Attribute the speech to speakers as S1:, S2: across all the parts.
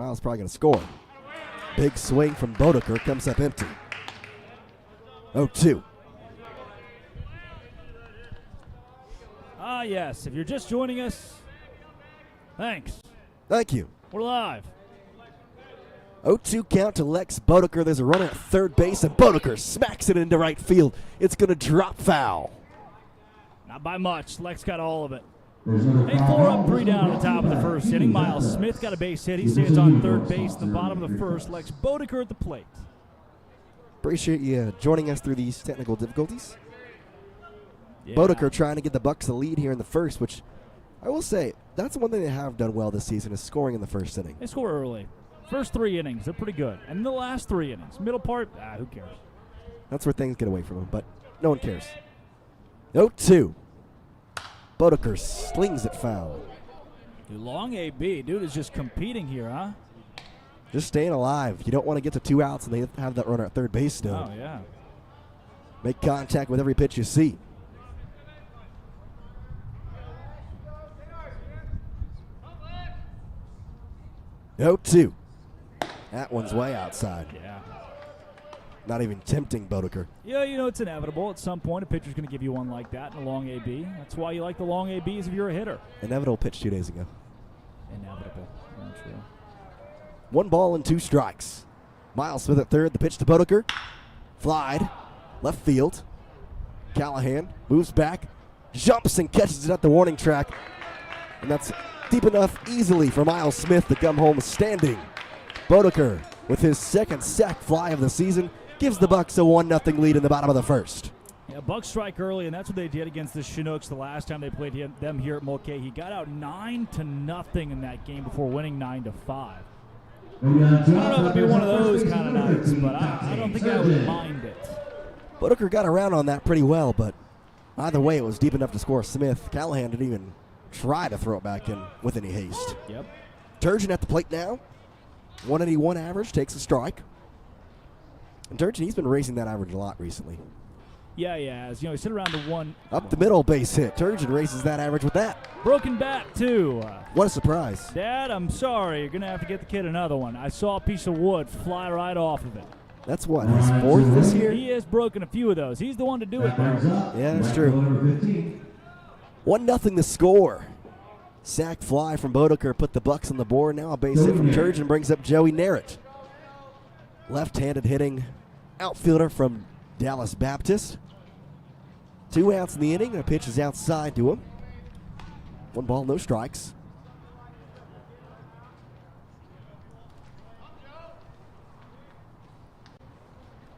S1: Miles probably going to score. Big swing from Bodeker, comes up empty. 0-2.
S2: Ah, yes. If you're just joining us, thanks.
S1: Thank you.
S2: We're live.
S1: 0-2 count to Lex Bodeker. There's a runner at third base, and Bodeker smacks it into right field. It's going to drop foul.
S2: Not by much. Lex got all of it. Hey, 4 up, 3 down at the top of the first inning. Miles Smith got a base hit. He stands on third base at the bottom of the first. Lex Bodeker at the plate.
S1: Appreciate you joining us through these technical difficulties.
S2: Yeah.
S1: Bodeker trying to get the Bucs the lead here in the first, which I will say, that's one thing they have done well this season is scoring in the first inning.
S2: They score early. First 3 innings, they're pretty good. And the last 3 innings, middle part, who cares?
S1: That's where things get away from them, but no one cares. 0-2. Bodeker slings it foul.
S2: Dude, long AB. Dude is just competing here, huh?
S1: Just staying alive. You don't want to get to 2 outs and they have that runner at third base still.
S2: Oh, yeah.
S1: Make contact with every pitch you see. 0-2. That one's way outside.
S2: Yeah.
S1: Not even tempting Bodeker.
S2: Yeah, you know, it's inevitable. At some point, a pitcher's going to give you one like that in a long AB. That's why you like the long ABs if you're a hitter.
S1: Inevitable pitch 2 days ago.
S2: Inevitable. Not true.
S1: 1 ball and 2 strikes. Miles Smith at third. The pitch to Bodeker. Flied. Left field. Callahan moves back. Jumps and catches it at the warning track. And that's deep enough easily for Miles Smith to come home standing. Bodeker, with his second sac fly of the season, gives the Bucs a 1-0 lead in the bottom of the first.
S2: Yeah, Bucs strike early, and that's what they did against the Chinooks the last time they played them here at Mulcahy. He got out 9-0 in that game before winning 9-5. I don't know if it would be one of those kind of nights, but I don't think I would mind it.
S1: Bodeker got around on that pretty well, but either way, it was deep enough to score Smith. Callahan didn't even try to throw it back in with any haste.
S2: Yep.
S1: Turgeon at the plate now. 181 average, takes a strike. And Turgeon, he's been raising that average a lot recently.
S2: Yeah, he has. You know, he's hit around the one.
S1: Up the middle, base hit. Turgeon raises that average with that.
S2: Broken bat, too.
S1: What a surprise.
S2: Dad, I'm sorry. You're going to have to get the kid another one. I saw a piece of wood fly right off of it.
S1: That's what, his 4th this year?
S2: He has broken a few of those. He's the one to do it now.
S1: Yeah, that's true. 1-0 the score. Sack fly from Bodeker put the Bucs on the board. Now a base hit from Turgeon brings up Joey Narrett. Left-handed hitting outfielder from Dallas Baptist. 2 outs in the inning. A pitch is outside to him. 1 ball, no strikes.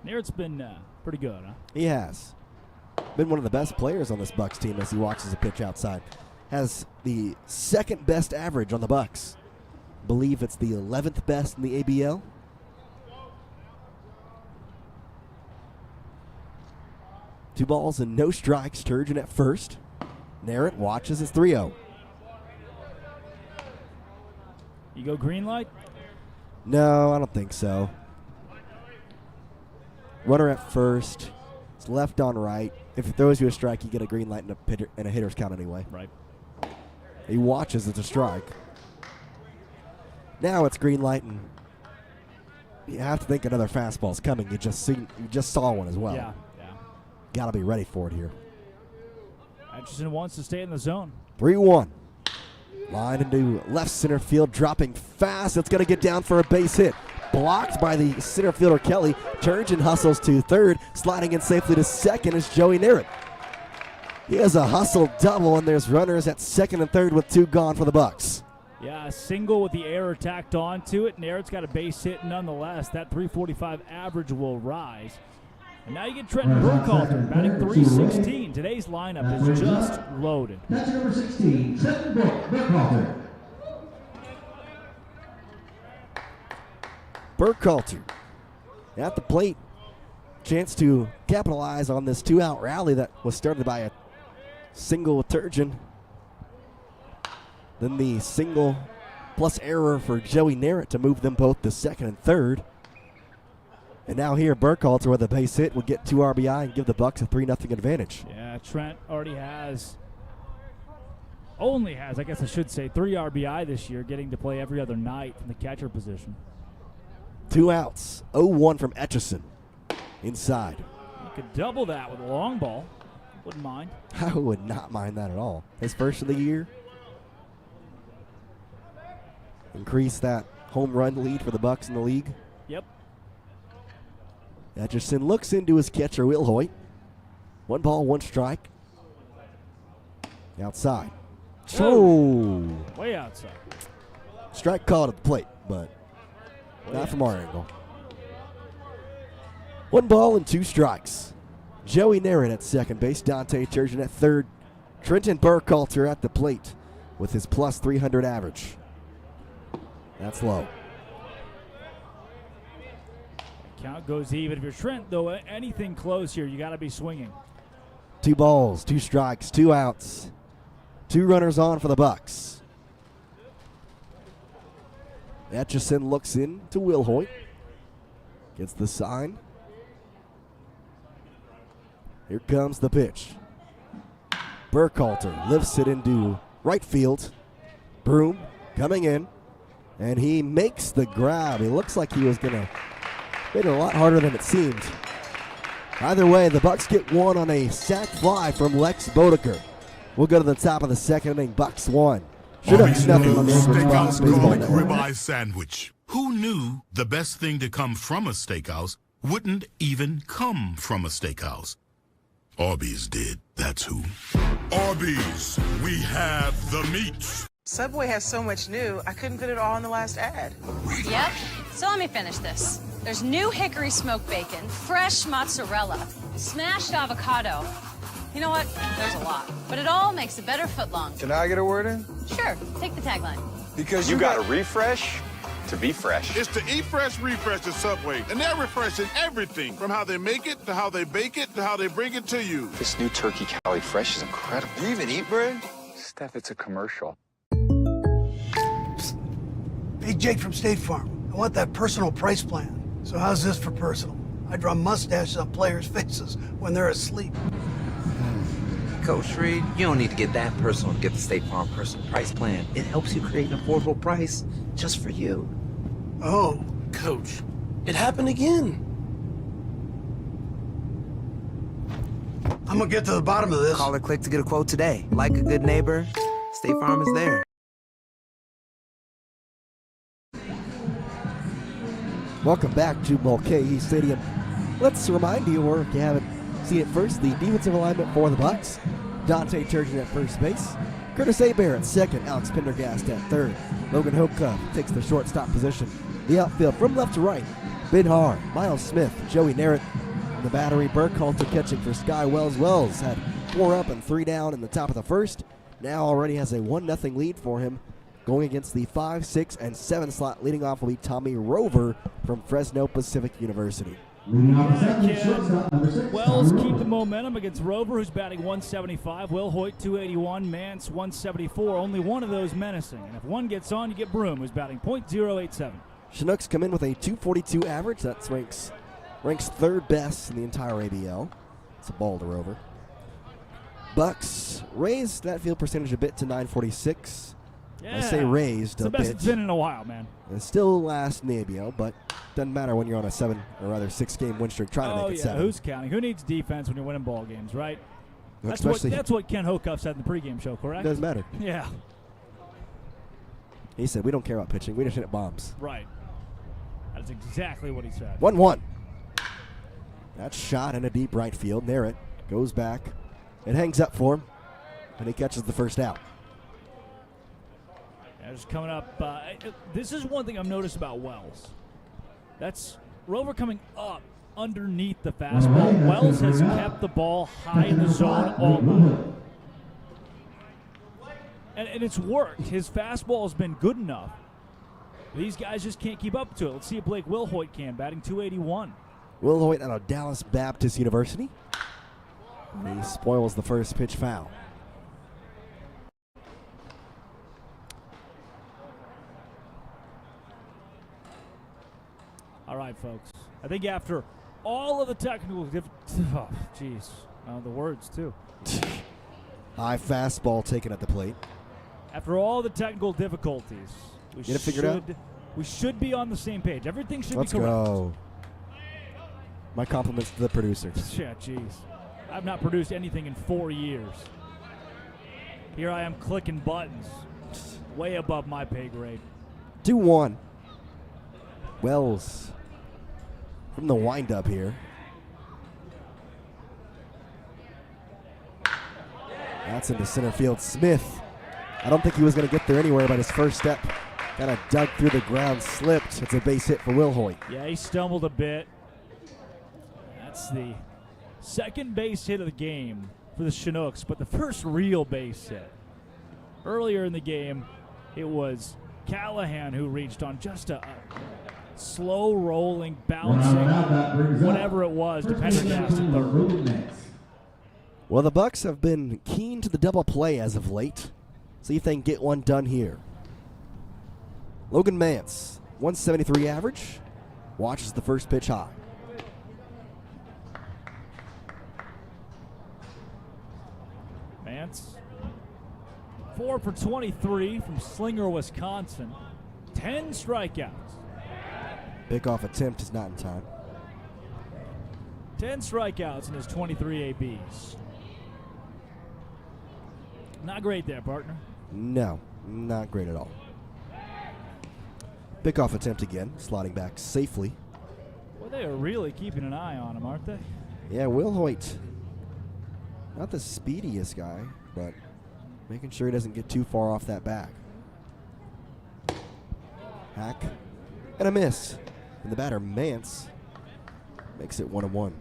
S2: Narrett's been pretty good, huh?
S1: He has. Been one of the best players on this Bucs team as he watches a pitch outside. Has the 2nd best average on the Bucs. Believe it's the 11th best in the ABL. Two balls and no strikes. Turgeon at first. Narrett watches. It's 3-0.
S2: You go green light?
S1: No, I don't think so. Runner at first. It's left on right. If it throws you a strike, you get a green light and a hitter's count anyway.
S2: Right.
S1: He watches. It's a strike. Now it's green light, and you have to think another fastball's coming. You just saw one as well.
S2: Yeah.
S1: Got to be ready for it here.
S2: Atchison wants to stay in the zone.
S1: 3-1. Line into left center field, dropping fast. It's going to get down for a base hit. Blocked by the center fielder Kelly. Turgeon hustles to third. Sliding in safely to second is Joey Narrett. He has a hustle double, and there's runners at second and third with 2 gone for the Bucs.
S2: Yeah, a single with the error tacked onto it. Narrett's got a base hit nonetheless. That 345 average will rise. And now you get Trenton Burkhalter batting .316. Today's lineup is just loaded.
S3: That's number 16, Trenton Burkhalter.
S1: Burkhalter at the plate. Chance to capitalize on this 2-out rally that was started by a single with Turgeon. Then the single plus error for Joey Narrett to move them both to second and third. And now here, Burkhalter with a base hit will get 2 RBI and give the Bucs a 3-0 advantage.
S2: Yeah, Trent already has only has, I guess I should say, 3 RBI this year, getting to play every other night from the catcher position.
S1: 2 outs. 0-1 from Etchison. Inside.
S2: You could double that with a long ball. Wouldn't mind.
S1: I would not mind that at all. His first of the year. Increase that home run lead for the Bucs in the league.
S2: Yep.
S1: Etchison looks into his catcher, Will Hoyt. 1 ball, 1 strike. Outside. So,
S2: way outside.
S1: strike called at the plate, but not from our angle. 1 ball and 2 strikes. Joey Narrett at second base. Dante Turgeon at third. Trenton Burkhalter at the plate with his plus 300 average. That's low.
S2: Count goes even. If you're Trent, though, anything close here, you got to be swinging.
S1: 2 balls, 2 strikes, 2 outs. 2 runners on for the Bucs. Etchison looks in to Will Hoyt. Gets the sign. Here comes the pitch. Burkhalter lifts it into right field. Broom coming in. And he makes the grab. He looks like he was going to hit it a lot harder than it seemed. Either way, the Bucs get 1 on a sac fly from Lex Bodeker. We'll go to the top of the second inning. Bucs 1. Chinooks nothing on the
S4: Steakhouse
S1: Baseball
S4: garlic
S1: Network.
S4: ribeye sandwich. Who knew the best thing to come from a steakhouse wouldn't even come from a steakhouse? Arby's did. That's who. Arby's, we have the meats.
S5: Subway has so much new, I couldn't fit it all in the last ad.
S6: Yep. So let me finish this. There's new hickory smoked bacon, fresh mozzarella, smashed avocado. You know what? There's a lot. But it all makes a better footlong.
S7: Can I get a word in?
S6: Sure. Take the tagline.
S7: Because
S8: You got to refresh to be fresh.
S9: It's the Eat Fresh Refresh at Subway, and they're refreshing everything from how they make it to how they bake it to how they bring it to you.
S8: This new turkey Cali Fresh is incredible.
S7: Do you even eat bread?
S8: Steph, it's a commercial.
S10: Hey, Jake from State Farm. I want that personal price plan. So how's this for personal? I draw mustaches on players' faces when they're asleep.
S11: Coach Reed, you don't need to get that personal to get the State Farm personal price plan. It helps you create an affordable price just for you.
S10: Oh, Coach, it happened again. I'm gonna get to the bottom of this.
S11: Call or click to get a quote today. Like a good neighbor, State Farm is there.
S1: Welcome back to Mulcahy Stadium. Let's remind you, or if you haven't seen it first, the defensive alignment for the Bucs. Dante Turgeon at first base. Curtis Hebert at second. Alex Pendergast at third. Logan Hocuff takes the shortstop position. The outfield from left to right. Ben Haar, Miles Smith, Joey Narrett. In the battery, Burkhalter catching for Sky Wells. Wells had 4 up and 3 down in the top of the first. Now already has a 1-0 lead for him. Going against the 5, 6, and 7 slot, leading off will be Tommy Rover from Fresno Pacific University.
S2: Wells keep the momentum against Rover, who's batting 175. Will Hoyt, 281. Mance, 174. Only one of those menacing. And if one gets on, you get Broom, who's batting .087.
S1: Chinooks come in with a 242 average. That ranks 3rd best in the entire ABL. It's a ball to Rover. Bucs raised that field percentage a bit to 946.
S2: Yeah.
S1: I say raised
S2: It's
S1: a
S2: the best
S1: bit.
S2: it's been in a while, man.
S1: It's still last in the ABL, but doesn't matter when you're on a 7 or rather 6-game win streak trying to make it 7.
S2: Who's counting? Who needs defense when you're winning ball games, right? That's what Ken Hocuff said in the pregame show, correct?
S1: Doesn't matter.
S2: Yeah.
S1: He said, we don't care about pitching. We just hit bombs.
S2: Right. That's exactly what he said.
S1: 1-1. That shot in a deep right field. Narrett goes back. It hangs up for him, and he catches the first out.
S2: Just coming up. This is one thing I've noticed about Wells. That's Rover coming up underneath the fastball. Wells has kept the ball high in the zone all night. And it's worked. His fastball has been good enough. These guys just can't keep up to it. Let's see if Blake Will Hoyt can, batting .281.
S1: Will Hoyt out of Dallas Baptist University. And he spoils the first pitch foul.
S2: All right, folks. I think after all of the technical the words too.
S1: High fastball taken at the plate.
S2: After all the technical difficulties, we should be on the same page. Everything should
S1: Let's
S2: be correct.
S1: go. My compliments to the producers.
S2: Yeah, jeez. I've not produced anything in 4 years. Here I am clicking buttons. Way above my pay grade.
S1: 2-1. Wells from the windup here. That's into center field. Smith. I don't think he was going to get there anywhere, but his first step kind of dug through the ground, slipped. It's a base hit for Will Hoyt.
S2: Yeah, he stumbled a bit. That's the second base hit of the game for the Chinooks, but the first real base hit. Earlier in the game, it was Callahan who reached on just a slow rolling, bouncing, whatever it was, depending on the third.
S1: Well, the Bucs have been keen to the double play as of late. See if they can get one done here. Logan Mance, 173 average, watches the first pitch high.
S2: Mance, 4 for 23 from Slinger, Wisconsin. 10 strikeouts.
S1: Pickoff attempt is not in time.
S2: 10 strikeouts in his 23 ABs. Not great there, partner.
S1: No, not great at all. Pickoff attempt again, sliding back safely.
S2: Well, they are really keeping an eye on him, aren't they?
S1: Yeah, Will Hoyt, not the speediest guy, but making sure he doesn't get too far off that back. Hack, and a miss. And the batter, Mance, makes it 1-1.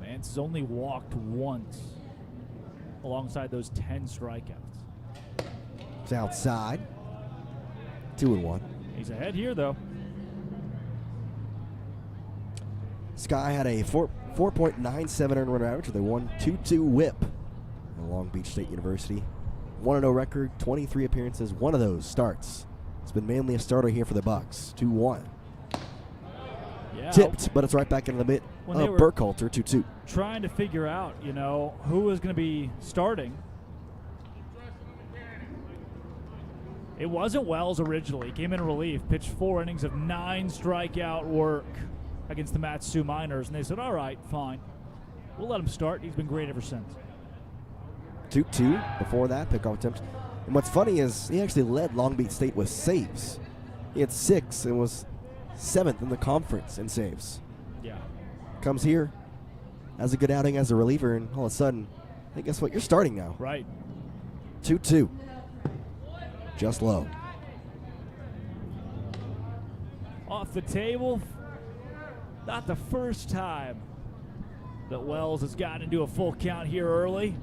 S2: Mance has only walked once alongside those 10 strikeouts.
S1: It's outside. 2-1.
S2: He's ahead here, though.
S1: Sky had a 4.97 earned run average with a 1.22 whip at Long Beach State University. 1-0 record, 23 appearances, one of those starts. It's been mainly a starter here for the Bucs. 2-1.
S2: Yeah.
S1: Tipped, but it's right back into the mitt of Burkhalter, 2-2.
S2: Trying to figure out, who was going to be starting. It wasn't Wells originally. He came in relief, pitched 4 innings of 9 strikeout work against the Matsu Miners, and they said, all right, fine. We'll let him start. He's been great ever since.
S1: 2-2 before that, pickoff attempt. And what's funny is he actually led Long Beach State with saves. He had 6 and was 7th in the conference in saves.
S2: Yeah.
S1: Comes here, has a good outing as a reliever, and all of a sudden, hey, guess what? You're starting now.
S2: Right.
S1: 2-2. Just low.
S2: Off the table. Not the first time that Wells has gotten into a full count here early.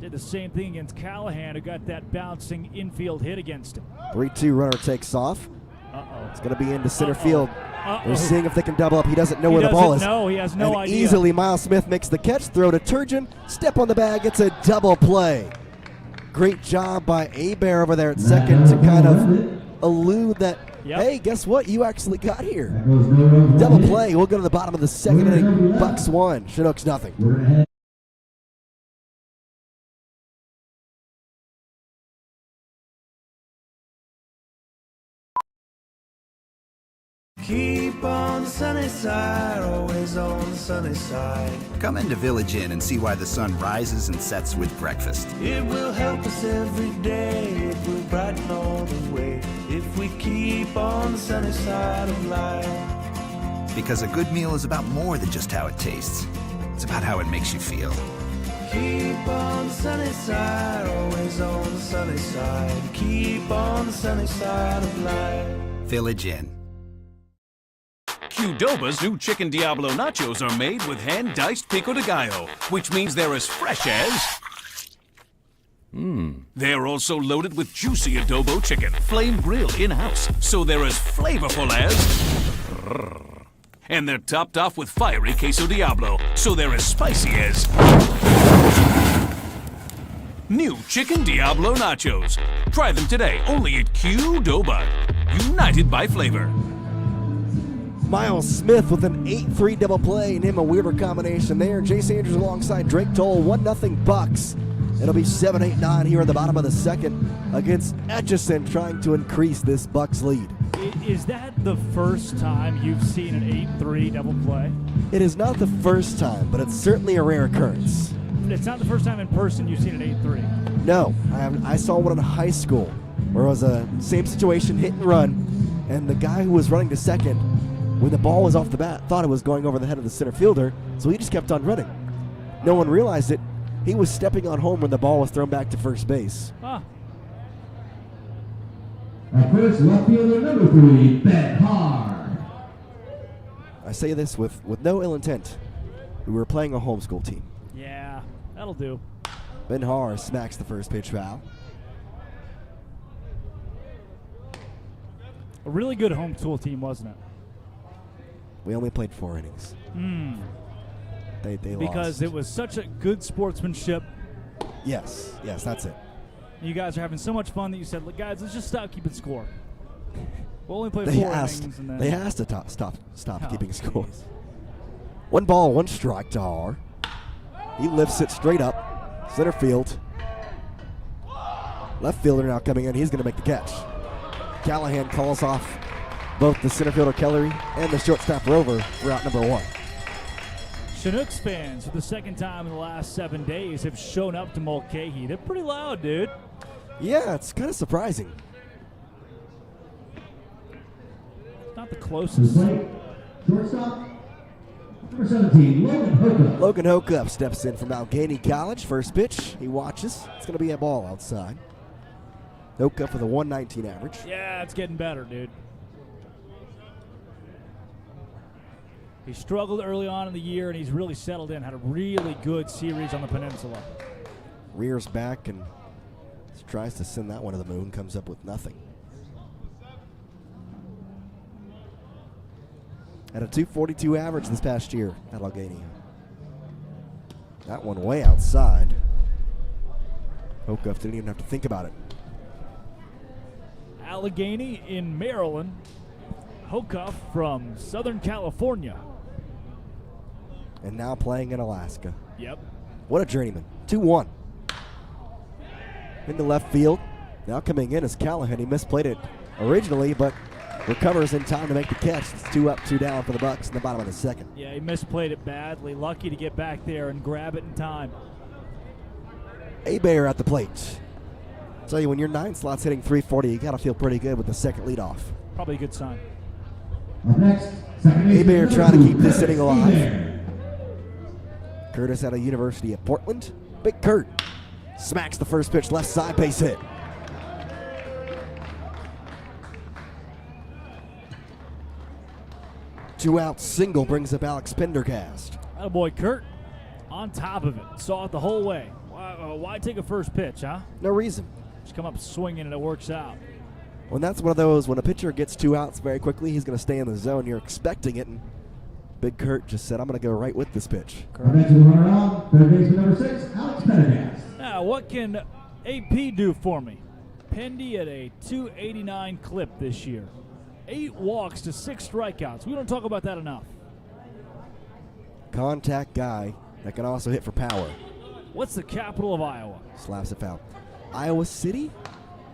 S2: Did the same thing against Callahan, who got that bouncing infield hit against him.
S1: 3-2 runner takes off.
S2: Uh-oh.
S1: It's going to be into center field. They're seeing if they can double up. He doesn't know where the ball is.
S2: No, he has no idea.
S1: Easily, Miles Smith makes the catch. Throw to Turgeon. Step on the bag. It's a double play. Great job by Abear over there at second to kind of elude that. Yep. Hey, guess what? You actually got here. Double play. We'll go to the bottom of the second inning. Bucs 1, Chinooks nothing.
S12: Keep on the sunny side, always on the sunny side.
S13: Come into Village Inn and see why the sun rises and sets with breakfast.
S12: It will help us every day, it will brighten all the way, if we keep on the sunny side of life.
S13: Because a good meal is about more than just how it tastes. It's about how it makes you feel.
S12: Keep on the sunny side, always on the sunny side. Keep on the sunny side of life.
S13: Village Inn.
S14: Qdoba's new Chicken Diablo nachos are made with hand-diced pico de gallo, which means they're as fresh as... They're also loaded with juicy adobo chicken, flame grilled in-house, so they're as flavorful as... And they're topped off with fiery queso Diablo, so they're as spicy as... New Chicken Diablo nachos. Try them today, only at Qdoba. United by flavor.
S1: Miles Smith with an 8-3 double play, and him a weirder combination there. Jace Andrews alongside Drake Toll, 1-0 Bucks. It'll be 7-8-9 here at the bottom of the second against Etchison, trying to increase this Bucks lead.
S2: Is that the first time you've seen an 8-3 double play?
S1: It is not the first time, but it's certainly a rare occurrence.
S2: It's not the first time in person you've seen an 8-3.
S1: No, I saw one in high school where it was a same situation, hit and run, and the guy who was running to second, when the ball was off the bat, thought it was going over the head of the center fielder, so he just kept on running. No one realized it. He was stepping on home when the ball was thrown back to first base.
S2: Huh.
S3: At first, left fielder number 3, Ben Hard.
S1: I say this with no ill intent. We were playing a homeschool team.
S2: Yeah, that'll do.
S1: Ben Har smacks the first pitch foul.
S2: A really good homeschool team, wasn't it?
S1: We only played 4 innings. They
S2: because
S1: lost.
S2: it was such a good sportsmanship.
S1: Yes, that's it.
S2: You guys are having so much fun that you said, "Look, guys, let's just stop keeping score. We'll only play 4 innings." And then
S1: they asked to stop keeping score. 1 ball, 1 strike to Har. He lifts it straight up, center field. Left fielder now coming in. He's going to make the catch. Callahan calls off both the center fielder Kellery and the shortstop Rover for out number 1.
S2: Chinooks fans, for the second time in the last 7 days, have shown up to Mulcahy. They're pretty loud, dude.
S1: Yeah, it's kind of surprising.
S2: Not the closest.
S3: Shortstop, number 17, Logan Hokup.
S1: Logan Hokup steps in from Allegheny College. First pitch, he watches. It's going to be a ball outside. Hokup with a 119 average.
S2: Yeah, it's getting better, dude. He struggled early on in the year, and he's really settled in. Had a really good series on the peninsula.
S1: Rears back and tries to send that one to the moon. Comes up with nothing. Had a 242 average this past year at Allegheny. That one way outside. Hokup didn't even have to think about it.
S2: Allegheny in Maryland. Hokup from Southern California.
S1: And now playing in Alaska.
S2: Yep.
S1: What a journeyman. 2-1. Into left field. Now coming in is Callahan. He misplayed it originally, but recovers in time to make the catch. It's 2 up, 2 down for the Bucs in the bottom of the second.
S2: Yeah, he misplayed it badly. Lucky to get back there and grab it in time.
S1: Abair at the plate. I'll tell you, when your 9 slot's hitting 340, you got to feel pretty good with the second leadoff.
S2: Probably a good sign.
S3: Up next, second baseman
S1: Abair
S3: number
S1: trying to
S3: 2,
S1: keep this inning alive.
S3: Abair.
S1: Curtis out of University of Portland. Big Kurt smacks the first pitch, left side, base hit. Two out single brings up Alex Pendergast.
S2: Attaboy, Kurt. On top of it. Saw it the whole way. Why take a first pitch, huh?
S1: No reason.
S2: Just come up swinging and it works out.
S1: Well, that's one of those, when a pitcher gets 2 outs very quickly, he's going to stay in the zone. You're expecting it, and Big Kurt just said, I'm going to go right with this pitch.
S3: Next to the runner on, third baseman number 6, Alex Pendergast.
S2: Now, what can AP do for me? Pendy at a 289 clip this year. 8 walks to 6 strikeouts. We don't talk about that enough.
S1: Contact guy that can also hit for power.
S2: What's the capital of Iowa?
S1: Slaps it foul. Iowa City?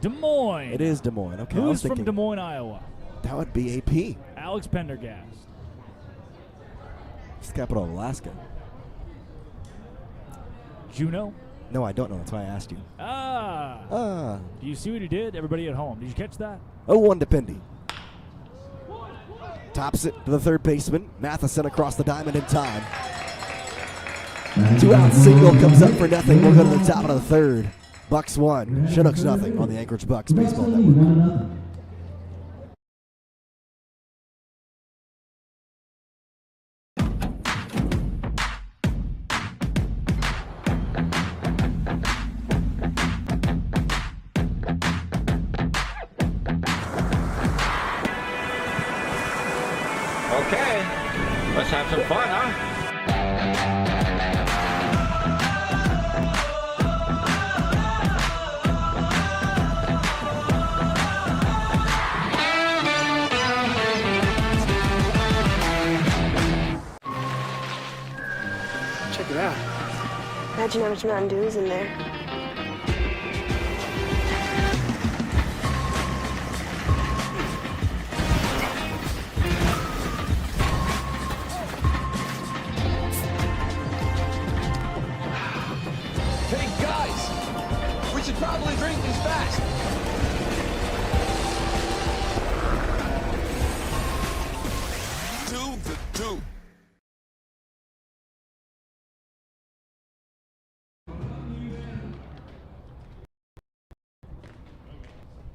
S2: Des Moines.
S1: It is Des Moines. Okay,
S2: Who's from Des Moines, Iowa?
S1: That would be AP.
S2: Alex Pendergast.
S1: It's the capital of Alaska.
S2: Juneau?
S1: No, I don't know. That's why I asked you.
S2: Do you see what he did? Everybody at home. Did you catch that?
S1: 0-1 to Pendy. Tops it to the third baseman. Matheson across the diamond in time. 2 out single comes up for nothing. We'll go to the top of the third. Bucs 1, Chinooks nothing on the Anchorage Bucs Baseball Network.
S15: Okay, let's have some fun, huh?
S16: bet you know how much Mountain Dew is in there.
S11: Hey, guys! We should probably drink these fast.
S9: To the do.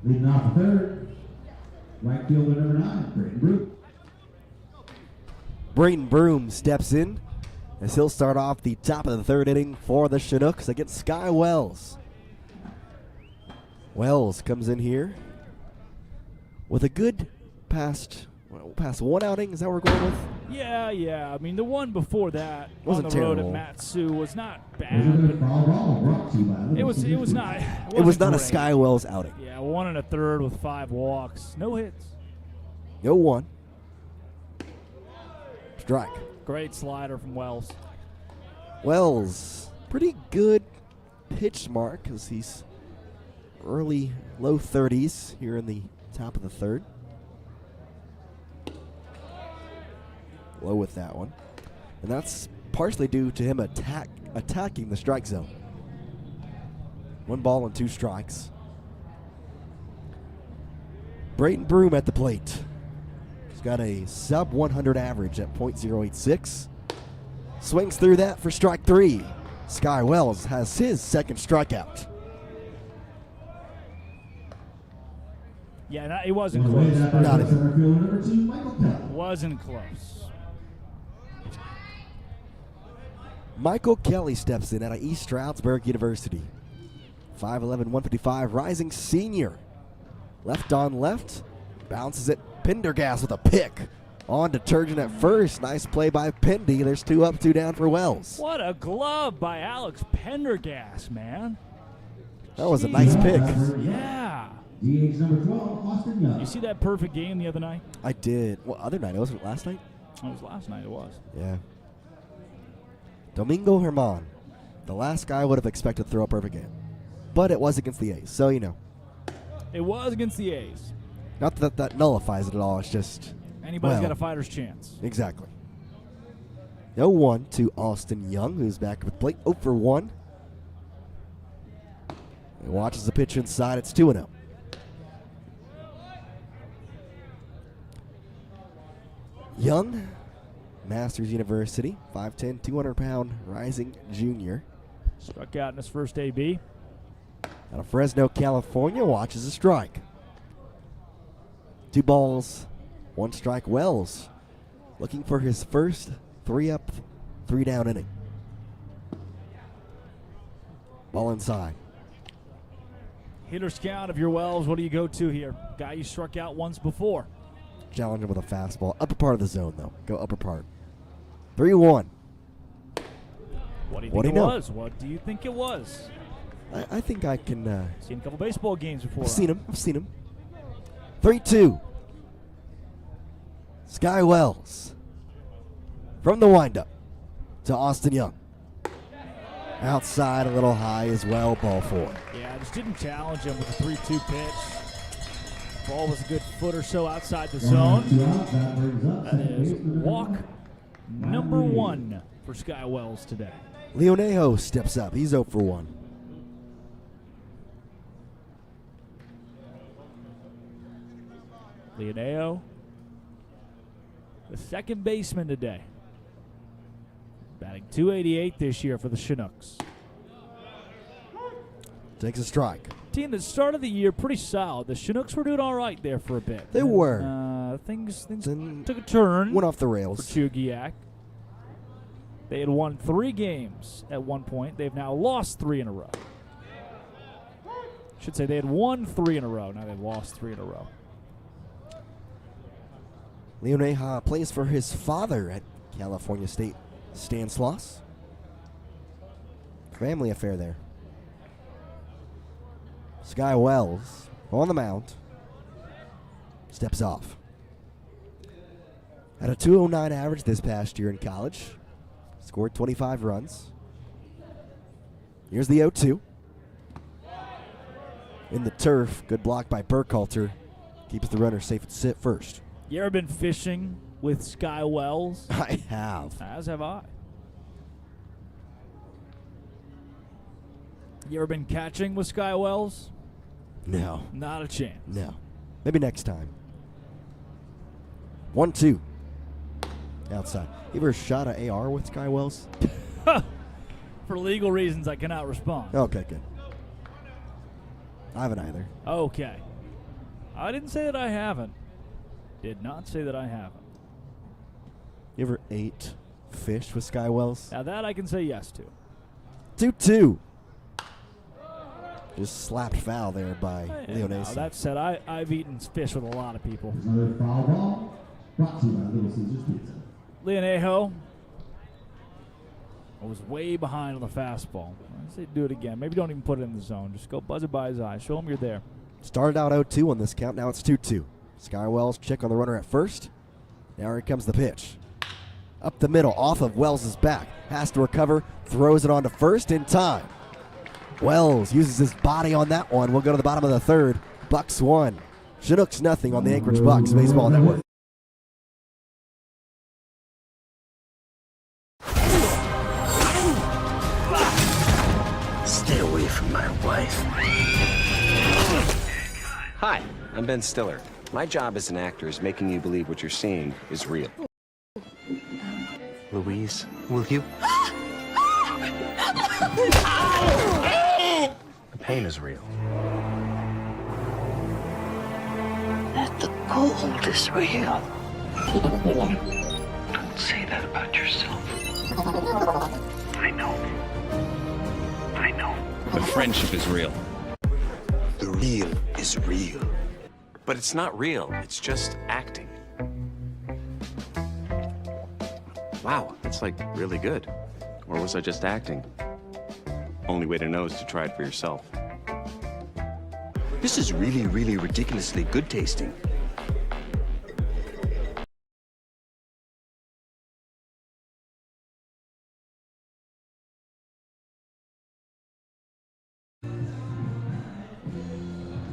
S3: Leading off the third, right fielder number 9, Brayton Broom.
S1: Brayton Broom steps in as he'll start off the top of the third inning for the Chinooks against Sky Wells. Wells comes in here with a good past one outing. Is that what we're going with?
S2: Yeah. I mean, the one before that
S1: Wasn't
S2: on the road
S1: terrible.
S2: at Matsu was not bad. But it was not.
S1: It was not a
S2: great.
S1: Sky Wells outing.
S2: Yeah, 1 1/3 with 5 walks, no hits.
S1: No one. Strike.
S2: Great slider from Wells.
S1: Wells, pretty good pitch mark as he's early, low 30s here in the top of the third. Low with that one. And that's partially due to him attacking the strike zone. 1 ball and 2 strikes. Brayton Broom at the plate. He's got a sub 100 average at .086. Swings through that for strike 3. Sky Wells has his second strikeout.
S2: Yeah, it wasn't close.
S1: Not even.
S3: Center fielder number 2, Michael Kelly.
S2: Wasn't close.
S1: Michael Kelly steps in out of East Stroudsburg University. 5'11", 155, rising senior. Left on left. Bounces it. Pendergast with a pick. On detergent at first. Nice play by Pendy. There's 2 up, 2 down for Wells.
S2: What a glove by Alex Pendergast, man.
S1: That was a nice pick.
S2: Yeah.
S3: DH number 12, Austin Young.
S2: You see that perfect game the other night?
S1: I did. Well, other night. Wasn't it last night?
S2: It was last night. It was.
S1: Yeah. Domingo Herman. The last guy I would have expected to throw a perfect game. But it was against the A's, so you know.
S2: It was against the A's.
S1: Not that that nullifies it at all. It's just
S2: Anybody's got a fighter's chance.
S1: Exactly. 0-1 to Austin Young, who's back with plate 0 for 1. He watches the pitch inside. It's 2-0. Young, Masters University, 5'10", 200-pound rising junior.
S2: Struck out in his first AB.
S1: Out of Fresno, California, watches a strike. 2 balls, 1 strike. Wells looking for his first 3 up, 3 down inning. Ball inside.
S2: Hitter scout of your Wells. What do you go to here? Guy you struck out once before.
S1: Challenge him with a fastball. Upper part of the zone, though. Go upper part. 3-1.
S2: What do you think it was? What do you think it was?
S1: I think I can.
S2: Seen a couple baseball games before.
S1: I've seen him. 3-2. Sky Wells. From the windup to Austin Young. Outside, a little high as well. Ball 4.
S2: Yeah, just didn't challenge him with a 3-2 pitch. Ball was a good foot or so outside the zone. That is walk number 1 for Sky Wells today.
S1: Leonejo steps up. He's 0 for 1.
S2: Leoneo, the second baseman today. Batting .288 this year for the Chinooks.
S1: Takes a strike.
S2: Team that started the year pretty solid. The Chinooks were doing all right there for a bit.
S1: They were.
S2: Things took a turn.
S1: Went off the rails.
S2: For Chugiak. They had won 3 games at one point. They've now lost 3 in a row. Should say they had won 3 in a row. Now they've lost 3 in a row.
S1: Leonejo plays for his father at California State Stanislaus. Family affair there. Sky Wells on the mound. Steps off. Had a .209 average this past year in college. Scored 25 runs. Here's the 0-2. In the turf, good block by Burkhalter. Keeps the runner safe at sit first.
S2: You ever been fishing with Sky Wells?
S1: I have.
S2: As have I. You ever been catching with Sky Wells?
S1: No.
S2: Not a chance.
S1: No. Maybe next time. 1-2. Outside. You ever shot an AR with Sky Wells?
S2: For legal reasons, I cannot respond.
S1: Okay, good. I haven't either.
S2: Okay. I didn't say that I haven't. Did not say that I haven't.
S1: You ever ate fish with Sky Wells?
S2: Now that I can say yes to.
S1: 2-2. Just slapped foul there by Leonese.
S2: That said, I've eaten fish with a lot of people.
S3: Another foul ball. Brought to you by Little Caesars Pizza.
S2: Leonejo was way behind on the fastball. I say do it again. Maybe don't even put it in the zone. Just go buzz it by his eye. Show him you're there.
S1: Started out 0-2 on this count. Now it's 2-2. Sky Wells check on the runner at first. Now here comes the pitch. Up the middle, off of Wells' back. Has to recover. Throws it on to first in time. Wells uses his body on that one. We'll go to the bottom of the third. Bucs 1. Chinooks nothing on the Anchorage Bucs Baseball Network.
S11: Stay away from my wife. Hi, I'm Ben Stiller. My job as an actor is making you believe what you're seeing is real. Louise, will you? The pain is real.
S16: That the cold is real. Don't say that about yourself. I know. I know.
S11: The friendship is real.
S16: The real is real.
S11: But it's not real, it's just acting. Wow, that's like really good. Or was I just acting? Only way to know is to try it for yourself.
S16: This is really, really ridiculously good tasting.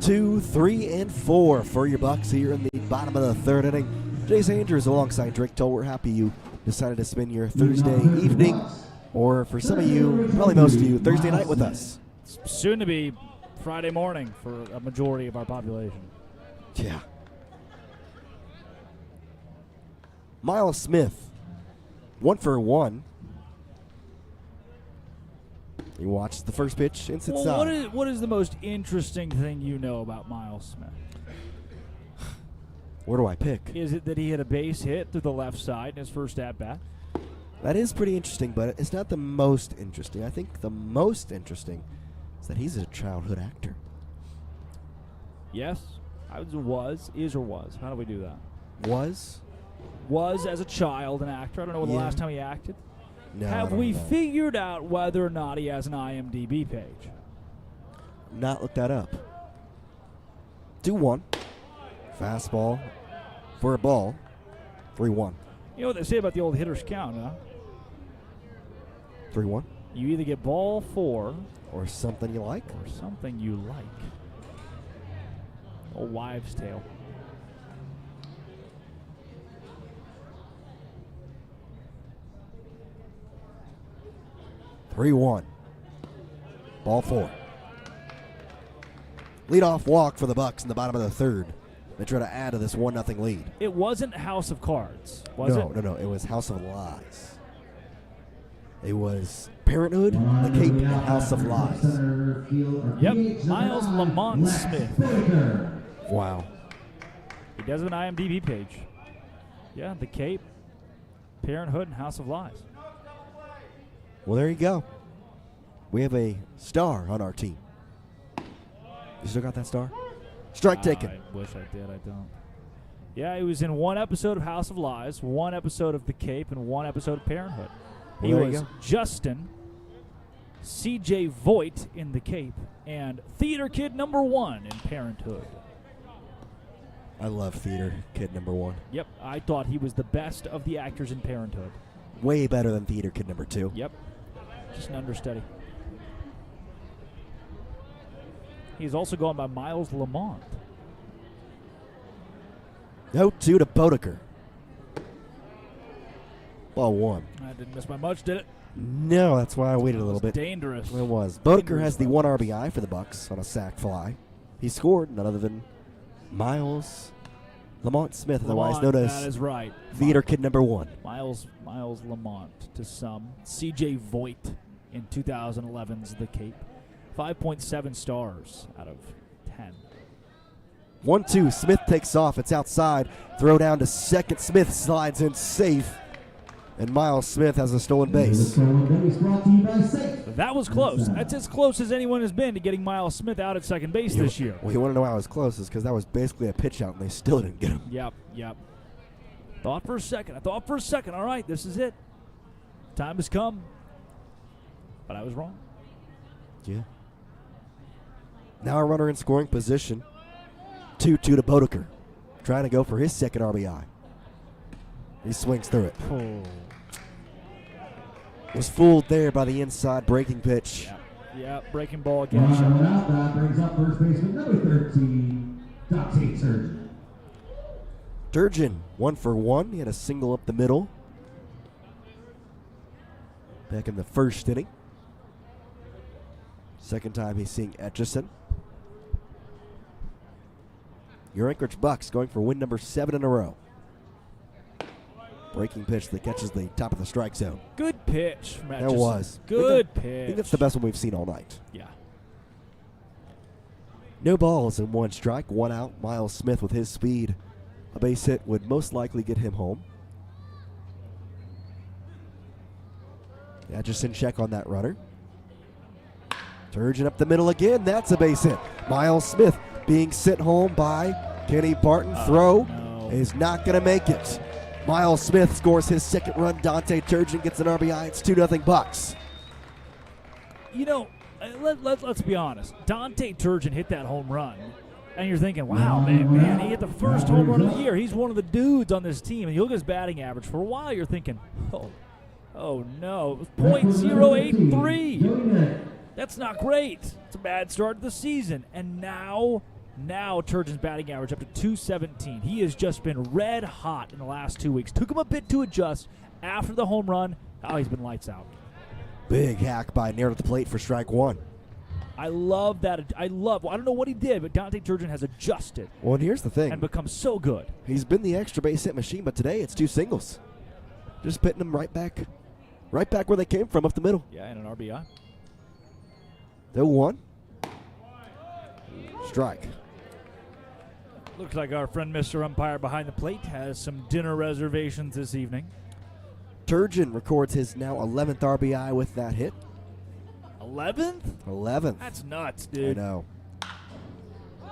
S1: Two, 3, and 4 for your Bucs here in the bottom of the third inning. Jace Andrews alongside Drake Toll. We're happy you decided to spend your Thursday evening, or for some of you, probably most of you, Thursday night with us.
S2: It's soon to be Friday morning for a majority of our population.
S1: Yeah. Miles Smith, 1 for 1. He watched the first pitch, inside side.
S2: What is the most interesting thing you know about Miles Smith?
S1: Where do I pick?
S2: Is it that he hit a base hit through the left side in his first at-bat?
S1: That is pretty interesting, but it's not the most interesting. I think the most interesting is that he's a childhood actor.
S2: Yes. Is or was. How do we do that?
S1: Was
S2: as a child an actor. I don't know when the last time he acted.
S1: No,
S2: Have we figured out whether or not he has an IMDb page?
S1: Not looked that up. 2-1. Fastball for a ball. 3-1.
S2: You know what they say about the old hitter's count, huh?
S1: 3-1.
S2: You either get ball 4
S1: or something you like.
S2: Or something you like. Old wives' tale.
S1: Three-1. Ball 4. Leadoff walk for the Bucs in the bottom of the third. They try to add to this 1-0 lead.
S2: It wasn't House of Cards, was it?
S1: No. It was House of Lies. It was Parenthood, The Cape, and House of Lies.
S2: Yep, Miles Lamont Smith.
S1: Wow.
S2: He does have an IMDb page. Yeah, The Cape, Parenthood, and House of Lies.
S1: Well, there you go. We have a star on our team. You still got that star? Strike taken.
S2: I wish I did. I don't. Yeah, he was in one episode of House of Lies, one episode of The Cape, and one episode of Parenthood.
S1: Well,
S2: He
S1: there you
S2: was
S1: go.
S2: Justin, C.J. Voight in The Cape, and Theater Kid number 1 in Parenthood.
S1: I love Theater Kid number 1.
S2: Yep, I thought he was the best of the actors in Parenthood.
S1: Way better than Theater Kid number 2.
S2: Yep, just an understudy. He's also going by Miles Lamont.
S1: 0-2 to Bodeker. Ball 1.
S2: I didn't miss by much, did it?
S1: No, that's why I waited a little bit.
S2: Dangerous.
S1: It was. Bodeker has the 1 RBI for the Bucs on a sac fly. He scored none other than Miles Lamont Smith, otherwise known as
S2: that is right.
S1: Theater Kid number 1.
S2: Miles Lamont to some. CJ Voigt in 2011's The Cape. 5.7 stars out of 10.
S1: 1-2. Smith takes off. It's outside. Throw down to second. Smith slides in safe. And Miles Smith has a stolen base.
S2: That was close. That's as close as anyone has been to getting Miles Smith out at second base this year.
S1: Well, you want to know how it was close? Is because that was basically a pitch out, and they still didn't get him.
S2: Yep. Thought for a second. All right, this is it. Time has come. But I was wrong.
S1: Yeah. Now a runner in scoring position. 2-2 to Bodeker. Trying to go for his second RBI. He swings through it.
S2: Oh.
S1: Was fooled there by the inside breaking pitch.
S2: Yeah, breaking ball again.
S3: That brings up first baseman number 13, Dante Turgeon.
S1: Turgeon, 1 for 1. He had a single up the middle. Back in the first inning. Second time he's seeing Etchison. Your Anchorage Bucs going for win number 7 in a row. Breaking pitch that catches the top of the strike zone.
S2: Good pitch from Etchison.
S1: That was.
S2: Good
S1: I
S2: pitch.
S1: think that's the best one we've seen all night.
S2: Yeah.
S1: No balls and 1 strike, 1 out. Miles Smith with his speed. A base hit would most likely get him home. Etchison check on that runner. Turgeon up the middle again. That's a base hit. Miles Smith being sent home by Kenny Barton. Throw is not going to make it. Miles Smith scores his second run. Dante Turgeon gets an RBI. It's 2-0 Bucs.
S2: You know, let's be honest. Dante Turgeon hit that home run, and you're thinking, wow, man, he hit the first home run of the year. He's one of the dudes on this team. And you look at his batting average. For a while, you're thinking, oh no, it was .083. That's not great. It's a bad start to the season. And now Turgeon's batting average up to .217. He has just been red hot in the last 2 weeks. Took him a bit to adjust after the home run. Oh, he's been lights out.
S1: Big hack by Naird at the plate for strike 1.
S2: I love that. I don't know what he did, but Dante Turgeon has adjusted.
S1: Well, and here's the thing.
S2: And become so good.
S1: He's been the extra base hit machine, but today it's 2 singles. Just pitting them right back where they came from, up the middle.
S2: Yeah, and an RBI.
S1: 0-1. Strike.
S2: Looks like our friend Mr. Umpire behind the plate has some dinner reservations this evening.
S1: Turgeon records his now 11th RBI with that hit.
S2: 11th?
S1: 11th.
S2: That's nuts, dude.
S1: I know.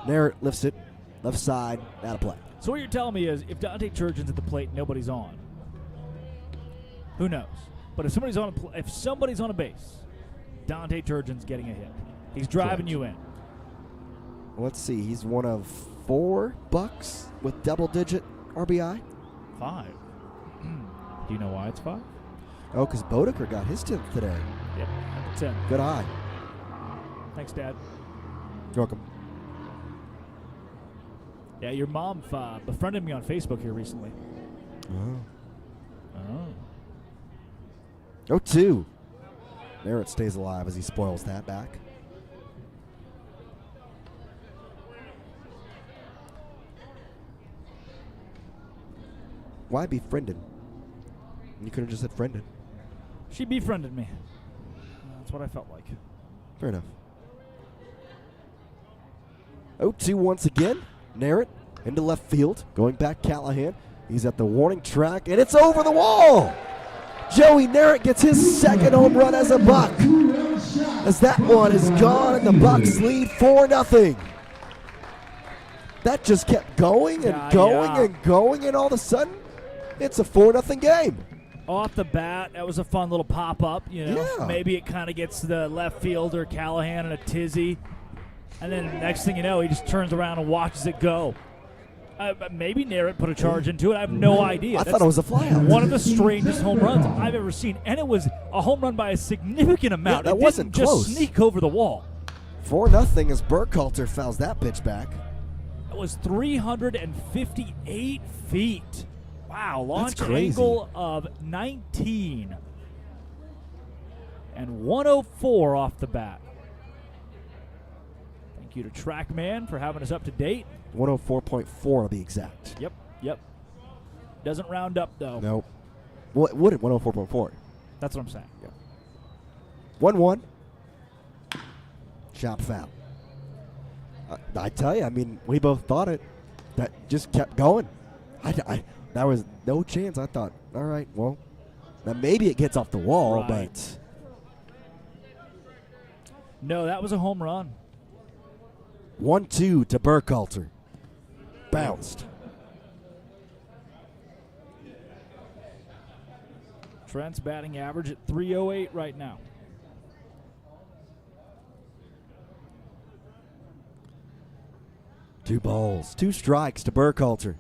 S1: Naird lifts it, left side, out of play.
S2: So what you're telling me is if Dante Turgeon's at the plate and nobody's on, who knows? But if somebody's on a base, Dante Turgeon's getting a hit. He's driving you in.
S1: Let's see. He's one of 4 Bucs with double-digit RBI.
S2: 5. Do you know why it's 5?
S1: Oh, because Bodeker got his 10th today.
S2: Yep, 10.
S1: Good eye.
S2: Thanks, Dad.
S1: You're welcome.
S2: Yeah, your mom befriended me on Facebook here recently.
S1: Oh. 0-2. Naird stays alive as he spoils that back. Why befriended? You could have just said friended.
S2: She befriended me. That's what I felt like.
S1: Fair enough. 0-2 once again. Naird into left field. Going back Callahan. He's at the warning track, and it's over the wall. Joey Naird gets his second home run as a Buck. As that one is gone, and the Bucs lead 4-0. That just kept going and going, and all of a sudden, it's a 4-0 game.
S2: Off the bat, that was a fun little pop-up.
S1: Yeah.
S2: Maybe it kind of gets the left fielder, Callahan, in a tizzy. And then next thing you know, he just turns around and watches it go. Maybe Naird put a charge into it. I have no idea.
S1: I thought it was a flyout.
S2: One of the strangest home runs I've ever seen. And it was a home run by a significant amount.
S1: Yeah, that
S2: it
S1: wasn't
S2: didn't
S1: close.
S2: Just sneak over the wall.
S1: 4-0 as Burkhalter fouls that pitch back.
S2: That was 358 feet. Wow, launch
S1: That's crazy.
S2: angle of 19. And 104 off the bat. Thank you to TrackMan for having us up to date.
S1: 104.4 to be exact.
S2: Yep. Doesn't round up, though.
S1: Nope. Well, it would at 104.4.
S2: That's what I'm saying.
S1: Yeah. 1-1. Shot foul. I tell you, I mean, we both thought it. That just kept going. There was no chance. I thought, all right, well, now maybe it gets off the wall,
S2: Right.
S1: but
S2: No, that was a home run.
S1: 1-2 to Burkhalter. Bounced.
S2: Trent's batting average at 308 right now.
S1: Two balls, 2 strikes to Burkhalter.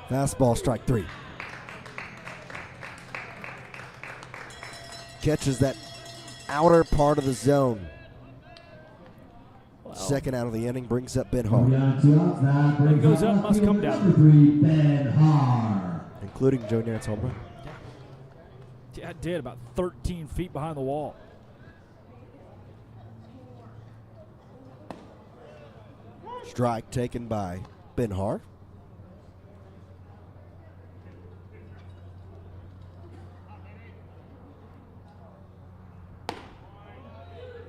S1: Fastball, strike 3. Catches that outer part of the zone.
S2: Well,
S1: Second out of the inning brings up Ben Hart,
S2: That goes up, must come down.
S1: including Joe Nance home run.
S2: Yeah, it did, about 13 feet behind the wall.
S1: Strike taken by Ben Hart.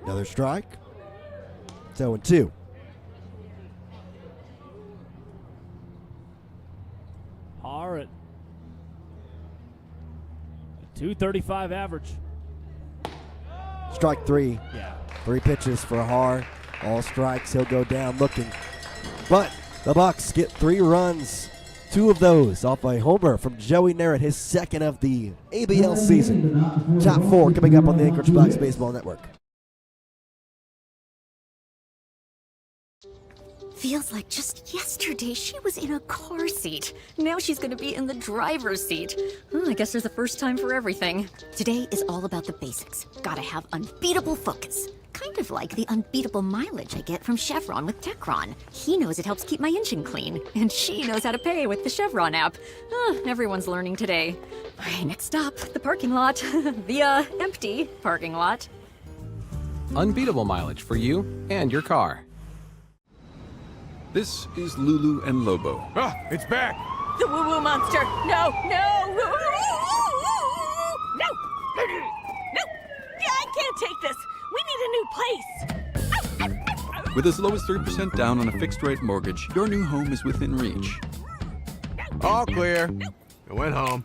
S1: Another strike. 0-2.
S2: Har at 235 average.
S1: Strike 3.
S2: Yeah.
S1: 3 pitches for Har. All strikes. He'll go down looking. But the Bucs get 3 runs. 2 of those off a homer from Joey Narrett, his second of the ABL season. Top 4 coming up on the Anchorage Bucs Baseball Network.
S17: Feels like just yesterday she was in a car seat. Now she's gonna be in the driver's seat. I guess there's a first time for everything. Today is all about the basics. Gotta have unbeatable focus. Kind of like the unbeatable mileage I get from Chevron with Techron. He knows it helps keep my engine clean, and she knows how to pay with the Chevron app. Everyone's learning today. All right, next stop, the parking lot. The empty parking lot.
S18: Unbeatable mileage for you and your car.
S19: This is Lulu and Lobo.
S9: Ah, it's back.
S17: The woo-woo monster. No, no. No. No. Yeah, I can't take this. We need a new place.
S19: With as low as 3% down on a fixed-rate mortgage, your new home is within reach.
S9: All clear. I went home.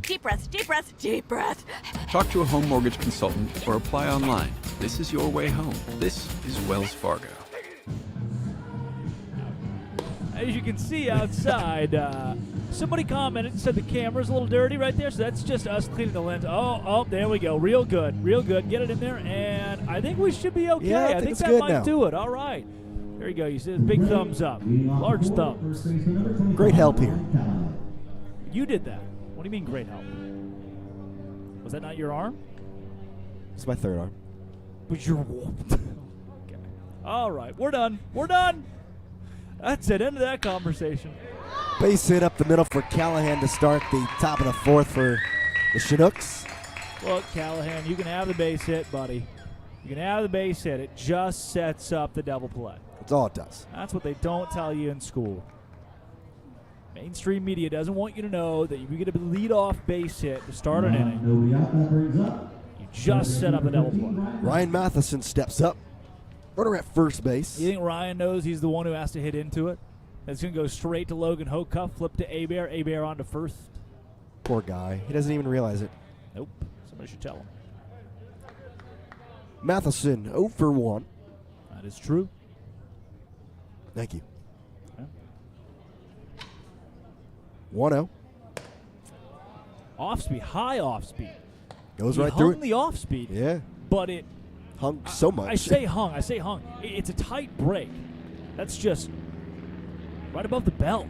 S17: Deep breath, deep breath, deep breath.
S19: Talk to a home mortgage consultant or apply online. This is your way home. This is Wells Fargo.
S2: As you can see outside, somebody commented and said the camera's a little dirty right there, so that's just us cleaning the lens. Oh, there we go. Real good, real good. Get it in there, and I think we should be okay.
S1: Yeah, I think it's good
S2: that might
S1: now.
S2: do it. All right. There you go. You see the big thumbs up. Large thumbs.
S1: Great help here.
S2: You did that. What do you mean great help? Was that not your arm?
S1: It's my third arm.
S2: But you're okay. All right. We're done. We're done. That's it. End of that conversation.
S1: Base hit up the middle for Callahan to start the top of the 4th for the Chinooks.
S2: Look, Callahan, you can have the base hit, buddy. You can have the base hit. It just sets up the double play.
S1: That's all it does.
S2: That's what they don't tell you in school. Mainstream media doesn't want you to know that you get a lead-off base hit to start an inning. You just set up a double play.
S1: Ryan Matheson steps up. Runner at first base.
S2: You think Ryan knows he's the one who has to hit into it? It's going to go straight to Logan Hocuff, flip to Abear, Abear on to first.
S1: Poor guy. He doesn't even realize it.
S2: Nope. Somebody should tell him.
S1: Matheson 0 for 1.
S2: That is true.
S1: Thank you.
S2: Yeah.
S1: 1-0.
S2: Off speed, high off speed.
S1: Goes
S2: He
S1: right through
S2: hung
S1: it.
S2: the off speed.
S1: Yeah.
S2: But it
S1: hung so much.
S2: I say hung. It's a tight break. That's just right above the belt.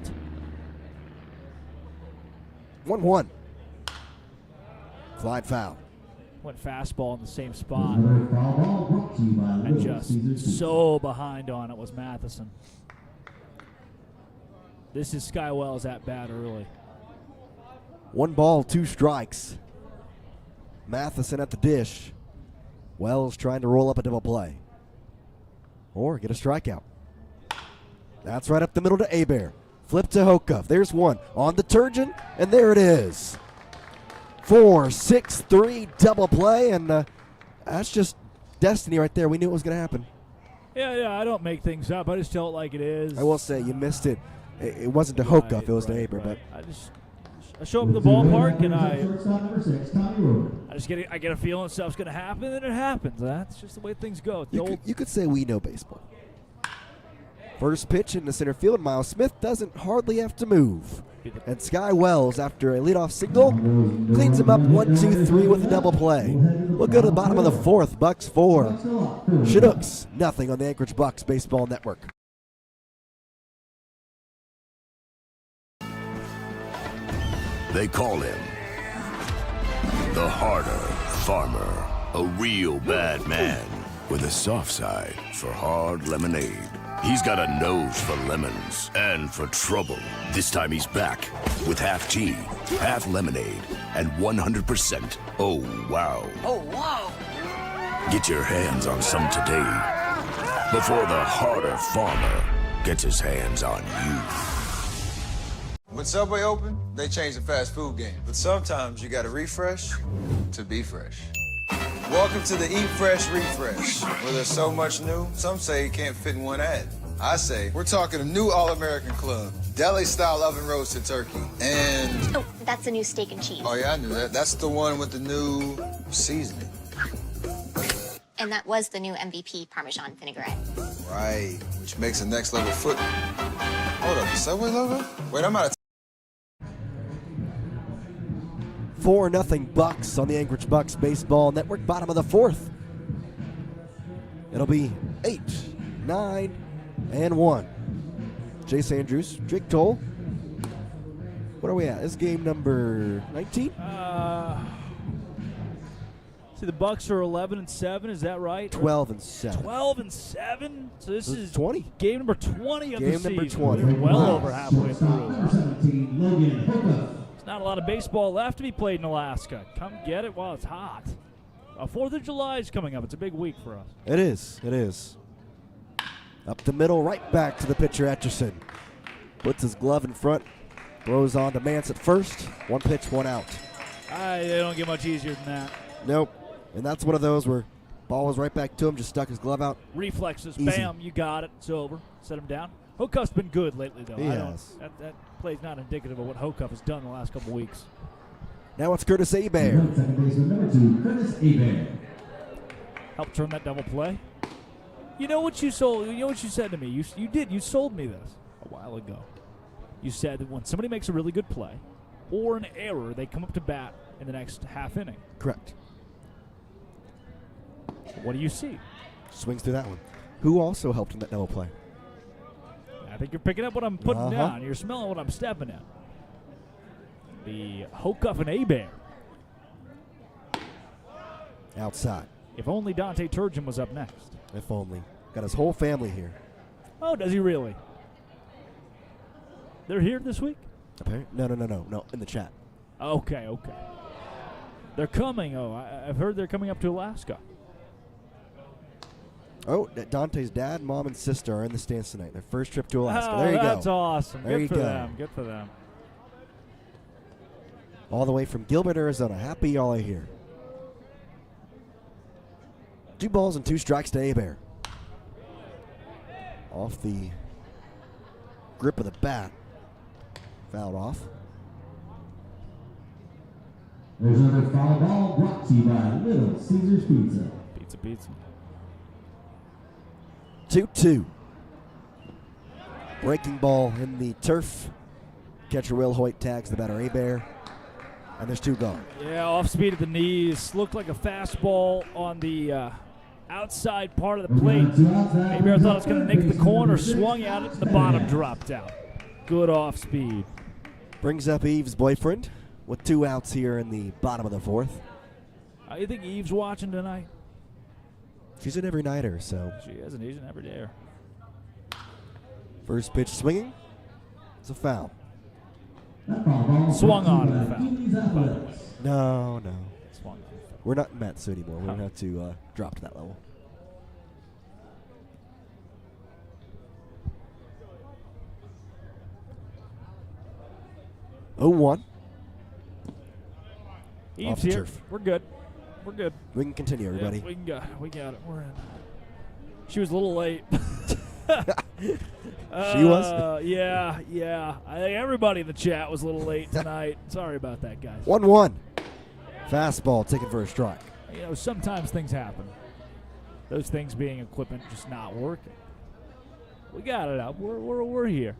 S1: 1-1. Fly foul.
S2: Went fastball in the same spot. And just so behind on it was Matheson. This is Skywell's at bat early.
S1: 1 ball, 2 strikes. Matheson at the dish. Wells trying to roll up a double play. Or get a strikeout. That's right up the middle to Hebert. Flip to Hokuff. There's one on the Turgeon, and there it is. 4-6-3 double play, and that's just destiny right there. We knew it was going to happen.
S2: Yeah, I don't make things up. I just tell it like it is.
S1: I will say you missed it. It wasn't to Hokuff, it was to Hebert. But
S2: I show up at the ballpark and I get a feeling stuff's going to happen, and it happens. That's just the way things go.
S1: You could say we know baseball. First pitch in the center field, Miles Smith doesn't hardly have to move. And Sky Wells, after a leadoff single, cleans him up 1-2-3 with a double play. We'll go to the bottom of the 4th. Bucs 4, Chinooks nothing on the Anchorage Bucs Baseball Network.
S20: They call him the harder farmer, a real bad man with a soft side for hard lemonade. He's got a nose for lemons and for trouble. This time he's back with half tea, half lemonade, and 100%. Oh, wow.
S16: Oh, wow.
S20: Get your hands on some today before the harder farmer gets his hands on you.
S7: When Subway opened, they changed the fast food game. But sometimes you gotta refresh to be fresh. Welcome to the Eat Fresh Refresh, where there's so much new, some say it can't fit in one ad. I say, we're talking a new All-American Club, deli-style oven-roasted turkey, and...
S21: Oh, that's the new steak and cheese.
S7: Oh, yeah, I knew that. That's the one with the new seasoning.
S21: And that was the new MVP Parmesan vinaigrette.
S7: Right, which makes a next-level foot... Hold up, the Subway logo? Wait, I'm out of...
S1: 4-0 Bucs on the Anchorage Bucs Baseball Network. Bottom of the 4th. It'll be 8, 9, and 1. Jace Andrews, Drake Toll. What are we at? This is game number 19?
S2: See, the Bucs are 11-7. Is that right?
S1: 12-7.
S2: 12-7. So this is
S1: 20.
S2: Game number 20 of the season.
S1: Game number 20.
S2: We're well over halfway through.
S3: Logan Hokuff.
S2: Not a lot of baseball left to be played in Alaska. Come get it while it's hot. 4th of July is coming up. It's a big week for us.
S1: It is. It is. Up the middle, right back to the pitcher, Etcherson. Puts his glove in front. Throws on to Mance at first. 1 pitch, 1 out.
S2: They don't get much easier than that.
S1: Nope. And that's one of those where ball was right back to him, just stuck his glove out.
S2: Reflexes.
S1: Easy.
S2: Bam, you got it. It's over. Set him down. Hokuff's been good lately, though.
S1: He has.
S2: That play's not indicative of what Hokuff has done in the last couple weeks.
S1: Now it's Curtis Hebert.
S3: Second baseman number 2, Curtis Hebert.
S2: Helped turn that double play. You know what you sold? You know what you said to me? You did. You sold me this a while ago. You said that when somebody makes a really good play or an error, they come up to bat in the next half inning.
S1: Correct.
S2: What do you see?
S1: Swings through that one. Who also helped in that double play?
S2: I think you're picking up what I'm putting down. You're smelling what I'm stepping in. The Hokuff and Hebert.
S1: Outside.
S2: If only Dante Turgeon was up next.
S1: If only. Got his whole family here.
S2: Oh, does he really? They're here this week?
S1: No. In the chat.
S2: Okay. They're coming. I've heard they're coming up to Alaska.
S1: Oh, Dante's dad, mom, and sister are in the stands tonight. Their first trip to Alaska. There you go.
S2: That's awesome.
S1: There you
S2: Good
S1: go.
S2: for them. Good for them.
S1: All the way from Gilbert, Arizona. Happy y'all are here. 2 balls and 2 strikes to Hebert. Off the grip of the bat. Fouled off.
S3: There's another foul ball brought to you by Little Caesars Pizza.
S2: Pizza.
S1: 2-2. Breaking ball in the turf. Catcher Will Hoyt tags the batter Hebert. And there's 2 gone.
S2: Yeah, off speed at the knees. Looked like a fastball on the outside part of the plate. Hebert thought it was going to nick the corner, swung at it, and the bottom dropped out. Good off speed.
S1: Brings up Eve's boyfriend with 2 outs here in the bottom of the 4th.
S2: You think Eve's watching tonight?
S1: She's an every nighter, so.
S2: She is, and he's an everydayer.
S1: First pitch swinging. It's a foul.
S2: Swung on in the foul.
S1: No.
S2: Swung on.
S1: We're not in Matsu anymore. We're going to have to drop to that level. Oh, 1.
S2: Eve's here.
S1: Turf.
S2: We're good. We're good.
S1: We can continue, everybody.
S2: Yeah, we got it. We're in. She was a little late.
S1: She was?
S2: Yeah. I think everybody in the chat was a little late tonight. Sorry about that, guys.
S1: 1-1. Fastball taken for a strike.
S2: You know, sometimes things happen. Those things being equipment just not working. We got it up. We're here.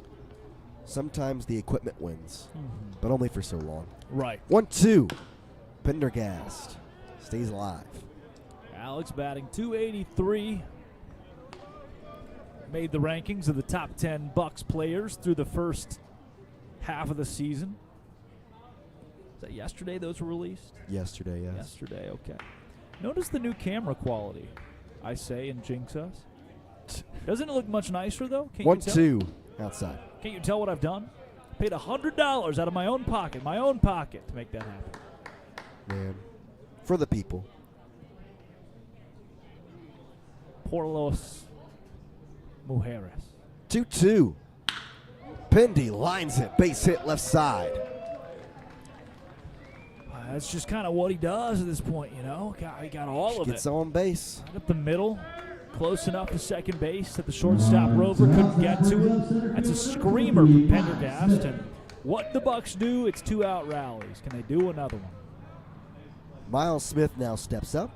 S1: Sometimes the equipment wins, but only for so long.
S2: Right.
S1: 1-2. Pendergast stays alive.
S2: Alex batting .283. Made the rankings of the top 10 Bucs players through the first half of the season. Is that yesterday those were released?
S1: Yesterday, yes.
S2: Yesterday, okay. Notice the new camera quality, I say, and jinx us. Doesn't it look much nicer, though?
S1: 1-2 outside.
S2: Can't you tell what I've done? Paid $100 out of my own pocket to make that happen.
S1: Man, for the people.
S2: Por los mujeres.
S1: 2-2. Pendy lines it. Base hit left side.
S2: That's just kind of what he does at this point, you know. He got all of it.
S1: Gets on base.
S2: Right up the middle. Close enough to second base that the shortstop Rover couldn't get to him. That's a screamer from Pendergast. And what the Bucs do, it's 2-out rallies. Can they do another one?
S1: Miles Smith now steps up.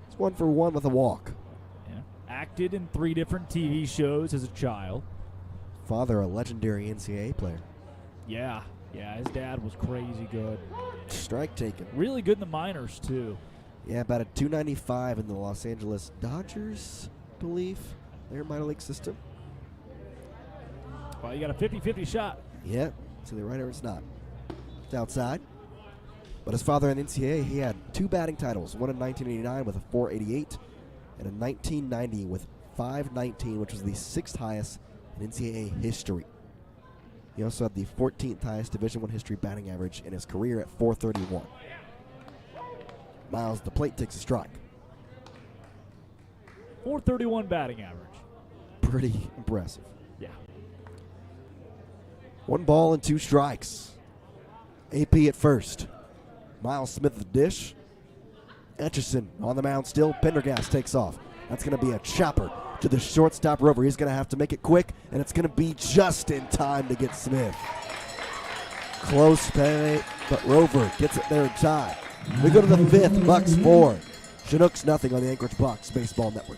S1: It's 1-for-1 with a walk.
S2: Yeah. Acted in 3 different TV shows as a child.
S1: Father, a legendary NCAA player.
S2: Yeah, his dad was crazy good.
S1: Strike taken.
S2: Really good in the minors, too.
S1: Yeah, about a .295 in the Los Angeles Dodgers, I believe, their minor league system.
S2: Well, you got a 50-50 shot.
S1: Yeah, it's either right or it's not. It's outside. But his father in NCAA, he had 2 batting titles, one in 1989 with a .488 and in 1990 with .519, which was the 6th highest in NCAA history. He also had the 14th highest Division I history batting average in his career at .431. Miles, the plate, takes a strike.
S2: .431 batting average.
S1: Pretty impressive.
S2: Yeah.
S1: 1 ball and 2 strikes. AP at first. Miles Smith at the dish. Etchison on the mound still. Pendergast takes off. That's going to be a chopper to the shortstop Rover. He's going to have to make it quick, and it's going to be just in time to get Smith. Close play, but Rover gets it there in time. We go to the 5th, Bucs 4. Chinooks nothing on the Anchorage Bucs Baseball Network.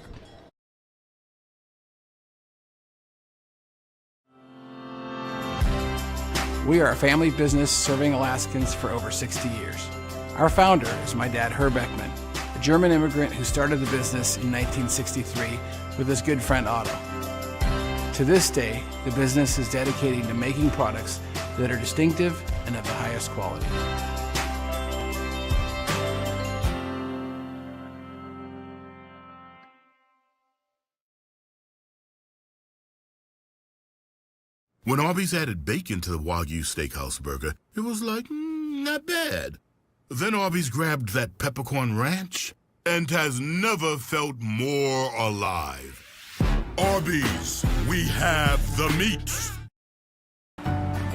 S4: We are a family business serving Alaskans for over 60 years. Our founder is my dad, Herb Ekman, a German immigrant who started the business in 1963 with his good friend Otto. To this day, the business is dedicated to making products that are distinctive and of the highest quality.
S9: When Arby's added bacon to the Wagyu Steakhouse burger, it was like, not bad. Then Arby's grabbed that peppercorn ranch and has never felt more alive. Arby's, we have the meat.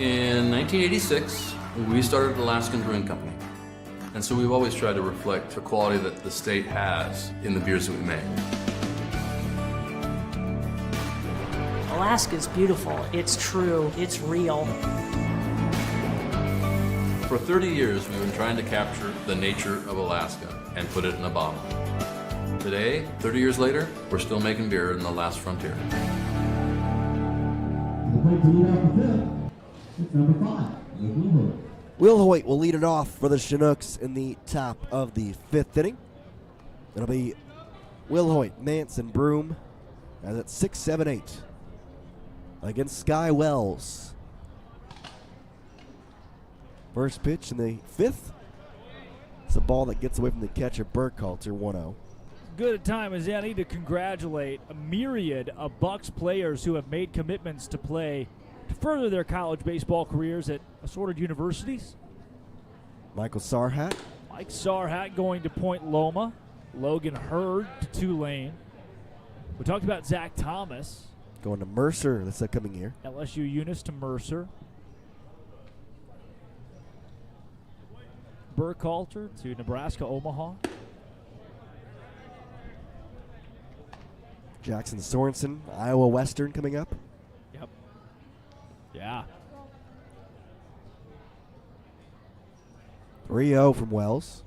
S22: In 1986, we started Alaskan Brewing Company. And so we've always tried to reflect the quality that the state has in the beers that we make.
S23: Alaska's beautiful. It's true. It's real.
S22: For 30 years, we've been trying to capture the nature of Alaska and put it in a bottle. Today, 30 years later, we're still making beer in the last frontier.
S3: It's number 5.
S1: Will Hoyt will lead it off for the Chinooks in the top of the 5th inning. It'll be Will Hoyt, Nance, and Broom as it's 6-7-8 against Sky Wells. First pitch in the 5th. It's a ball that gets away from the catcher, Burkhalter, 1-0.
S2: good a time as I need to congratulate a myriad of Bucs players who have made commitments to play to further their college baseball careers at assorted universities.
S1: Michael Sarhat.
S2: Mike Sarhat going to Point Loma. Logan Hurd to Tulane. We talked about Zach Thomas.
S1: Going to Mercer this upcoming year.
S2: LSU Eunice to Mercer. Burkhalter to Nebraska Omaha.
S1: Jackson Sorensen, Iowa Western coming up.
S2: Yep. Yeah.
S1: 3-0 from Wells.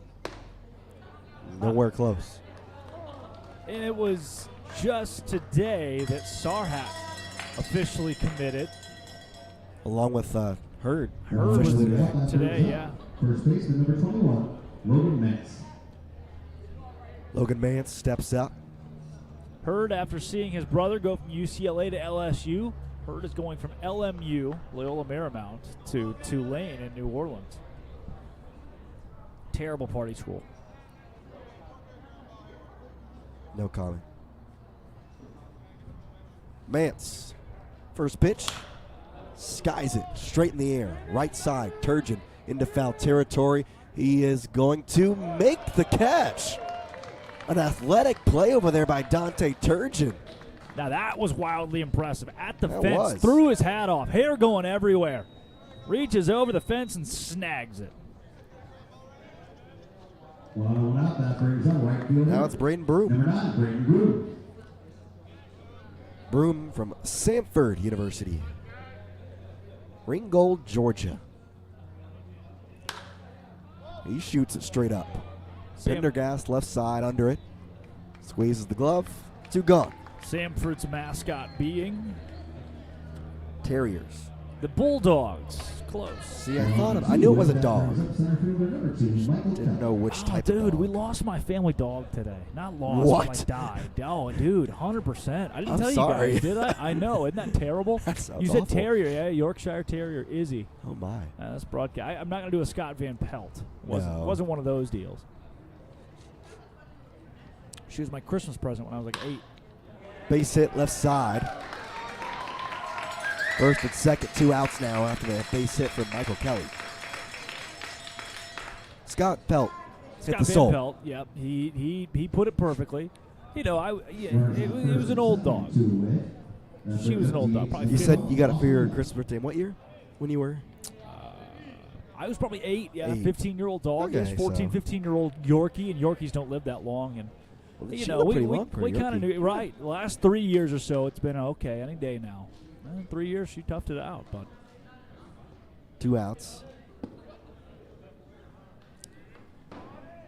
S1: Nowhere close.
S2: And it was just today that Sarhat officially committed.
S1: Along with Hurd.
S2: Hurd
S1: officially
S2: was today, yeah.
S3: First baseman number 21, Logan Metz.
S1: Logan Mance steps up.
S2: Hurd, after seeing his brother go from UCLA to LSU, Hurd is going from LMU, Loyola Marymount, to Tulane in New Orleans. Terrible party school.
S1: No comment. Mance. First pitch. Skies it straight in the air. Right side. Turgeon into foul territory. He is going to make the catch. An athletic play over there by Dante Turgeon.
S2: Now that was wildly impressive. At the
S1: That
S2: fence,
S1: was.
S2: threw his hat off. Hair going everywhere. Reaches over the fence and snags it.
S3: Well, out, that brings up right fielder.
S1: Now it's Braden Broom.
S3: Number 9, Braden Broom.
S1: Broom from Samford University. Ringgold, Georgia. He shoots it straight up. Pendergast left side under it. Squeezes the glove. 2 gone.
S2: Samford's mascot being
S1: Terriers.
S2: the Bulldogs. Close.
S1: See, I knew it was a dog. Didn't know which type
S2: Dude,
S1: of dog.
S2: we lost my family dog today. Not lost,
S1: What?
S2: but like died. Oh, dude, 100%. I didn't
S1: I'm
S2: tell
S1: sorry.
S2: you guys, did I? I know. Isn't that terrible?
S1: That sounds
S2: You said
S1: awful.
S2: Terrier, yeah? Yorkshire Terrier, Izzy.
S1: Oh, my.
S2: That's broadcast. I'm not going to do a Scott Van Pelt. Wasn't one of those deals. She was my Christmas present when I was like 8.
S1: Base hit left side. First and second, 2 outs now after the base hit from Michael Kelly. Scott Pelt hit
S2: Scott
S1: the
S2: Van
S1: soul.
S2: Pelt, yep. He put it perfectly. You know, it was an old dog. She was an old dog. Probably
S1: You
S2: 50.
S1: said you got it for your Christmas birthday. In what year? When you were?
S2: I was probably 8, yeah.
S1: 8.
S2: 15-year-old dog.
S1: Okay,
S2: Yes, 14,
S1: so-
S2: 15-year-old Yorkie, and Yorkies don't live that long. And
S1: Well,
S2: you
S1: she
S2: know,
S1: lived pretty long for a
S2: we kind of
S1: Yorkie.
S2: knew, right? The last 3 years or so, it's been okay any day now. 3 years, she toughed it out, but
S1: 2 outs.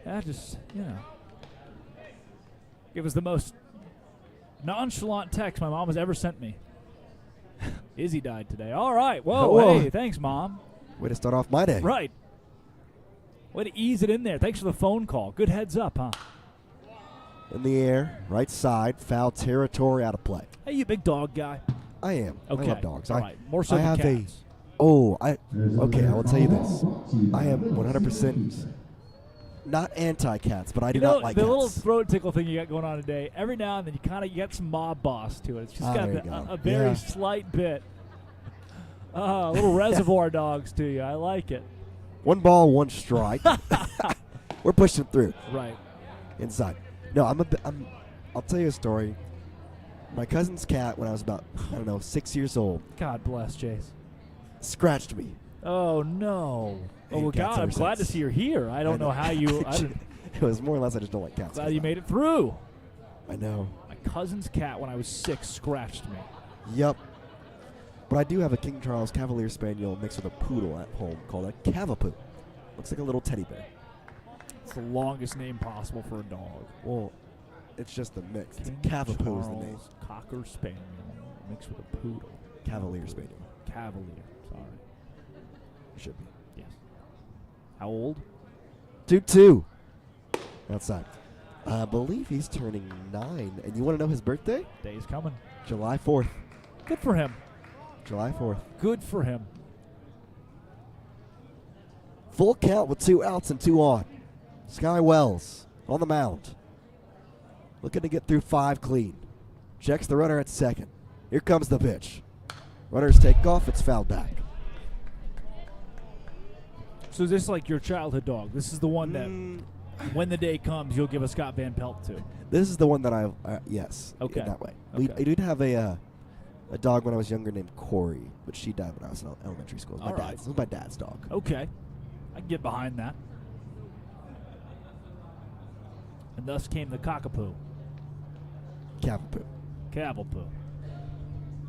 S2: yeah, just it was the most nonchalant text my mom has ever sent me. Izzy died today. All right, whoa,
S1: Whoa.
S2: hey, thanks, Mom.
S1: Way to start off my day.
S2: Right. Way to ease it in there. Thanks for the phone call. Good heads up, huh?
S1: In the air, right side, foul territory, out of play.
S2: Hey, you big dog guy.
S1: I am.
S2: Okay.
S1: I love dogs.
S2: All right. More so
S1: I
S2: than
S1: have
S2: cats.
S1: okay, I will tell you this. I am 100% not anti-cats, but I do
S2: You know,
S1: not like
S2: the
S1: cats.
S2: little throat tickle thing you got going on today, every now and then you get some mob boss to it. It's just got
S1: there you go.
S2: a very
S1: Yeah.
S2: slight bit. Little reservoir dogs to you. I like it.
S1: 1 ball, 1 strike. We're pushing through.
S2: Right.
S1: Inside. No, I'll tell you a story. My cousin's cat, when I was about, 6 years old,
S2: God bless, Jace.
S1: scratched me.
S2: Oh, no. Oh, well,
S1: Hate cats
S2: God, I'm
S1: ever
S2: glad to
S1: since.
S2: see you're here. I don't know how you...
S1: It was more or less I just don't like cats.
S2: Glad you made it through.
S1: I know.
S2: My cousin's cat, when I was 6, scratched me.
S1: Yep. But I do have a King Charles Cavalier Spaniel mixed with a poodle at home called a Cavapoo. Looks like a little teddy bear.
S2: It's the longest name possible for a dog.
S1: Well, it's just the mix. It's
S2: King
S1: Cavapoo is the name.
S2: Charles Cocker Spaniel mixed with a poodle.
S1: Cavalier Spaniel.
S2: Cavalier. Sorry.
S1: Should be.
S2: Yes. How old?
S1: 2-2. Outside. I believe he's turning 9. And you want to know his birthday?
S2: Day's coming.
S1: July 4th.
S2: Good for him.
S1: July 4th.
S2: Good for him.
S1: Full count with 2 outs and 2 on. Sky Wells on the mound. Looking to get through 5 clean. Checks the runner at second. Here comes the pitch. Runners take off. It's fouled back.
S2: So this is like your childhood dog. This is the one that, when the day comes, you'll give a Scott Van Pelt to.
S1: This is the one that yes.
S2: Okay.
S1: In that way.
S2: Okay.
S1: I did have a dog when I was younger named Corey, but she died when I was in elementary school. It was my dad's dog.
S2: Okay. I can get behind that. And thus came the cockapoo.
S1: Cavapoo.
S2: Cavalpoo.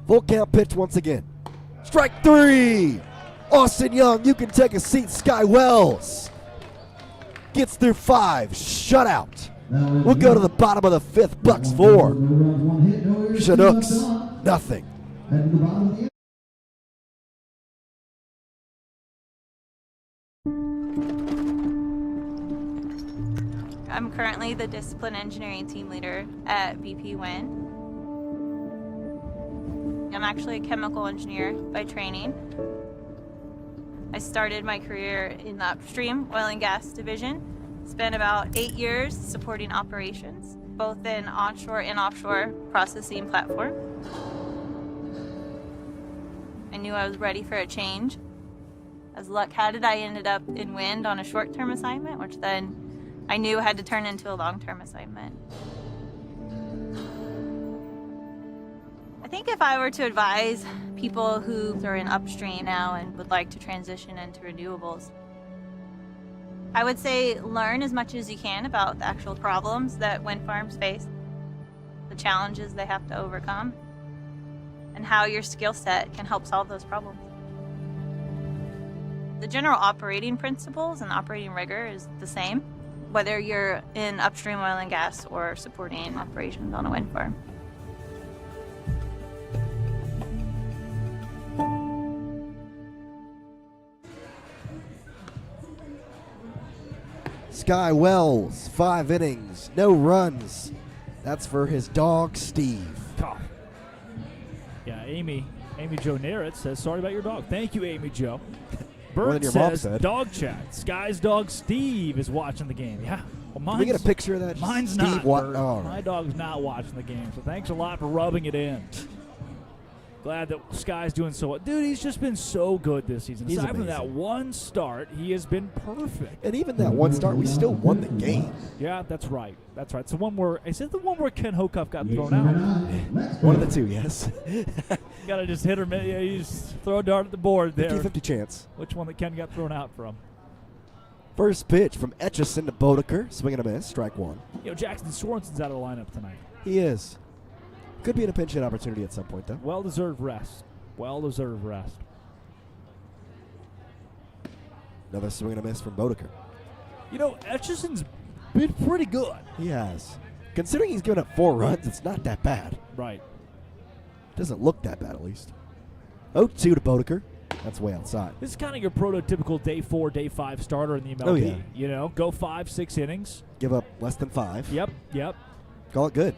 S1: Full count pitch once again. Strike 3. Austin Young, you can take a seat. Sky Wells gets through 5. Shutout. We'll go to the bottom of the 5th. Bucs 4. Chinooks nothing.
S5: I'm currently the discipline engineering team leader at BP Win. I'm actually a chemical engineer by training. I started my career in the upstream oil and gas division. Spent about 8 years supporting operations, both in onshore and offshore processing platform. I knew I was ready for a change. As luck had it, I ended up in wind on a short-term assignment, which then I knew had to turn into a long-term assignment. I think if I were to advise people who are in upstream now and would like to transition into renewables, I would say learn as much as you can about the actual problems that wind farms face, the challenges they have to overcome, and how your skill set can help solve those problems. The general operating principles and operating rigor is the same, whether you're in upstream oil and gas or supporting operations on a wind farm.
S1: Sky Wells, 5 innings, no runs. That's for his dog, Steve.
S2: Oh. Yeah, Amy Jo Narrett says, sorry about your dog. Thank you, Amy Jo.
S1: More than
S2: Bert
S1: your mom
S2: says,
S1: said.
S2: dog chat. Sky's dog Steve is watching the game. Yeah. Well,
S1: Can we get a picture of that?
S2: Mine's
S1: Steve
S2: not. Bert.
S1: All right.
S2: My dog's not watching the game, so thanks a lot for rubbing it in. Glad that Sky's doing so well. Dude, he's just been so good this season.
S1: He's
S2: Aside from
S1: amazing.
S2: that one start, he has been perfect.
S1: And even that one start, we still won the game.
S2: Yeah, that's right. That's right. So is it the one where Ken Hocuff got thrown out?
S1: One of the two, yes.
S2: You got to just hit or miss. Yeah, you just throw a dart at the board there.
S1: 50-50 chance.
S2: Which one that Ken got thrown out from?
S1: First pitch from Etchison to Bodeker. Swing and a miss. Strike 1.
S2: Jackson Sorensen's out of the lineup tonight.
S1: He is. Could be in a pinch hit opportunity at some point, though.
S2: Well-deserved rest. Well-deserved rest.
S1: Another swing and a miss from Bodeker.
S2: Etchison's been pretty good.
S1: He has. Considering he's given up 4 runs, it's not that bad.
S2: Right.
S1: Doesn't look that bad, at least. 0-2 to Bodeker. That's way outside.
S2: This is kind of your prototypical day 4, day 5 starter in the MLB.
S1: Oh, yeah.
S2: Go 5-6 innings.
S1: Give up less than 5.
S2: Yep.
S1: Call it good.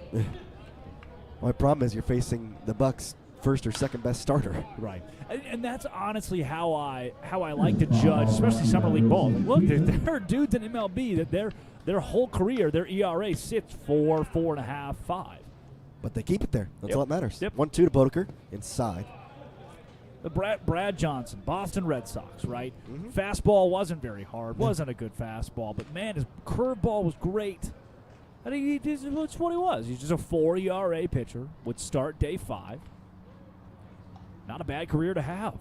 S1: My problem is you're facing the Bucs' first or second best starter.
S2: Right. And that's honestly how I like to judge, especially summer league ball. Look, there are dudes in MLB that their whole career, their ERA sits 4, 4.5, 5.
S1: But they keep it there. That's
S2: Yep.
S1: all that matters.
S2: Yep.
S1: 1-2 to Bodeker inside.
S2: The Brad Johnson, Boston Red Sox, right?
S1: Mm-hmm.
S2: Fastball wasn't very hard, wasn't a good fastball, but man, his curveball was great. I think that's what he was. He's just a 4 ERA pitcher, would start day 5. Not a bad career to have.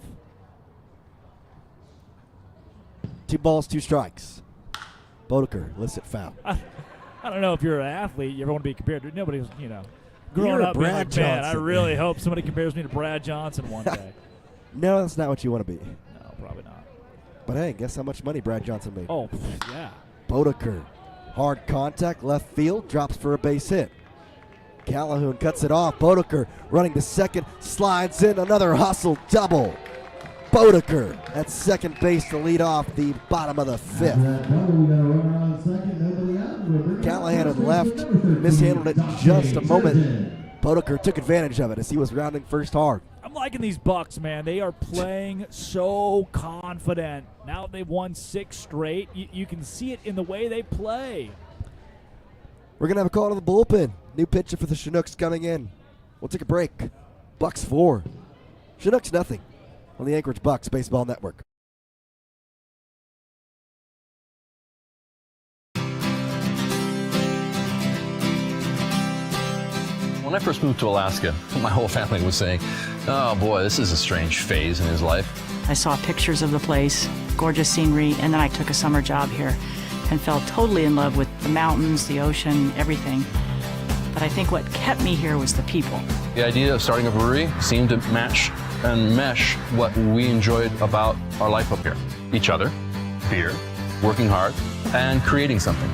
S1: 2 balls, 2 strikes. Bodeker, illicit foul.
S2: I don't know if you're an athlete, you ever want to be compared to. Nobody's, growing
S1: You're a
S2: up being
S1: Brad
S2: like, man, I
S1: Johnson."
S2: really hope somebody compares me to Brad Johnson one day.
S1: No, that's not what you want to be.
S2: No, probably not.
S1: But hey, guess how much money Brad Johnson made?
S2: Oh, yeah.
S1: Bodeker. Hard contact, left field, drops for a base hit. Calhoun cuts it off. Bodeker running to second, slides in, another hustle double. Bodeker at second base to lead off the bottom of the 5th. Callahan had left, mishandled it just a moment. Bodeker took advantage of it as he was rounding first hard.
S2: I'm liking these Bucs, man. They are playing so confident. Now they've won 6 straight. You can see it in the way they play.
S1: We're going to have a call to the bullpen. New pitcher for the Chinooks coming in. We'll take a break. Bucs 4. Chinooks nothing on the Anchorage Bucs Baseball Network.
S6: When I first moved to Alaska, my whole family was saying, oh boy, this is a strange phase in his life.
S23: I saw pictures of the place, gorgeous scenery, and then I took a summer job here and fell totally in love with the mountains, the ocean, everything. But I think what kept me here was the people.
S6: The idea of starting a brewery seemed to match and mesh what we enjoyed about our life up here. Each other, beer, working hard, and creating something.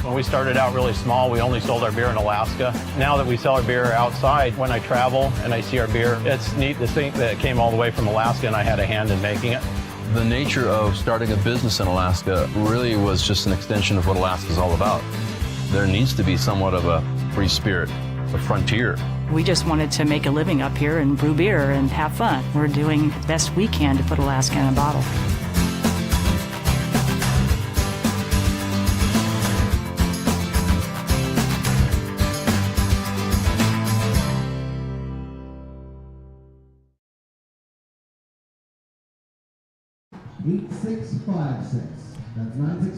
S8: When we started out really small, we only sold our beer in Alaska. Now that we sell our beer outside, when I travel and I see our beer, it's neat to think that it came all the way from Alaska and I had a hand in making it.
S6: The nature of starting a business in Alaska really was just an extension of what Alaska's all about. There needs to be somewhat of a free spirit, a frontier.
S23: We just wanted to make a living up here and brew beer and have fun. We're doing the best we can to put Alaska in a bottle.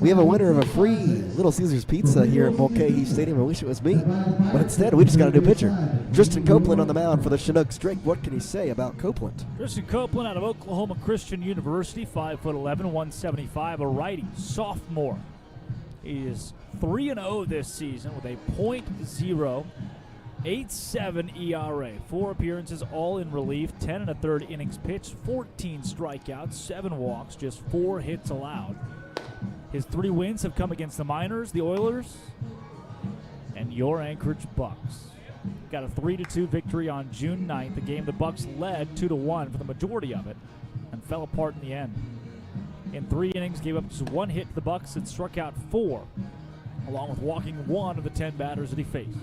S1: We have a winner of a free Little Caesars pizza here at Mulcahy Stadium. I wish it was me, but instead we just got a new pitcher. Tristan Copeland on the mound for the Chinooks. Drake, what can you say about Copeland?
S2: Tristan Copeland out of Oklahoma Christian University, 5'11", 175, a righty, sophomore. He is 3-0 this season with a .087 ERA. 4 appearances, all in relief, 10 1/3 innings pitched, 14 strikeouts, 7 walks, just 4 hits allowed. His 3 wins have come against the Miners, the Oilers, and your Anchorage Bucs. Got a 3-2 victory on June 9th, a game the Bucs led 2-1 for the majority of it and fell apart in the end. In 3 innings, gave up just 1 hit to the Bucs and struck out 4, along with walking 1 of the 10 batters that he faced.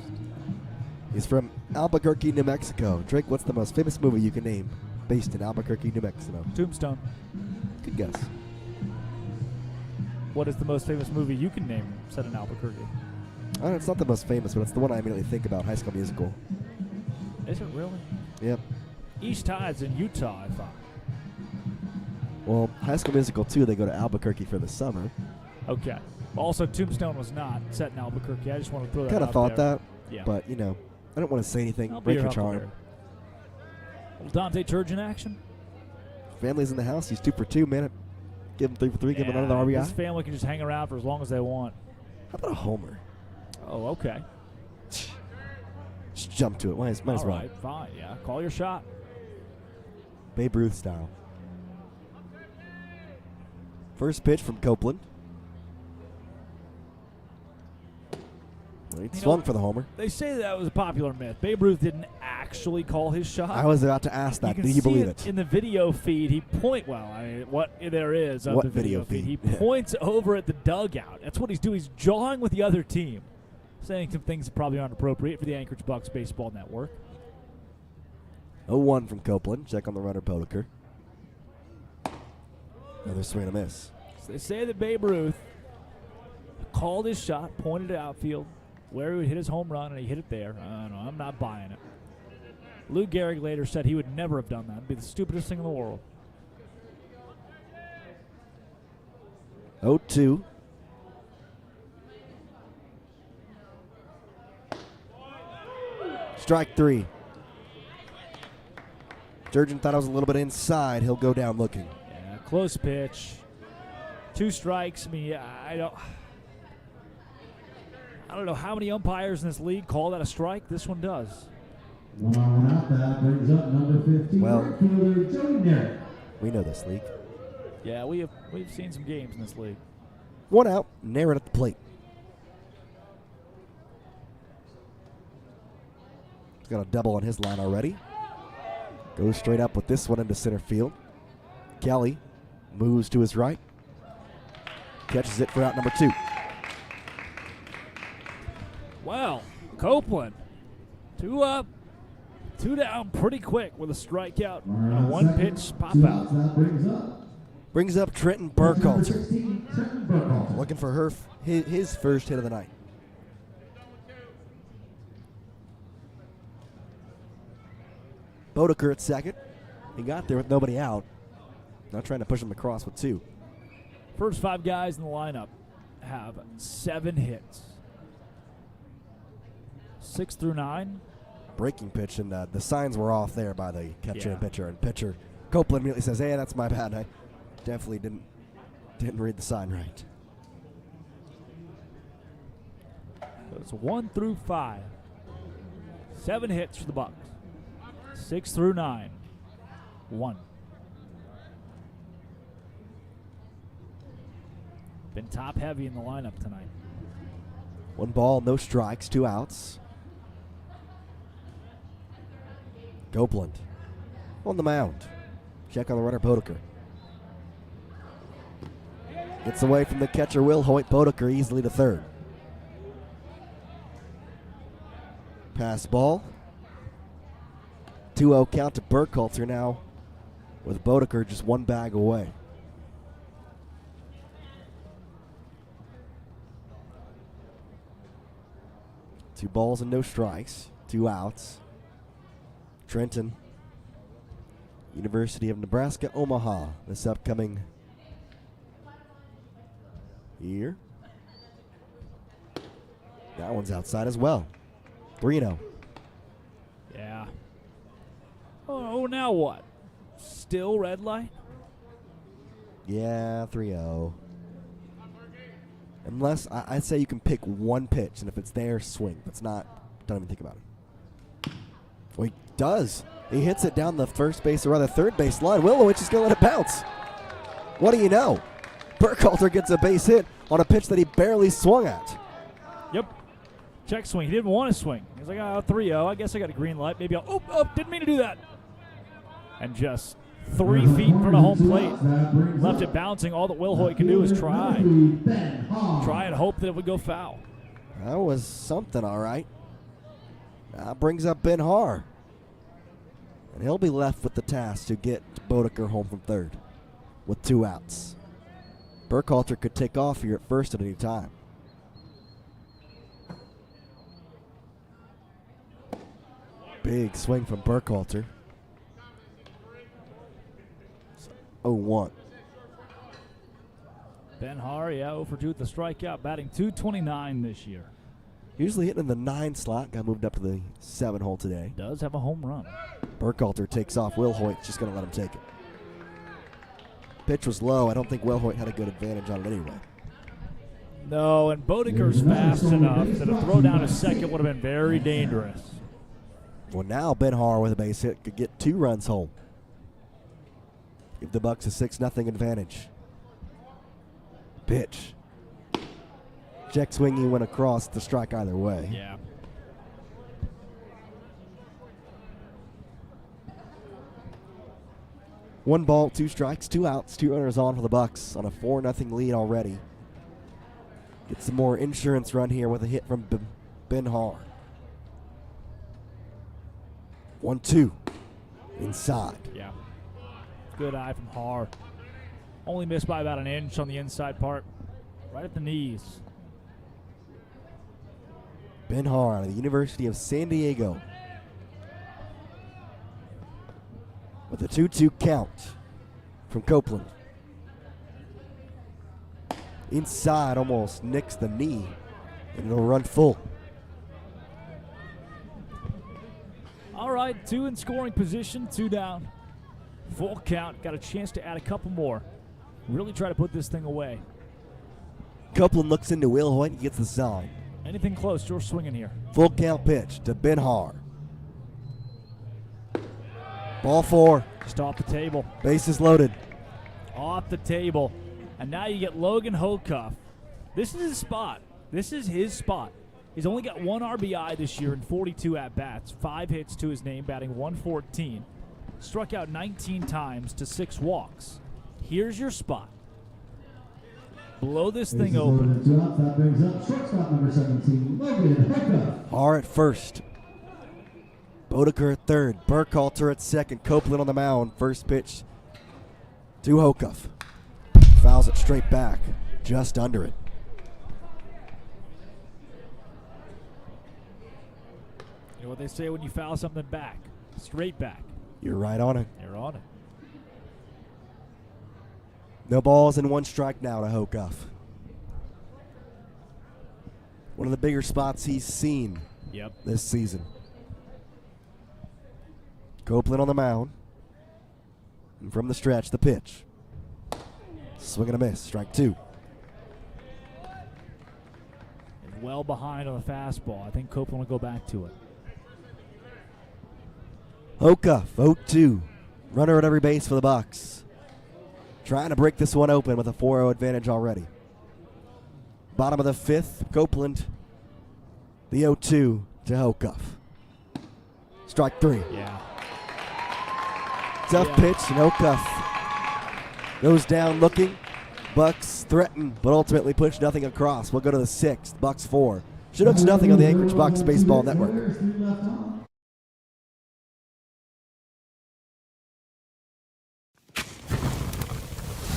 S1: He's from Albuquerque, New Mexico. Drake, what's the most famous movie you can name based in Albuquerque, New Mexico?
S2: Tombstone.
S1: Good guess.
S2: What is the most famous movie you can name set in Albuquerque?
S1: It's not the most famous, but it's the one I immediately think about, High School Musical.
S2: Is it really?
S1: Yep.
S2: East Tide's in Utah, I thought.
S1: Well, High School Musical 2, they go to Albuquerque for the summer.
S2: Okay. Also, Tombstone was not set in Albuquerque. I just want to throw that out
S1: Kind of thought
S2: there.
S1: that,
S2: Yeah.
S1: but, you know, I don't want to say anything.
S2: I'll
S1: Break
S2: be
S1: your
S2: your
S1: charm.
S2: huckleberry. Little Dante Turgeon action.
S1: Family's in the house. He's 2 for 2, man. Give him 3 for 3. Give him another RBI.
S2: His family can just hang around for as long as they want.
S1: How about a homer?
S2: Oh, okay.
S1: Just jump to it. Might as well.
S2: All right, fine. Yeah, call your shot.
S1: Babe Ruth style. First pitch from Copeland. He swung for the homer.
S2: They say that was a popular myth. Babe Ruth didn't actually call his shot.
S1: I was about to ask that. Do you believe it?
S2: In the video feed, he what there is of
S1: what
S2: the video
S1: feed?
S2: He points over at the dugout. That's what he's doing. He's jawing with the other team, saying some things that probably aren't appropriate for the Anchorage Bucs Baseball Network.
S1: 0-1 from Copeland. Check on the runner, Podaker. Another swing and a miss.
S2: So they say that Babe Ruth called his shot, pointed to outfield, where he would hit his home run, and he hit it there. I don't know. I'm not buying it. Lou Gehrig later said he would never have done that. It'd be the stupidest thing in the world.
S1: 0-2. Strike 3. Turgeon thought I was a little bit inside. He'll go down looking.
S2: Yeah, close pitch. 2 strikes. I mean, I don't know how many umpires in this league call that a strike. This one does.
S3: One out, that brings up number 15.
S1: Well,
S3: Chugiak.
S1: We know this league.
S2: Yeah, we've seen some games in this league.
S1: 1 out, Narrett at the plate. He's got a double on his line already. Goes straight up with this one into center field. Kelly moves to his right. Catches it for out number 2.
S2: Well, Copeland, 2 up, 2 down pretty quick with a strikeout and a 1-pitch pop out.
S1: Brings up Trenton Burkhalter. Looking for his first hit of the night. Bodeker at second. He got there with nobody out. Not trying to push him across with 2.
S2: First 5 guys in the lineup have 7 hits. 6 through 9.
S1: Breaking pitch, and the signs were off there by the catcher
S2: Yeah.
S1: and pitcher. And pitcher Copeland immediately says, "Hey, that's my bad. I definitely didn't read the sign right."
S2: So it's 1 through 5. 7 hits for the Bucs. 6 through 9. 1. Been top heavy in the lineup tonight.
S1: 1 ball, no strikes, 2 outs. Copeland on the mound. Check on the runner, Bodeker. Gets away from the catcher, Will Hoyt. Bodeker easily to third. Pass ball. 2-0 count to Burkhalter now with Bodeker just 1 bag away. Two balls and no strikes. 2 outs. Trenton, University of Nebraska, Omaha, this upcoming year. That one's outside as well. 3-0.
S2: Yeah. Oh, now what? Still red light?
S1: Yeah, 3-0. Unless, I'd say you can pick 1 pitch, and if it's there, swing. If it's not, don't even think about it. Well, he does. He hits it down the first base, or rather third base line. Willowich is going to let it bounce. What do you know? Burkhalter gets a base hit on a pitch that he barely swung at.
S2: Yep. Check swing. He didn't want to swing. He's like, 3-0. I guess I got a green light. Maybe I'll. Oh, didn't mean to do that. And just 3 feet in front of home plate. Left it bouncing. All that Will Hoyt can do is try. Try and hope that it would go foul.
S1: That was something, all right. That brings up Ben Haar. And he'll be left with the task to get Bodeker home from third with 2 outs. Burkhalter could take off here at first at any time. Big swing from Burkhalter. 0-1.
S2: Ben Haar, 0 for 2 with the strikeout, batting .229 this year.
S1: Usually hitting in the 9 slot. Got moved up to the 7 hole today.
S2: Does have a home run.
S1: Burkhalter takes off. Will Hoyt's just going to let him take it. Pitch was low. I don't think Will Hoyt had a good advantage on it anyway.
S2: No, and Bodeker's fast enough that a throw down to second would have been very dangerous.
S1: Well, now Ben Haar with a base hit could get 2 runs home. Give the Bucs a 6-0 advantage. Pitch. Check swing, he went across the strike either way.
S2: Yeah.
S1: One ball, 2 strikes, 2 outs, 2 runners on for the Bucs on a 4-0 lead already. Get some more insurance run here with a hit from Ben Haar. 1-2 inside.
S2: Yeah. Good eye from Haar. Only missed by about an inch on the inside part. Right at the knees.
S1: Ben Haar out of the University of San Diego. With a 2-2 count from Copeland. Inside, almost nicks the knee, and it'll run full.
S2: All right, 2 in scoring position, 2 down. Full count, got a chance to add a couple more. Really try to put this thing away.
S1: Copeland looks into Will Hoyt and gets the sign.
S2: Anything close, you're swinging here.
S1: Full count pitch to Ben Haar. Ball 4.
S2: Just off the table.
S1: Bases loaded.
S2: Off the table. And now you get Logan Hocuff. This is his spot. This is his spot. He's only got 1 RBI this year in 42 at-bats. 5 hits to his name, batting .114. Struck out 19 times to 6 walks. Here's your spot. Blow this thing open.
S3: That brings up shortstop number 17, Logan Hocuff.
S1: Haar at first. Bodeker at third. Burkhalter at second. Copeland on the mound. First pitch to Hocuff. Fouls it straight back. Just under it.
S2: You know what they say when you foul something back? Straight back.
S1: You're right on it.
S2: You're on it.
S1: No balls and 1 strike now to Hokuff. One of the bigger spots he's seen this season. Copeland on the mound. And from the stretch, the pitch. Swing and a miss. Strike 2.
S2: Well behind on the fastball. I think Copeland will go back to it.
S1: Hokuff, 0-2. Runner at every base for the Bucs. Trying to break this one open with a 4-0 advantage already. Bottom of the 5th, Copeland. The 0-2 to Hokuff. Strike 3.
S2: Yeah.
S1: Tough pitch, and Hokuff goes down looking. Bucs threaten, but ultimately push nothing across. We'll go to the 6th. Bucs 4. Chinooks nothing on the Anchorage Bucs Baseball Network.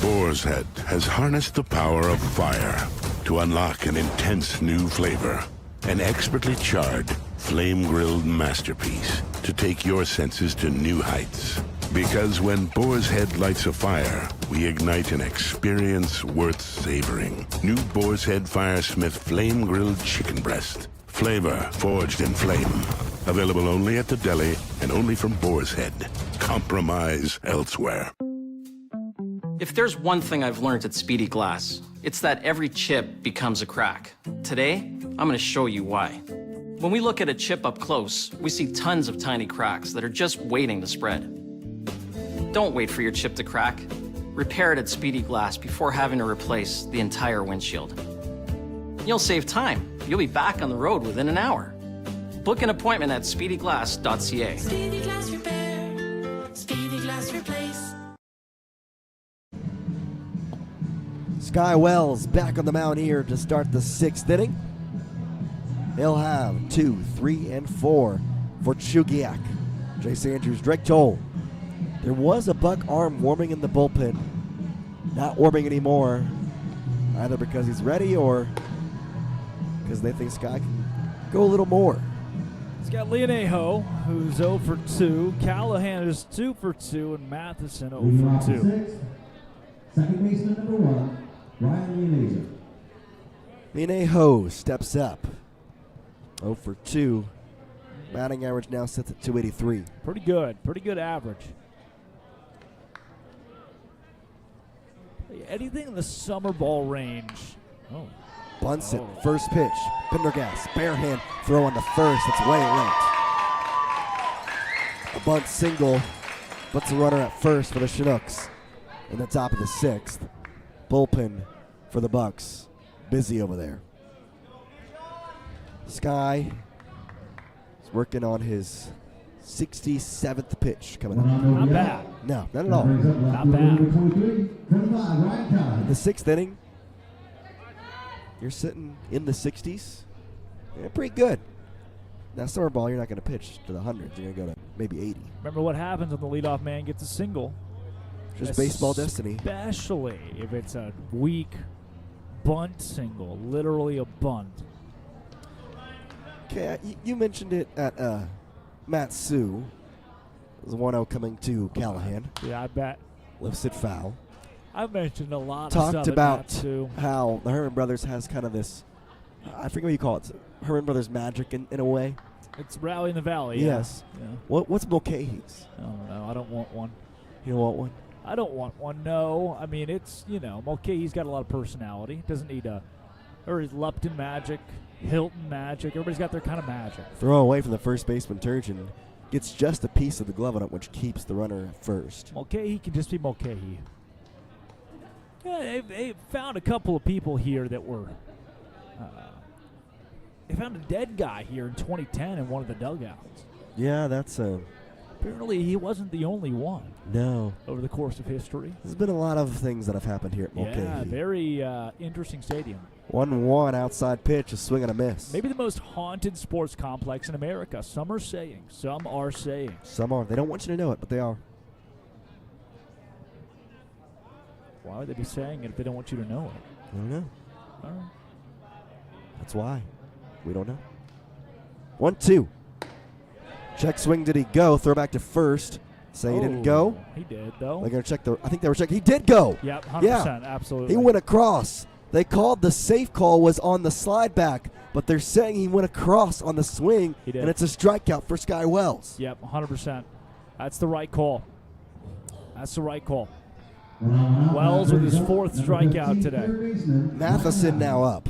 S9: Boar's Head has harnessed the power of fire to unlock an intense new flavor. An expertly charred, flame-grilled masterpiece to take your senses to new heights. Because when Boar's Head lights a fire, we ignite an experience worth savoring. New Boar's Head Firesmith Flame-Grilled Chicken Breast. Flavor forged in flame. Available only at the deli and only from Boar's Head. Compromise elsewhere.
S10: If there's one thing I've learned at Speedy Glass, it's that every chip becomes a crack. Today, I'm going to show you why. When we look at a chip up close, we see tons of tiny cracks that are just waiting to spread. Don't wait for your chip to crack. Repair it at Speedy Glass before having to replace the entire windshield. You'll save time. You'll be back on the road within an hour. Book an appointment at speedyglass.ca.
S12: Speedy Glass Repair. Speedy Glass Replace.
S1: Sky Wells back on the mound here to start the 6th inning. He'll have 2, 3, and 4 for Chugiak. Jace Andrews, Drake Toll. There was a Buck arm warming in the bullpen. Not warming anymore, either because he's ready or because they think Sky can go a little more.
S2: He's got Leonejo, who's 0 for 2. Callahan is 2 for 2, and Matheson 0 for 2.
S3: Second baseman number 1, Ryan Leonejo.
S1: Leonejo steps up. 0 for 2. Batting average now sits at 283.
S2: Pretty good average. Anything in the summer ball range. Oh.
S1: Bunts it. First pitch. Pendergast. Bare hand throw on the first. It's way late. A bunt single puts the runner at first for the Chinooks. In the top of the 6th. Bullpen for the Bucs. Busy over there. Sky is working on his 67th pitch coming up.
S2: Not bad.
S1: No, not at all.
S2: Not bad.
S1: In the 6th inning, you're sitting in the 60s. Yeah, pretty good. Now, summer ball, you're not going to pitch to the hundreds. You're going to go to maybe 80.
S2: Remember what happens when the leadoff man gets a single.
S1: Just baseball destiny.
S2: Especially if it's a weak bunt single, literally a bunt.
S1: Okay, you mentioned it at Matt Sue. It was 1-0 coming to Callahan.
S2: Yeah, I bet.
S1: Lifts it foul.
S2: I've mentioned a lot of
S1: Talked
S2: stuff
S1: about
S2: Matt Sue.
S1: how the Herman Brothers has kind of this, I forget what you call it, Herman Brothers magic in a way.
S2: It's Rally in the Valley.
S1: Yes.
S2: Yeah.
S1: What's Mulcahy's?
S2: I don't know. I don't want one.
S1: You don't want one?
S2: I don't want one, no. I mean, it's, Mulcahy's got a lot of personality. Doesn't need or his Lupton magic, Hilton magic. Everybody's got their kind of magic.
S1: Throw away from the first baseman Turgeon. Gets just a piece of the glove on it, which keeps the runner at first.
S2: Mulcahy can just be Mulcahy. Yeah, they found a couple of people here that were. They found a dead guy here in 2010 in one of the dugouts.
S1: Yeah, that's a.
S2: Apparently, he wasn't the only one.
S1: No.
S2: Over the course of history.
S1: There's been a lot of things that have happened here at Mulcahy.
S2: Yeah, very interesting stadium.
S1: 1-1 outside pitch, a swing and a miss.
S2: Maybe the most haunted sports complex in America. Some are saying. Some are saying.
S1: Some are. They don't want you to know it, but they are.
S2: Why would they be saying it if they don't want you to know it?
S1: I don't know.
S2: All right.
S1: That's why. We don't know. 1-2. Check swing, did he go? Throw back to first. Say he didn't go.
S2: He did, though.
S1: They're going to check the. I think they were checking. He did go.
S2: Yep, 100%.
S1: Yeah.
S2: Absolutely.
S1: He went across. They called the safe call was on the slide back, but they're saying he went across on the swing,
S2: He did.
S1: and it's a strikeout for Sky Wells.
S2: Yep, 100%. That's the right call. That's the right call. Wells with his 4th strikeout today.
S1: Matheson now up.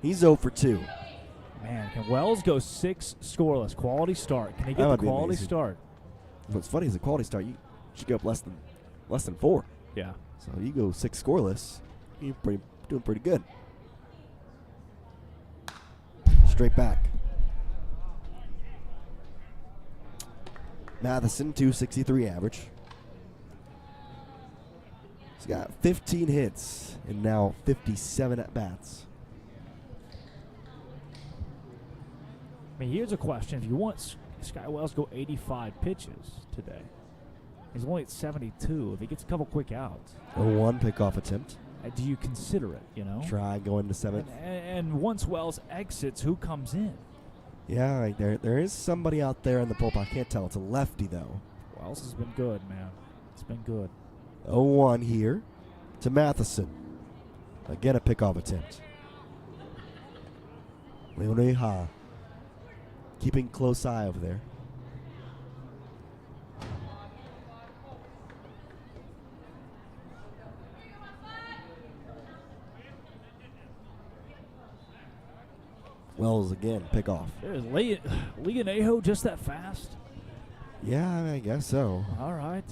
S1: He's 0 for 2.
S2: Man, can Wells go 6 scoreless? Quality start. Can he
S1: That
S2: get the
S1: would be
S2: quality
S1: amazing.
S2: start?
S1: What's funny is a quality start. You should go up less than 4.
S2: Yeah.
S1: So you go 6 scoreless. You're doing pretty good. Straight back. Matheson, 263 average. He's got 15 hits and now 57 at bats.
S2: I mean, here's a question. If you want Sky Wells to go 85 pitches today, he's only at 72. If he gets a couple quick outs.
S1: 0-1 pickoff attempt.
S2: Do you consider it, you know?
S1: Try going to 7th.
S2: And once Wells exits, who comes in?
S1: Yeah, there is somebody out there in the bullpen. I can't tell. It's a lefty, though.
S2: Wells has been good, man. It's been good.
S1: 0-1 here to Matheson. Again, a pickoff attempt. Leoneha keeping close eye over there. Wells again, pick off.
S2: There's Leonejo just that fast?
S1: Yeah, I guess so.
S2: All right.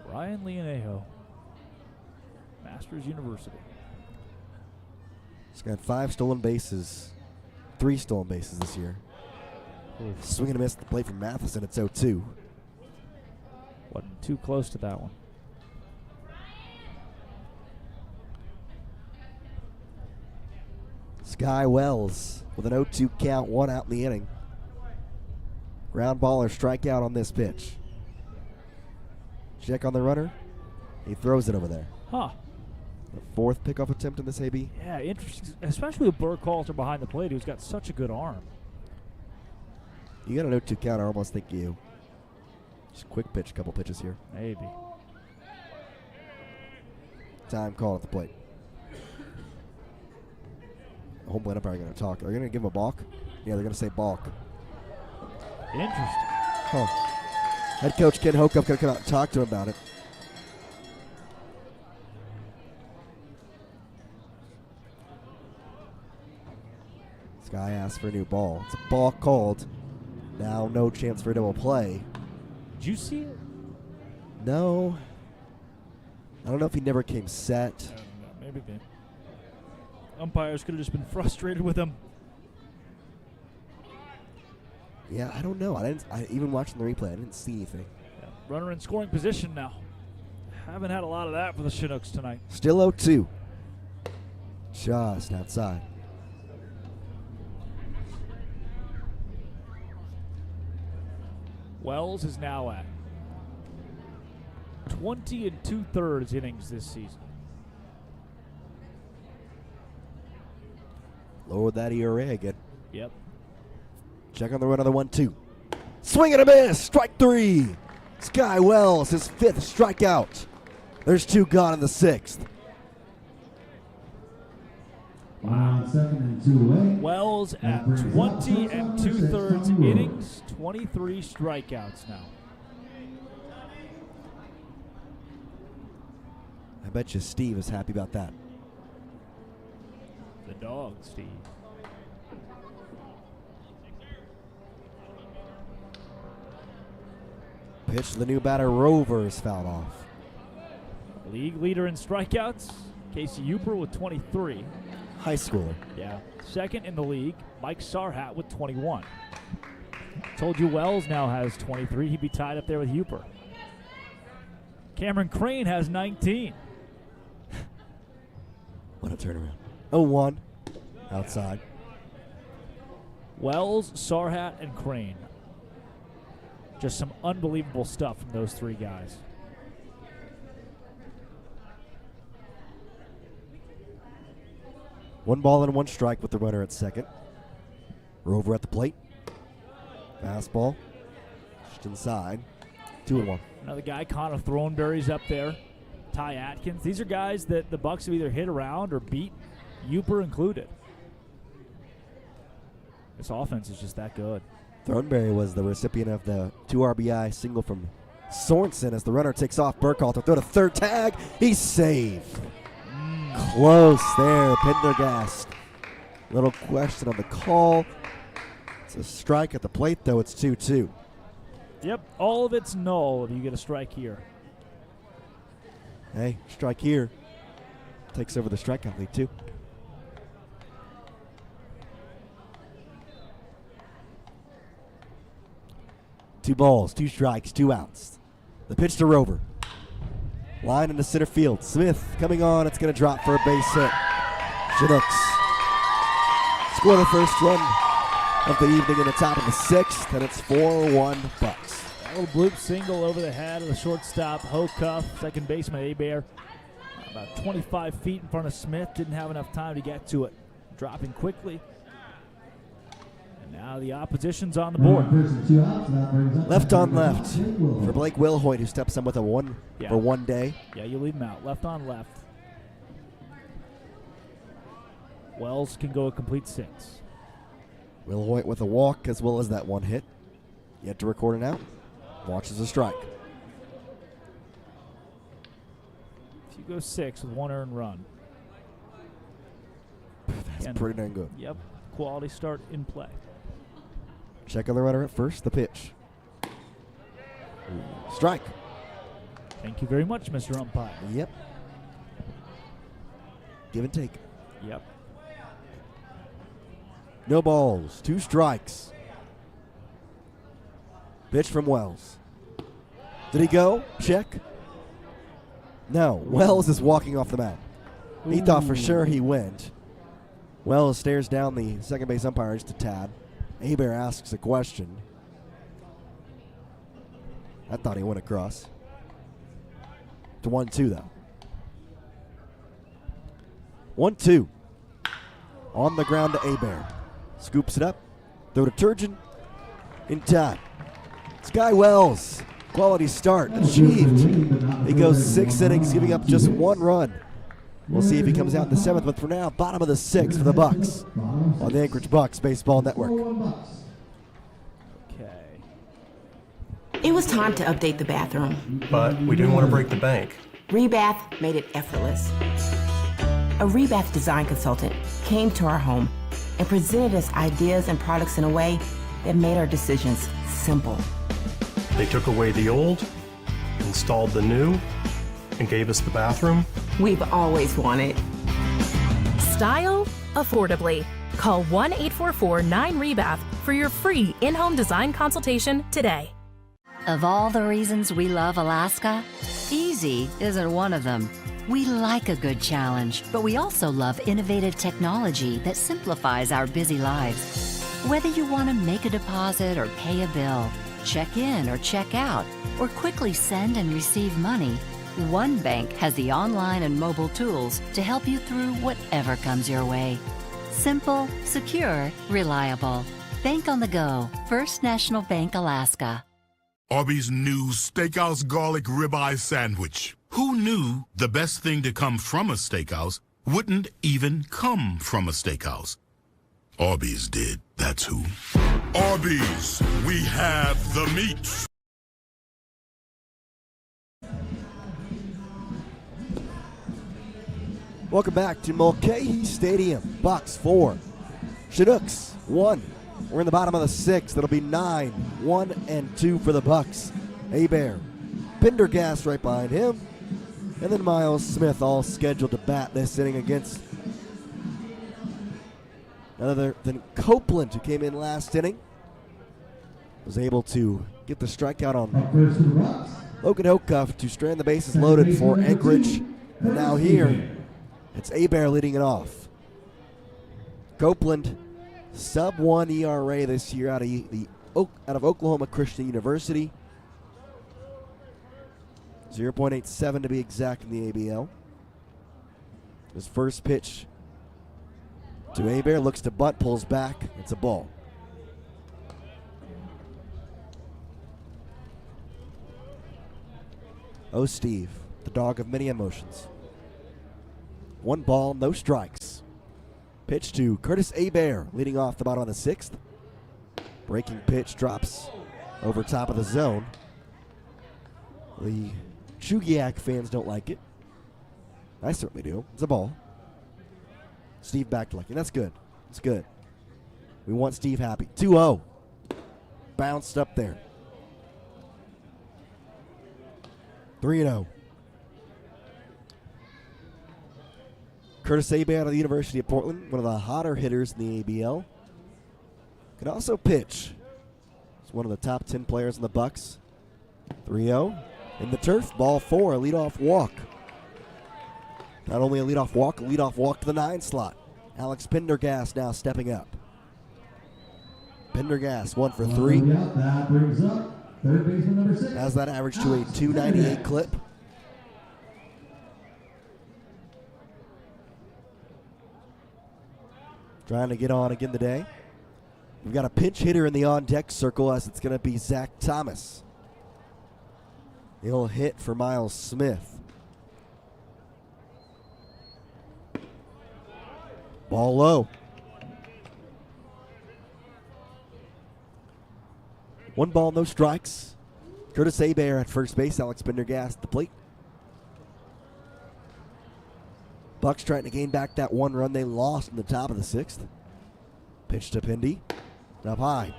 S2: Ryan Leonejo, Masters University.
S1: He's got 5 stolen bases, 3 stolen bases this year. Swing and a miss at the plate from Matheson. It's 0-2.
S2: Wasn't too close to that one.
S1: Sky Wells with an 0-2 count, 1 out in the inning. Ground ball or strikeout on this pitch. Check on the runner. He throws it over there.
S2: Huh.
S1: The 4th pickoff attempt in this AB.
S2: Yeah, interesting, especially with Burkhalter behind the plate, who's got such a good arm.
S1: You got an 0-2 count. I almost think you just quick pitch, a couple pitches here.
S2: Maybe.
S1: Time call at the plate. The home plate umpire going to talk. Are they going to give him a balk? Yeah, they're going to say balk.
S2: Interesting.
S1: Huh. Head coach Ken Hokup going to come out and talk to him about it. This guy asked for a new ball. It's a balk called. Now no chance for a double play.
S2: Did you see it?
S1: No. I don't know if he never came set.
S2: Maybe the umpires could have just been frustrated with him.
S1: Yeah, I don't know. I even watching the replay, I didn't see anything.
S2: Yeah. Runner in scoring position now. Haven't had a lot of that for the Chinooks tonight.
S1: Still 0-2. Just outside.
S2: Wells is now at 20 2/3 innings this season.
S1: Lowered that ERA again.
S2: Yep.
S1: Check on the run of the 1-2. Swing and a miss. Strike 3. Sky Wells, his 5th strikeout. There's 2 gone in the 6th.
S3: Wow. 2nd and 2 away.
S2: Wells at 20 2/3 innings, 23 strikeouts now.
S1: I bet you Steve is happy about that.
S2: The dog, Steve.
S1: Pitch to the new batter, Rover, is fouled off.
S2: League leader in strikeouts, Casey Uper with 23.
S1: High schooler.
S2: Yeah. 2nd in the league, Mike Sarhat with 21. Told you Wells now has 23. He'd be tied up there with Uper. Cameron Crane has 19.
S1: What a turnaround. 0-1. Outside.
S2: Wells, Sarhat, and Crane. Just some unbelievable stuff from those 3 guys.
S1: One ball and 1 strike with the runner at 2nd. Rover at the plate. Fastball. Just inside. 2-1.
S2: Another guy, Connor Thornberry's up there. Ty Atkins. These are guys that the Bucs have either hit around or beat, Uper included. This offense is just that good.
S1: Thornberry was the recipient of the 2 RBI single from Sorensen as the runner takes off. Burkhalter throw to third, tag. He's saved. Close there, Pendergast. Little question on the call. It's a strike at the plate, though. It's 2-2.
S2: Yep, all of it's null if you get a strike here.
S1: Hey, strike here. Takes over the strikeout lead, too. Two balls, 2 strikes, 2 outs. The pitch to Rover. Line into center field. Smith coming on. It's going to drop for a base hit. Chinooks score the first run of the evening in the top of the 6th, and it's 4-1 Bucs.
S2: A little bloop single over the head of the shortstop, Hocuff, second baseman Hebert. About 25 feet in front of Smith. Didn't have enough time to get to it. Dropping quickly. And now the opposition's on the board.
S1: Left on left for Blake Wilhoit, who steps in with a 1 for 1 day.
S2: Yeah, you leave him out. Left on left. Wells can go a complete 6.
S1: Wilhoit with a walk as well as that 1 hit. Yet to record an out. Watches a strike.
S2: If you go 6 with 1 earned run.
S1: That's pretty dang good.
S2: Yep, quality start in play.
S1: Check on the runner at first, the pitch. Strike.
S2: Thank you very much, Mr. Umpire.
S1: Yep. Give and take.
S2: Yep.
S1: No balls, 2 strikes. Pitch from Wells. Did he go? Check. No, Wells is walking off the mound. He thought for sure he went. Wells stares down the second base umpire just a tad. Hebert asks a question. I thought he went across. To 1-2 though. 1-2. On the ground to Hebert. Scoops it up. Throw to Turgeon. In time. Sky Wells. Quality start achieved. He goes 6 innings, giving up just 1 run. We'll see if he comes out in the 7th, but for now, bottom of the 6th for the Bucs on the Anchorage Bucs Baseball Network.
S2: Okay.
S13: It was time to update the bathroom.
S14: But we didn't want to break the bank.
S13: Rebath made it effortless. A Rebath design consultant came to our home and presented us ideas and products in a way that made our decisions simple.
S14: They took away the old, installed the new, and gave us the bathroom
S13: we've always wanted.
S15: Style affordably. Call 1-844-9REBATH for your free in-home design consultation today.
S24: Of all the reasons we love Alaska, easy isn't one of them. We like a good challenge, but we also love innovative technology that simplifies our busy lives. Whether you want to make a deposit or pay a bill, check in or check out, or quickly send and receive money, one bank has the online and mobile tools to help you through whatever comes your way. Simple, secure, reliable. Bank on the go. First National Bank, Alaska.
S9: Arby's new Steakhouse Garlic Ribeye Sandwich. Who knew the best thing to come from a steakhouse wouldn't even come from a steakhouse? Arby's did, that's who. Arby's, we have the meat.
S1: Welcome back to Mulcahy Stadium. Bucs 4, Chinooks 1. We're in the bottom of the 6th. It'll be 9, 1 and 2 for the Bucs. Hebert, Pendergast right behind him, and then Miles Smith all scheduled to bat this inning against none other than Copeland, who came in last inning. Was able to get the strikeout on Logan Hocuff to strand the bases loaded for Anchorage. And now here, it's Hebert leading it off. Copeland, sub-1 ERA this year out of Oklahoma Christian University. 0.87 to be exact in the ABL. His first pitch to Hebert, looks to bunt, pulls back. It's a ball. Oh, Steve, the dog of many emotions. 1 ball, no strikes. Pitch to Curtis Hebert, leading off the bottom of the 6th. Breaking pitch drops over top of the zone. The Chugiak fans don't like it. I certainly do. It's a ball. Steve back to liking. That's good. It's good. We want Steve happy. 2-0. Bounced up there. 3-0. Curtis Hebert out of the University of Portland, one of the hotter hitters in the ABL. Can also pitch. He's one of the top 10 players in the Bucs. 3-0. In the turf, ball 4, a leadoff walk. Not only a leadoff walk to the 9 slot. Alex Pendergast now stepping up. Pendergast 1 for 3.
S3: That brings up third baseman number 6.
S1: Has that average to a 298 clip. Trying to get on again today. We've got a pinch hitter in the on-deck circle, as it's going to be Zach Thomas. He'll hit for Miles Smith. Ball low. 1 ball, no strikes. Curtis Hebert at first base, Alex Pendergast at the plate. Bucs trying to gain back that 1 run they lost in the top of the 6th. Pitch to Pindy. Up high.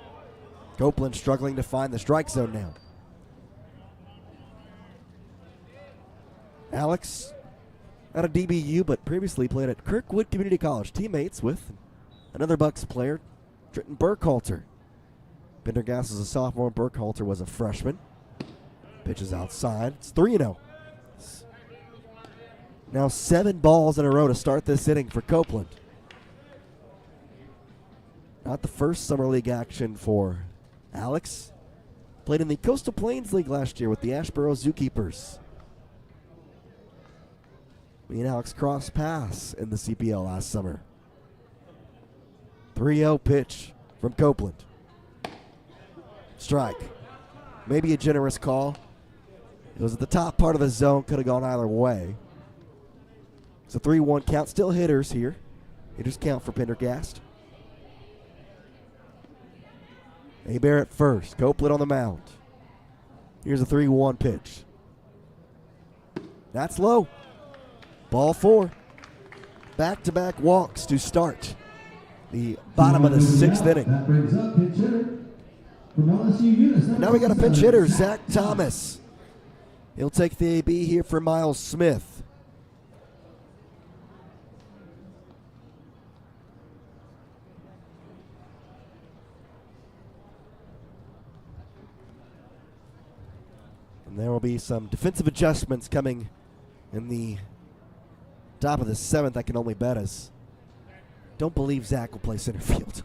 S1: Copeland struggling to find the strike zone now. Alex out of DBU, but previously played at Kirkwood Community College. Teammates with another Bucs player, Trenton Burkhalter. Pendergast is a sophomore. Burkhalter was a freshman. Pitches outside. It's 3-0. Now 7 balls in a row to start this inning for Copeland. Not the first Summer League action for Alex. Played in the Coastal Plains League last year with the Asheboro Zookeepers. Me and Alex crossed paths in the CPL last summer. 3-0 pitch from Copeland. Strike. Maybe a generous call. It was at the top part of the zone. Could have gone either way. It's a 3-1 count. Still hitters here. Hitters count for Pendergast. Hebert at first. Copeland on the mound. Here's a 3-1 pitch. That's low. Ball 4. Back-to-back walks to start the bottom of the 6th inning.
S3: That brings up pinch hitter from LSU Eunice.
S1: Now we got a pinch hitter, Zach Thomas. He'll take the AB here for Miles Smith. And there will be some defensive adjustments coming in the top of the 7th. I can only bet us. Don't believe Zach will play center field.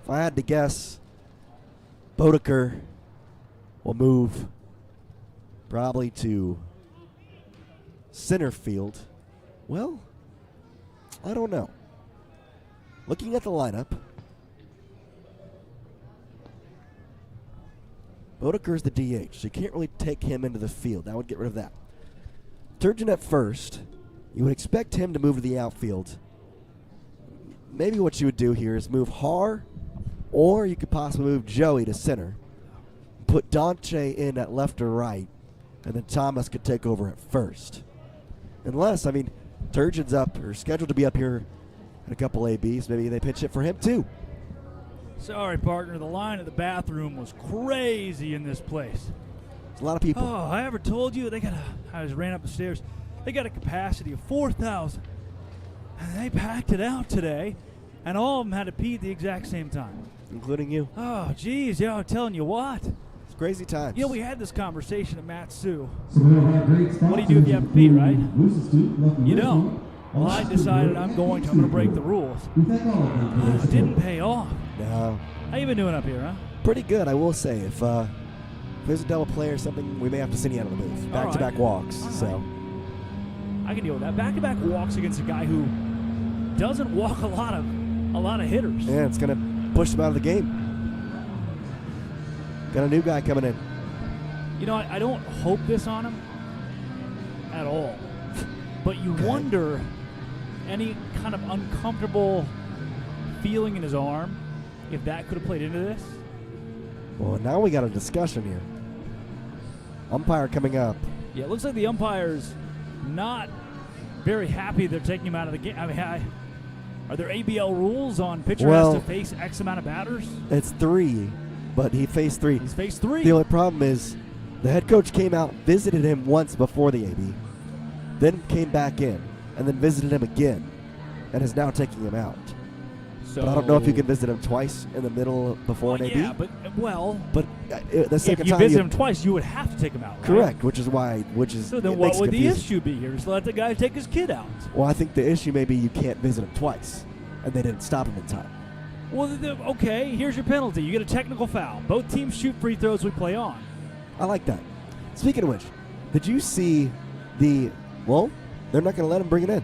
S1: If I had to guess, Bodeker will move probably to center field. Well, I don't know. Looking at the lineup, Bodeker's the DH, so you can't really take him into the field. That would get rid of that. Turgeon at first. You would expect him to move to the outfield. Maybe what you would do here is move Har, or you could possibly move Joey to center. Put Dante in at left or right, and then Thomas could take over at first. Unless, I mean, Turgeon's up or scheduled to be up here at a couple ABs. Maybe they pitch it for him too.
S2: Sorry, partner. The line at the bathroom was crazy in this place.
S1: There's a lot of people.
S2: Oh, I ever told you I just ran up the stairs. They got a capacity of 4,000. And they packed it out today, and all of them had to pee at the exact same time.
S1: Including you.
S2: Oh, geez. Yeah, I'm telling you what.
S1: It's crazy times.
S2: You know, we had this conversation at Matt Sue.
S3: So we'll have great
S2: What do you do if you have to pee, right? You
S3: You
S2: don't. Well, I decided I'm going to break the rules. It didn't pay off.
S1: No.
S2: How you been doing up here, huh?
S1: Pretty good, I will say. If there's a double play or something, we may have to send you out of the booth. Back-to-back walks. So
S2: I can deal with that. Back-to-back walks against a guy who doesn't walk a lot of hitters.
S1: Yeah, it's going to push them out of the game. Got a new guy coming in.
S2: You know, I don't hope this on him, at all. But you wonder any kind of uncomfortable feeling in his arm, if that could have played into this.
S1: Well, now we got a discussion here. Umpire coming up.
S2: Yeah, it looks like the umpire's not very happy they're taking him out of the game. I mean, are there ABL rules on pitcher has to face X amount of batters?
S1: It's 3, but he faced 3.
S2: He's faced 3.
S1: The only problem is the head coach came out, visited him once before the AB, then came back in, and then visited him again, and is now taking him out.
S2: So,
S1: but I don't know if you can visit him twice in the middle before an AB.
S2: Yeah, but
S1: the second
S2: if you
S1: time
S2: visit him twice, you would have to take him out. Right?
S1: Correct, which is
S2: so then what would the issue be here? Just let the guy take his kid out.
S1: Well, I think the issue may be you can't visit him twice, and they didn't stop him in time.
S2: Well, okay, here's your penalty. You get a technical foul. Both teams shoot free throws, we play on.
S1: I like that. Speaking of which, did you see they're not going to let him bring it in.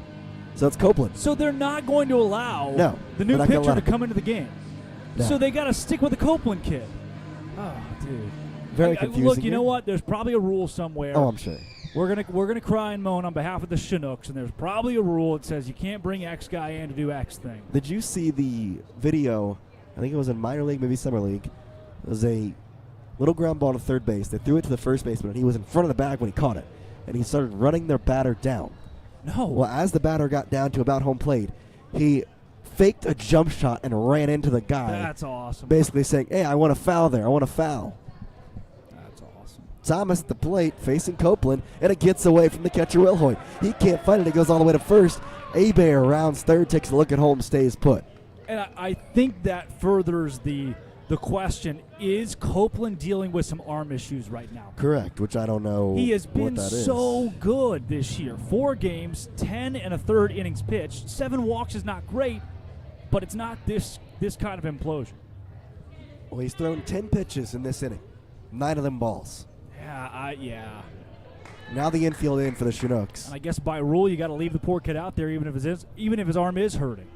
S1: So it's Copeland.
S2: So they're not going to allow the new pitcher to come into the game.
S1: No.
S2: So they got to stick with the Copeland kid. Oh, dude.
S1: Very confusing.
S2: Look, you know what? There's probably a rule somewhere.
S1: Oh, I'm sure.
S2: We're gonna cry and moan on behalf of the Chinooks, and there's probably a rule that says you can't bring X guy in to do X thing.
S1: Did you see the video? I think it was in minor league, maybe summer league. It was a little ground ball to third base. They threw it to the first baseman, and he was in front of the bag when he caught it. And he started running their batter down.
S2: No.
S1: Well, as the batter got down to about home plate, he faked a jump shot and ran into the guy.
S2: That's awesome.
S1: Basically saying, hey, I want a foul there. I want a foul.
S2: That's awesome.
S1: Thomas at the plate facing Copeland, and it gets away from the catcher, Wilhoit. He can't fight it. It goes all the way to first. Abear rounds third, takes a look at home, stays put.
S2: And I think that furthers the question, is Copeland dealing with some arm issues right now?
S1: Correct, which I don't know.
S2: He has
S1: what
S2: been
S1: that is.
S2: so good this year. 4 games, 10 and a third innings pitched. 7 walks is not great, but it's not this kind of implosion.
S1: Well, he's thrown 10 pitches in this inning, 9 of them balls.
S2: Yeah.
S1: Now the infield in for the Chinooks.
S2: And I guess by rule you got to leave the poor kid out there, even if his arm is hurting.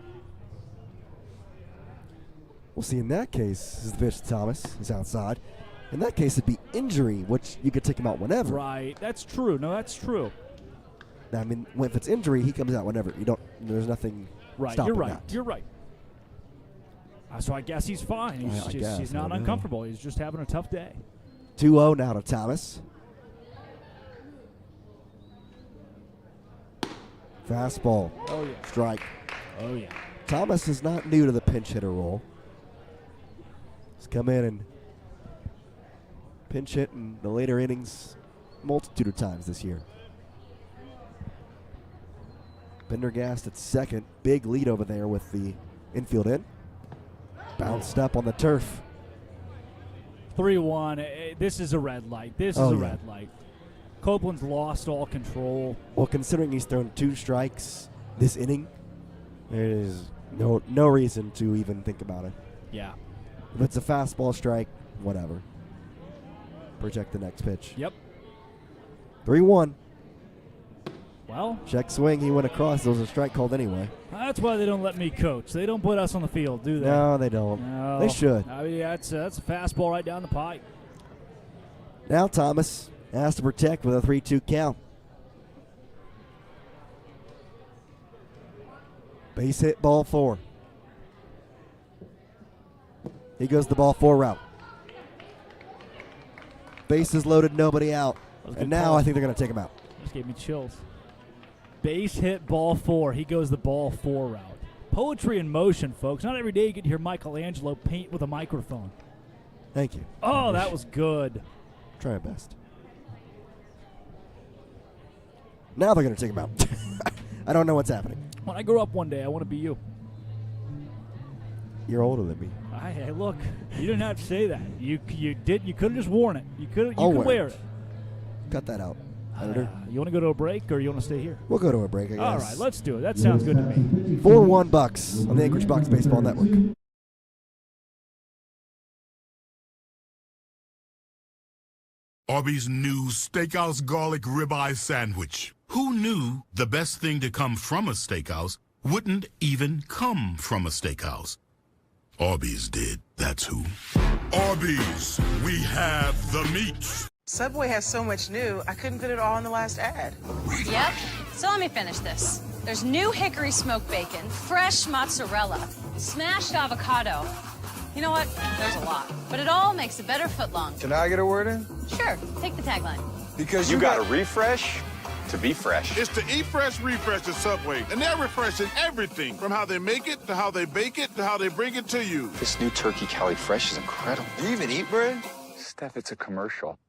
S1: We'll see. In that case, this is the pitch to Thomas. He's outside. In that case, it'd be injury, which you could take him out whenever.
S2: Right. That's true. No, that's true.
S1: I mean, if it's injury, he comes out whenever. There's nothing stopping that.
S2: You're right. So I guess he's fine. He's not uncomfortable. He's just having a tough day.
S1: 2-0 now to Thomas. Fastball.
S2: Oh, yeah.
S1: Strike.
S2: Oh, yeah.
S1: Thomas is not new to the pinch hitter role. He's come in and pinch hit in the later innings multitude of times this year. Pendergast at second. Big lead over there with the infield in. Bounced up on the turf.
S2: 3-1. This is a red light. This is a red light. Copeland's lost all control.
S1: Well, considering he's thrown 2 strikes this inning, there is no reason to even think about it.
S2: Yeah.
S1: If it's a fastball strike, whatever. Project the next pitch.
S2: Yep.
S1: 3-1.
S2: Well,
S1: check swing. He went across. There was a strike called anyway.
S2: That's why they don't let me coach. They don't put us on the field, do they?
S1: No, they don't.
S2: No.
S1: They should.
S2: I mean, that's a fastball right down the pipe.
S1: Now Thomas has to protect with a 3-2 count. Base hit, ball 4. He goes the ball 4 route. Bases loaded, nobody out. And now I think they're going to take him out.
S2: Just gave me chills. Base hit, ball 4. He goes the ball 4 route. Poetry in motion, folks. Not every day you get to hear Michelangelo paint with a microphone.
S1: Thank you.
S2: Oh, that was good.
S1: Try our best. Now they're going to take him out. I don't know what's happening.
S2: When I grow up one day, I want to be you.
S1: You're older than me.
S2: Hey, look, you didn't have to say that. You could have just worn it. You could wear it.
S1: Cut that out, editor.
S2: You want to go to a break or you want to stay here?
S1: We'll go to a break, I guess.
S2: All right, let's do it. That sounds good to me.
S1: 4-1 Bucs on the Anchorage Bucs Baseball Network.
S9: Arby's new Steakhouse Garlic Ribeye Sandwich. Who knew the best thing to come from a steakhouse wouldn't even come from a steakhouse? Arby's did, that's who. Arby's, we have the meats.
S11: Subway has so much new, I couldn't fit it all in the last ad.
S17: Yep. So let me finish this. There's new hickory smoked bacon, fresh mozzarella, smashed avocado. You know what? There's a lot. But it all makes a better footlong.
S7: Can I get a word in?
S17: Sure. Take the tagline.
S7: Because
S18: you got to refresh to be fresh.
S9: It's the Eat Fresh Refresh at Subway, and they're refreshing everything from how they make it to how they bake it to how they bring it to you.
S18: This new turkey Cali Fresh is incredible.
S7: Do you even eat bread?
S18: Steph, it's a commercial.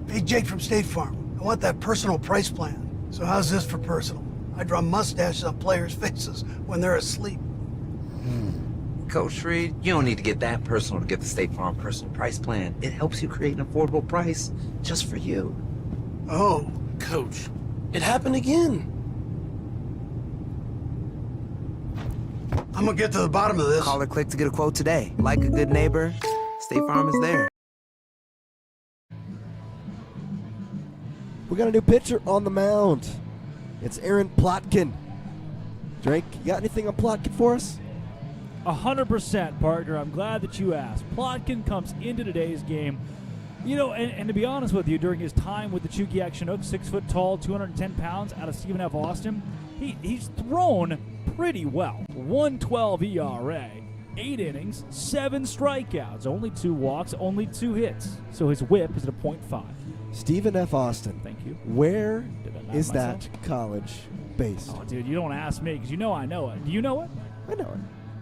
S19: Hey, Jake from State Farm. I want that personal price plan. So how's this for personal? I draw mustaches on players' faces when they're asleep.
S25: Coach Reed, you don't need to get that personal to get the State Farm personal price plan. It helps you create an affordable price just for you.
S19: Oh, Coach, it happened again. I'm gonna get to the bottom of this.
S25: Call or click to get a quote today. Like a good neighbor, State Farm is there.
S1: We got a new pitcher on the mound. It's Aaron Plotkin. Drake, you got anything on Plotkin for us?
S2: 100%, partner. I'm glad that you asked. Plotkin comes into today's game. You know, and to be honest with you, during his time with the Chugiak Chinooks, 6 foot tall, 210 pounds, out of Stephen F. Austin, he's thrown pretty well. 112 ERA, 8 innings, 7 strikeouts, only 2 walks, only 2 hits. So his whip is at a .5.
S1: Stephen F. Austin.
S2: Thanth you.
S1: Where is
S2: myself?
S1: that college based?
S2: Oh, dude, you don't ask me because you know I know it. Do you know it?
S1: I know it.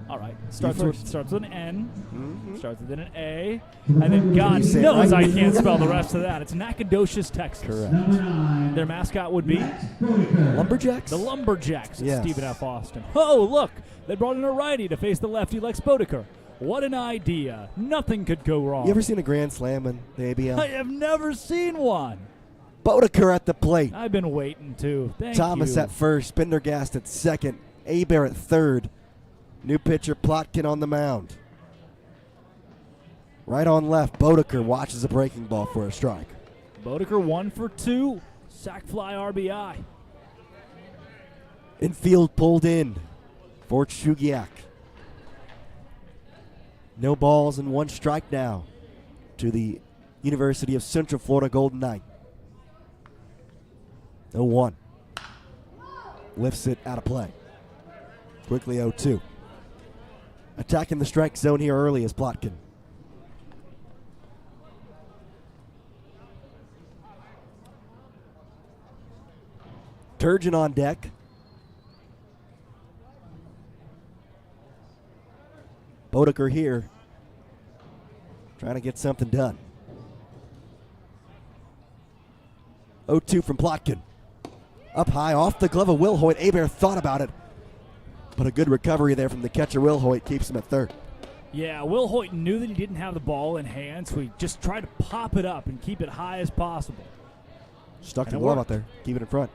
S2: All right. Starts with an N,
S1: Mm-hmm.
S2: starts with an A, and then God knows I can't spell the rest of that. It's Nacogdoches, Texas.
S1: Correct.
S2: Their mascot would be
S1: Lumberjacks?
S2: the Lumberjacks at
S1: Yes.
S2: Stephen F. Austin. Oh, look, they brought in a righty to face the lefty Lex Bodeker. What an idea. Nothing could go wrong.
S1: You ever seen a grand slam in the ABL?
S2: I have never seen one.
S1: Bodeker at the plate.
S2: I've been waiting to. Thank
S1: Thomas
S2: you.
S1: at first, Pendergast at second, Abear at third. New pitcher Plotkin on the mound. Right on left, Bodeker watches a breaking ball for a strike.
S2: Bodeker 1 for 2. Sac fly RBI.
S1: Infield pulled in for Chugiak. No balls and 1 strike now to the University of Central Florida Golden Knight. 0-1. Lifts it out of play. Quickly 0-2. Attacking the strike zone here early is Plotkin. Turgeon on deck. Bodeker here, trying to get something done. 0-2 from Plotkin. Up high, off the glove of Will Hoyt. Abear thought about it, but a good recovery there from the catcher. Will Hoyt keeps him at third.
S2: Yeah, Will Hoyt knew that he didn't have the ball in hand, so he just tried to pop it up and keep it high as possible.
S1: Stuck
S2: And
S1: the
S2: it
S1: glove
S2: worked.
S1: out there. Keep it in front.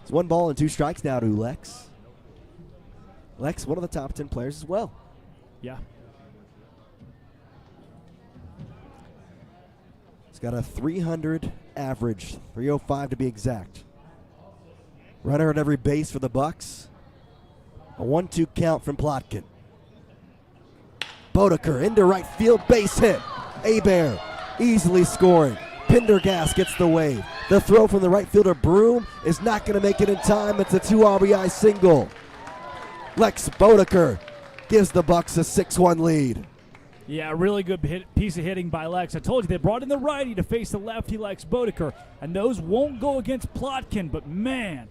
S1: It's 1 ball and 2 strikes now to Lex. Lex, one of the top 10 players as well.
S2: Yeah.
S1: He's got a 300 average, 305 to be exact. Runner at every base for the Bucs. A 1-2 count from Plotkin. Bodeker into right field, base hit. Abear easily scoring. Pendergast gets the wave. The throw from the right fielder Broom is not going to make it in time. It's a 2 RBI single. Lex Bodeker gives the Bucs a 6-1 lead.
S2: Yeah, really good piece of hitting by Lex. I told you they brought in the righty to face the lefty Lex Bodeker, and those won't go against Plotkin, but man,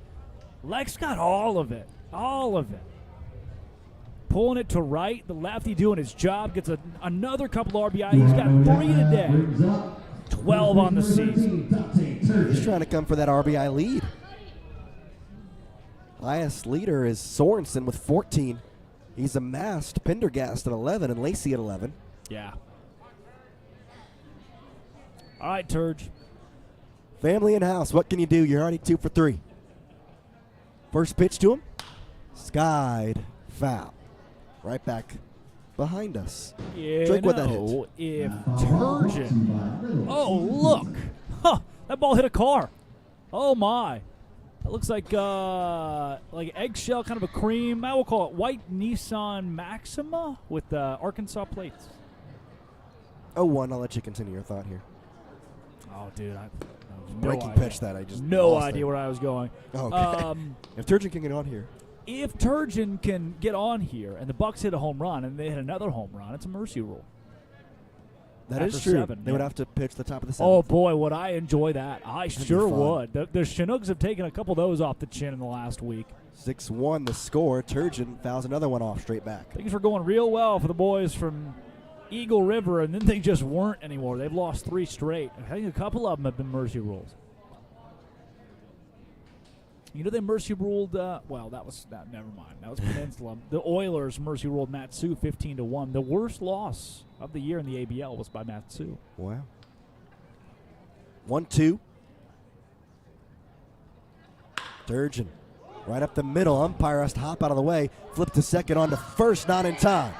S2: Lex got all of it. All of it. Pulling it to right, the lefty doing his job, gets another couple RBI. He's got 3 today. 12 on the season.
S1: He's trying to come for that RBI lead. Highest leader is Sorensen with 14. He's amassed Pendergast at 11 and Lacey at 11.
S2: Yeah. All right, Turge.
S1: Family in house, what can you do? You're already 2 for 3. First pitch to him. Skied foul. Right back behind us.
S2: Yeah,
S1: Drake, what that hit?
S2: If Turgeon. Oh, look. Huh, that ball hit a car. Oh, my. That looks like eggshell, kind of a cream. I will call it white Nissan Maxima with Arkansas plates.
S1: 0-1. I'll let you continue your thought here.
S2: Oh, dude.
S1: Breaking pitch that I just
S2: no
S1: lost
S2: idea
S1: there.
S2: where I was going.
S1: Okay. If Turgeon can get on here.
S2: If Turgeon can get on here and the Bucs hit a home run and they hit another home run, it's a mercy rule.
S1: That is
S2: After
S1: true.
S2: 7,
S1: They would have to pitch the top of the 7th.
S2: Oh, boy, would I enjoy that. I
S1: That'd be
S2: sure
S1: fun.
S2: would. The Chinooks have taken a couple of those off the chin in the last week.
S1: 6-1 the score. Turgeon fouls another one off straight back.
S2: Things were going real well for the boys from Eagle River, and then they just weren't anymore. They've lost 3 straight. I think a couple of them have been mercy rules. You know they mercy ruled, never mind. That was Peninsula. The Oilers mercy ruled Matsu 15-1. The worst loss of the year in the ABL was by Matsu.
S1: Wow. 1-2. Turgeon right up the middle. Umpire has to hop out of the way. Flip to second on to first, not in time.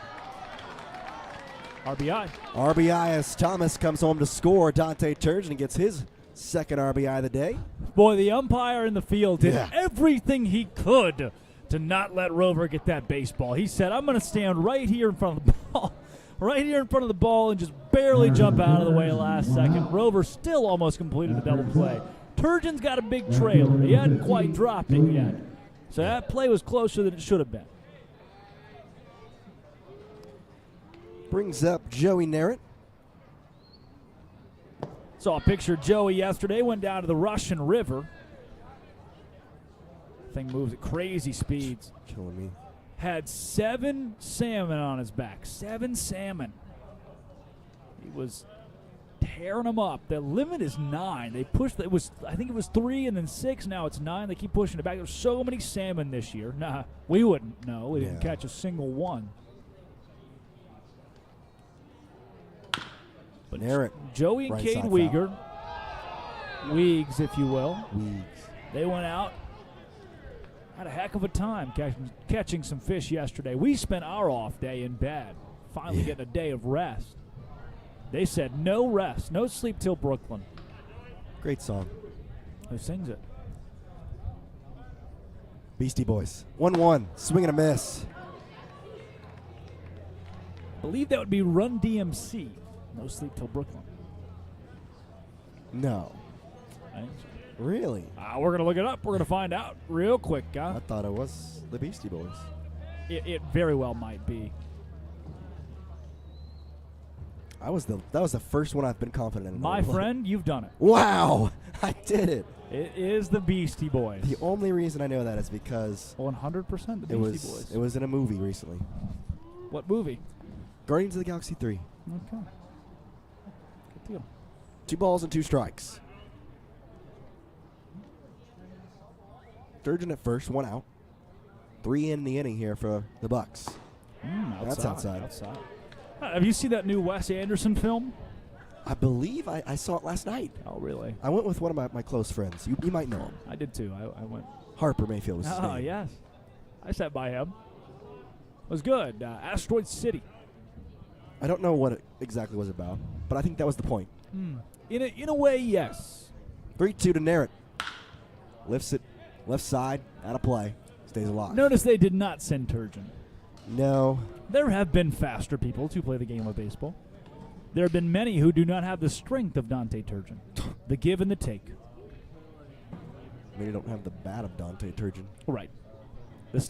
S1: RBI as Thomas comes home to score. Dante Turgeon gets his second RBI of the day.
S2: Boy, the umpire in the field did everything he could to not let Rover get that baseball. He said, I'm going to stand right here in front of the ball, and just barely jump out of the way last second. Rover still almost completed the double play. Turgeon's got a big trailer. He hadn't quite dropped it yet. So that play was closer than it should have been.
S1: Brings up Joey Narrett.
S2: Saw a picture of Joey yesterday, went down to the Russian River. Thing moves at crazy speeds.
S1: Killing me.
S2: Had 7 salmon on his back. 7 salmon. He was tearing them up. The limit is 9. They pushed, I think it was 3 and then 6. Now it's 9. They keep pushing it back. There's so many salmon this year. Nah, we wouldn't know. We didn't catch a single one. But
S1: Narrett.
S2: Joey and
S1: Right
S2: Cade
S1: side
S2: Weegar, Weegs, if you will,
S1: Weegs.
S2: They went out, had a heck of a time catching some fish yesterday. We spent our off day in bed, finally getting a day of rest. They said no rest, no sleep till Brooklyn.
S1: Great song.
S2: Who sings it?
S1: Beastie Boys. 1-1. Swing and a miss.
S2: I believe that would be Run DMC. No sleep till Brooklyn.
S1: No. Really?
S2: We're going to look it up. We're going to find out real quick, huh?
S1: I thought it was the Beastie Boys.
S2: It very well might be.
S1: That was the first one I've been confident in.
S2: My friend, you've done it.
S1: Wow. I did it.
S2: It is the Beastie Boys.
S1: The only reason I know that is because
S2: 100% the Beastie Boys.
S1: It was in a movie recently.
S2: What movie?
S1: Guardians of the Galaxy 3.
S2: Okay. Good deal.
S1: 2 balls and 2 strikes. Turgeon at first, 1 out. 3 in the inning here for the Bucs. That's outside.
S2: Have you seen that new Wes Anderson film?
S1: I believe I saw it last night.
S2: Oh, really?
S1: I went with one of my close friends. You might know him.
S2: I did too. I went.
S1: Harper Mayfield was his name.
S2: Oh, yes. I sat by him. It was good. Asteroid City.
S1: I don't know what it exactly was about, but I think that was the point.
S2: In a way, yes.
S1: 3-2 to Narrett. Lifts it left side, out of play. Stays alive.
S2: Notice they did not send Turgeon.
S1: No.
S2: There have been faster people to play the game of baseball. There have been many who do not have the strength of Dante Turgeon. The give and the take.
S1: Maybe don't have the bat of Dante Turgeon.
S2: Right.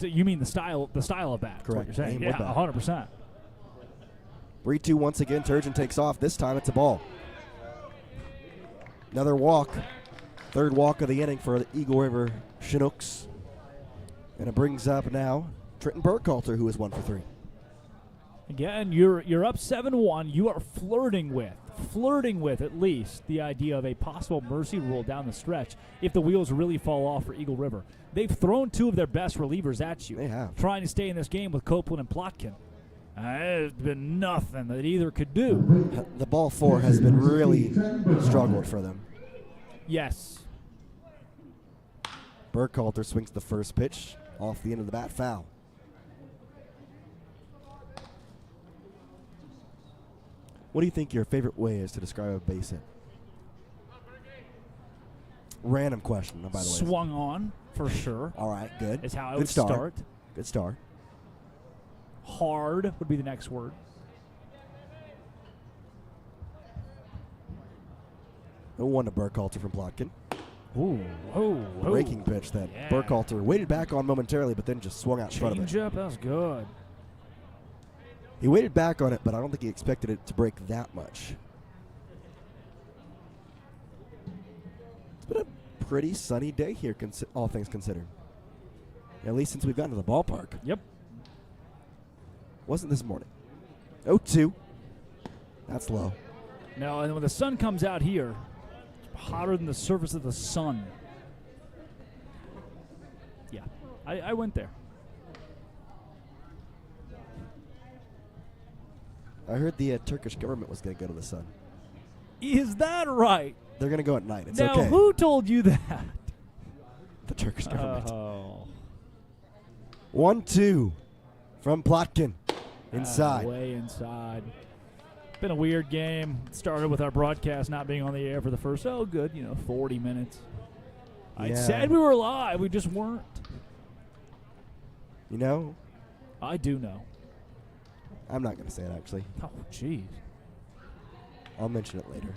S2: You mean the style of bat?
S1: Correct.
S2: Is what you're saying.
S1: Aim
S2: Yeah,
S1: with bat.
S2: 100%.
S1: 3-2 once again. Turgeon takes off. This time it's a ball. Another walk. Third walk of the inning for the Eagle River Chinooks. And it brings up now Trenton Burkhalter, who is 1 for 3.
S2: Again, you're up 7-1. You are flirting with at least the idea of a possible mercy rule down the stretch if the wheels really fall off for Eagle River. They've thrown 2 of their best relievers at you.
S1: They have.
S2: Trying to stay in this game with Copeland and Plotkin. There's been nothing that either could do.
S1: The ball 4 has been really struggled for them.
S2: Yes.
S1: Burkhalter swings the first pitch off the end of the bat, foul. What do you think your favorite way is to describe a base hit? Random question, by the way.
S2: Swung on, for sure.
S1: All right, good.
S2: Is how I
S1: Good
S2: would start.
S1: Good start.
S2: Hard would be the next word.
S1: 0-1 to Burkhalter from Plotkin.
S2: Ooh, oh,
S1: Breaking pitch that Burkhalter waited back on momentarily, but then just swung out in front of it.
S2: Change up, that was good.
S1: He waited back on it, but I don't think he expected it to break that much. It's been a pretty sunny day here, all things considered. At least since we've gotten to the ballpark.
S2: Yep.
S1: Wasn't this morning. 0-2. That's low.
S2: Now, and when the sun comes out here, it's hotter than the surface of the sun. Yeah, I went there.
S1: I heard the Turkish government was going to go to the sun.
S2: Is that right?
S1: They're going to go at night. It's
S2: now,
S1: okay.
S2: Who told you that?
S1: The Turkish government.
S2: Oh.
S1: 1-2 from Plotkin. Inside.
S2: Way inside. Been a weird game. It started with our broadcast not being on the air for the first, 40 minutes. I said we were live. We just weren't.
S1: You know?
S2: I do know.
S1: I'm not going to say it, actually.
S2: Oh, jeez.
S1: I'll mention it later.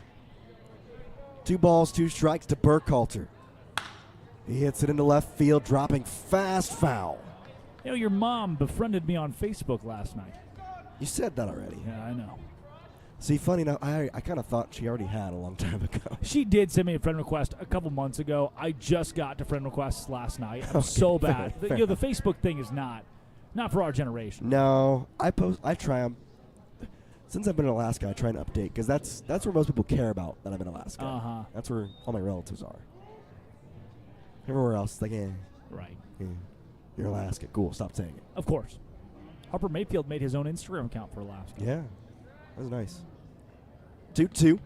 S1: 2 balls, 2 strikes to Burkhalter. He hits it into left field, dropping fast foul.
S2: You know, your mom befriended me on Facebook last night.
S1: You said that already.
S2: Yeah, I know.
S1: See, funny enough, I kind of thought she already had a long time ago.
S2: She did send me a friend request a couple months ago. I just got to friend requests last night. I'm
S1: Okay,
S2: so bad.
S1: fair
S2: The Facebook thing is not for our generation.
S1: No, I try them. Since I've been in Alaska, I try and update because that's where most people care about that I'm in Alaska.
S2: Uh-huh.
S1: That's where all my relatives are. Everywhere else, it's like,
S2: Right.
S1: You're Alaska. Cool. Stop saying it.
S2: Of course. Harper Mayfield made his own Instagram account for Alaska.
S1: Yeah. That was nice. 2-2.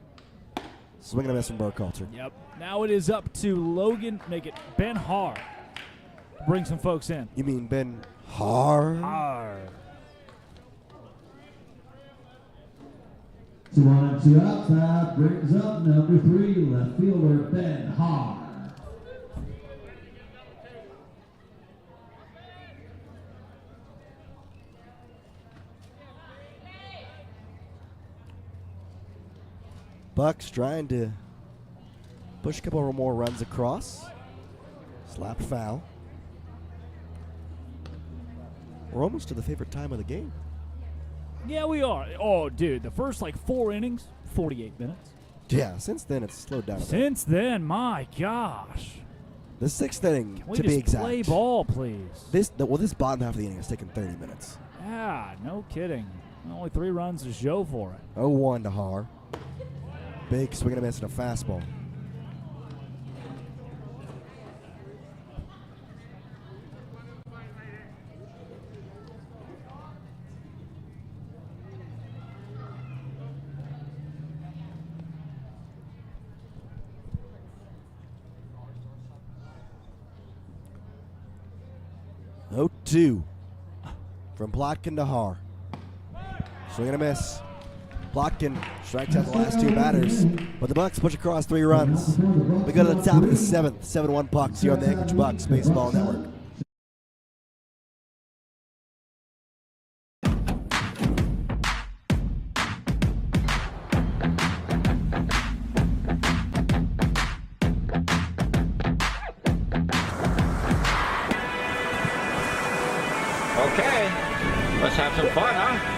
S1: Swing and a miss from Burkhalter.
S2: Yep. Now it is up to Logan. Make it Ben Har. Bring some folks in.
S1: You mean Ben Har?
S2: Har.
S3: 2 on, 2 out. That brings up number 3, left fielder Ben Har.
S1: Bucs trying to push a couple more runs across. Slap foul. We're almost to the favorite time of the game.
S2: Yeah, we are. Oh, dude, the first 4 innings, 48 minutes.
S1: Yeah, since then it's slowed down a bit.
S2: Since then, my gosh.
S1: The 6th inning,
S2: Can we
S1: to be
S2: just
S1: exact.
S2: play ball, please?
S1: This bottom half of the inning has taken 30 minutes.
S2: Yeah, no kidding. Only 3 runs to show for it.
S1: 0-1 to Har. Big swing and a miss and a fastball. Oh, 2 from Plotkin to Har. Swing and a miss. Plotkin strikes out the last 2 batters, but the Bucs push across 3 runs. We go to the top of the 7th, 7-1 Bucs here on the Anchorage Bucs Baseball Network.
S4: Okay, let's have some fun, huh?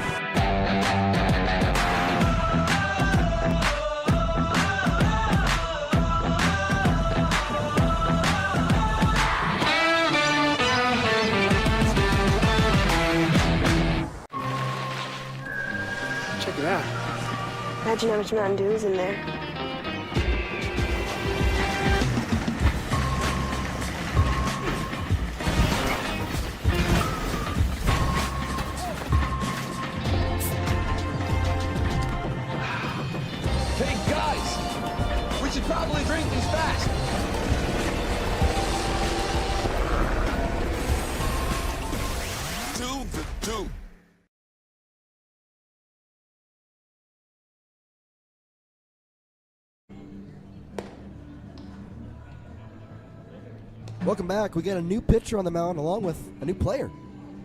S16: Check it out. Imagine how much Mountain Dew is in there.
S20: Hey, guys! We should probably drink these fast. Two.
S1: Welcome back. We got a new pitcher on the mound along with a new player.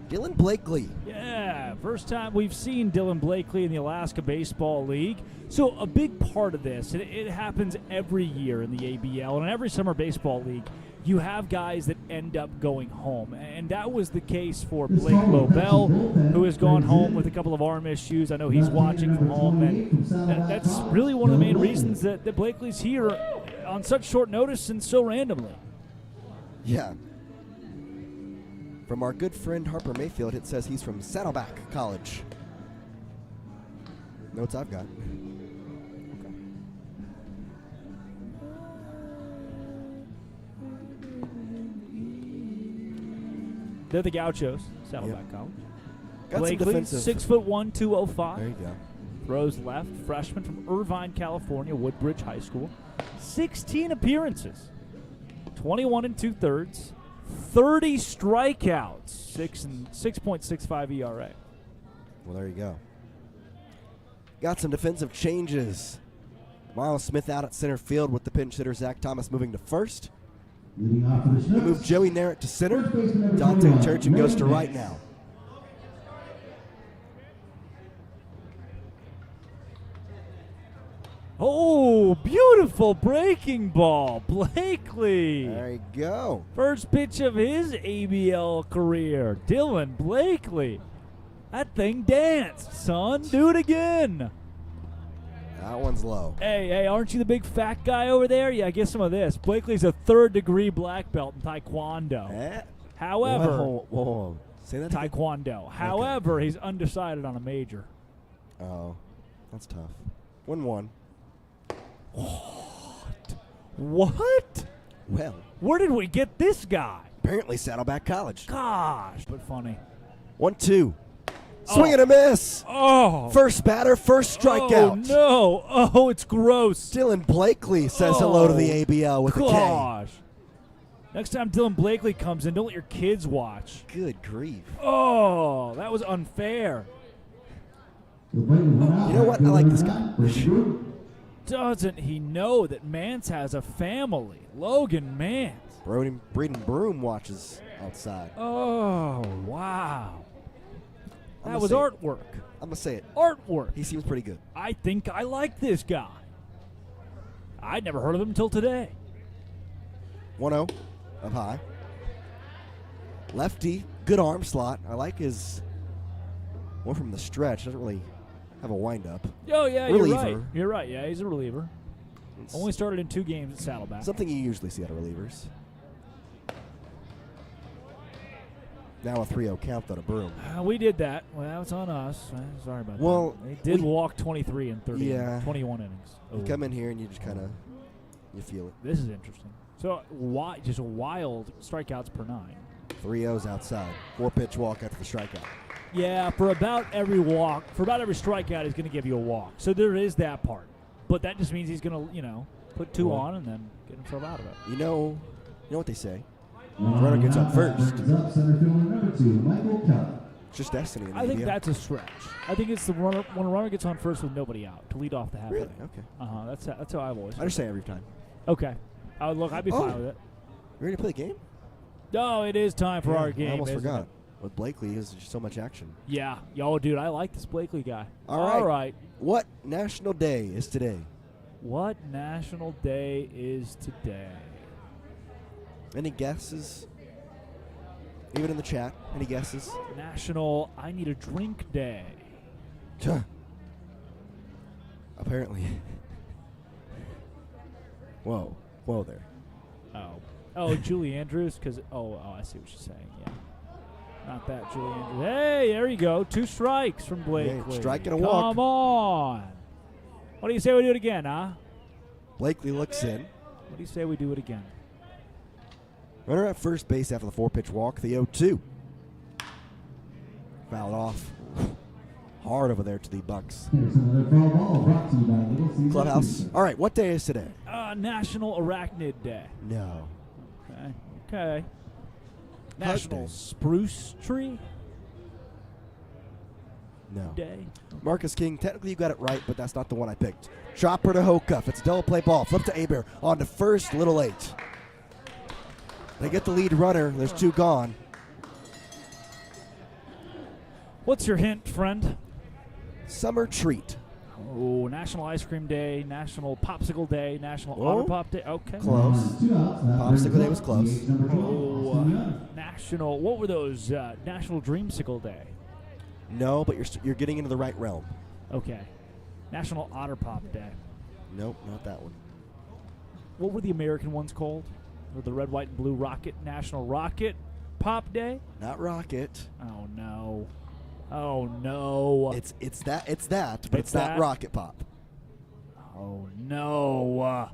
S1: Dylan Blakely.
S2: Yeah, first time we've seen Dylan Blakely in the Alaska Baseball League. So a big part of this, and it happens every year in the ABL and in every summer baseball league, you have guys that end up going home. And that was the case for Blake Lobel, who has gone home with a couple of arm issues. I know he's watching from home, and that's really one of the main reasons that Blakely's here on such short notice and so randomly.
S1: Yeah. From our good friend Harper Mayfield, it says he's from Saddleback College. Notes I've got.
S2: They're the Gauchos, Saddleback College.
S1: Got
S2: Blakely,
S1: some defensive.
S2: 6'1", 205.
S1: There you go.
S2: Throws left, freshman from Irvine, California, Woodbridge High School. 16 appearances, 21 2/3, 30 strikeouts, 6.65 ERA.
S1: Well, there you go. Got some defensive changes. Miles Smith out at center field with the pinch hitter Zach Thomas moving to first.
S3: Leading off for the
S1: We
S3: Chinooks.
S1: move Joey Narrett to center.
S3: First baseman number
S1: Dante
S3: 21,
S1: Turchin goes to
S3: Ray
S1: right
S3: Banks.
S1: now.
S2: Oh, beautiful breaking ball, Blakely.
S1: There you go.
S2: First pitch of his ABL career, Dylan Blakely. That thing danced, son. Do it again.
S1: That one's low.
S2: Hey, aren't you the big fat guy over there? Yeah, get some of this. Blakely's a third-degree black belt in Taekwondo. However,
S1: whoa. Say that again.
S2: Taekwondo. However, he's undecided on a major.
S1: Oh, that's tough. 1-1.
S2: What?
S1: Well,
S2: Where did we get this guy?
S1: apparently Saddleback College.
S2: Gosh, but funny.
S1: 1-2. Swing and a miss.
S2: Oh.
S1: First batter, first strikeout.
S2: Oh, no. Oh, it's gross.
S1: Dylan Blakely says hello to the ABL with a K.
S2: Gosh. Next time Dylan Blakely comes in, don't let your kids watch.
S1: Good grief.
S2: Oh, that was unfair.
S1: You know what? I like this guy.
S2: Doesn't he know that Mance has a family? Logan Mance.
S1: Braden Broom watches outside.
S2: Oh, wow.
S1: I'm
S2: That
S1: gonna
S2: was
S1: say it.
S2: artwork.
S1: I'm going to say it.
S2: Artwork.
S1: He seems pretty good.
S2: I think I like this guy. I'd never heard of him until today.
S1: 1-0 up high. Lefty, good arm slot. I like his one from the stretch. Doesn't really have a windup.
S2: Oh, yeah,
S1: reliever.
S2: you're right. You're right. Yeah, he's a reliever. Only started in 2 games at Saddleback.
S1: Something you usually see out of relievers. Now a 3-0 count, though, to Broom.
S2: We did that. Well, that was on us. Sorry about
S1: Well,
S2: that. They did walk 23 in 30,
S1: Yeah.
S2: 21 innings.
S1: You come in here and you just kind of, you feel it.
S2: This is interesting. So, just a wild strikeouts per 9.
S1: 3-0's outside. 4-pitch walk after the strikeout.
S2: Yeah, for about every strikeout, he's going to give you a walk. So there is that part. But that just means he's going to, put 2 on and then get himself out of it.
S1: You know what they say. The runner gets on first.
S3: Up center fielder number 2, Michael Keller.
S1: It's just destiny. In the
S2: I think
S1: ABL.
S2: that's a stretch. I think it's the runner when a runner gets on first with nobody out to lead off the half
S1: Really?
S2: inning.
S1: Okay.
S2: That's how I've always.
S1: I just say every time.
S2: Okay. I'd be fine with it.
S1: You ready to play the game?
S2: No, it is time for our game.
S1: I almost
S2: isn't
S1: forgot.
S2: it?
S1: With Blakely, there's just so much action.
S2: Yeah. Yo, dude, I like this Blakely guy.
S1: All
S2: right.
S1: What national day is today?
S2: What national day is today?
S1: Any guesses? Even in the chat, any guesses?
S2: National I Need a Drink Day.
S1: Apparently. Whoa there.
S2: Oh, Julie Andrews, because I see what she's saying. Yeah, not that Julie Andrews. Hey, there you go. 2 strikes from Blakely.
S1: Hey, strike and a walk.
S2: Come on. What do you say we do it again, huh?
S1: Blakely looks in.
S2: What do you say we do it again?
S1: Runner at first base after the 4-pitch walk. The 0-2. Fouled off. Hard over there to the Bucs.
S3: Here's another foul ball brought to you by Little Caesars
S1: Clubhouse.
S3: Pizza.
S1: All right, what day is today?
S2: National Arachnid Day.
S1: No.
S2: Okay. National Spruce Tree
S1: No.
S2: Day.
S1: Marcus King, technically you got it right, but that's not the one I picked. Chopper to Hocuff. It's a double play ball. Flip to Aber. On to first, little late. They get the lead runner. There's 2 gone.
S2: What's your hint, friend?
S1: Summer treat.
S2: Oh, National Ice Cream Day, National Popsicle Day, National Otter Pop Day. Okay.
S1: Close. Popsicle Day was close.
S2: Oh, National. What were those? National Dreamsicle Day.
S1: No, but you're getting into the right realm.
S2: Okay. National Otter Pop Day.
S1: Nope, not that one.
S2: What were the American ones called? Or the red, white, and blue rocket? National Rocket Pop Day?
S1: Not rocket.
S2: Oh no. Oh no.
S1: It's that, but it's not rocket pop.
S2: Oh no.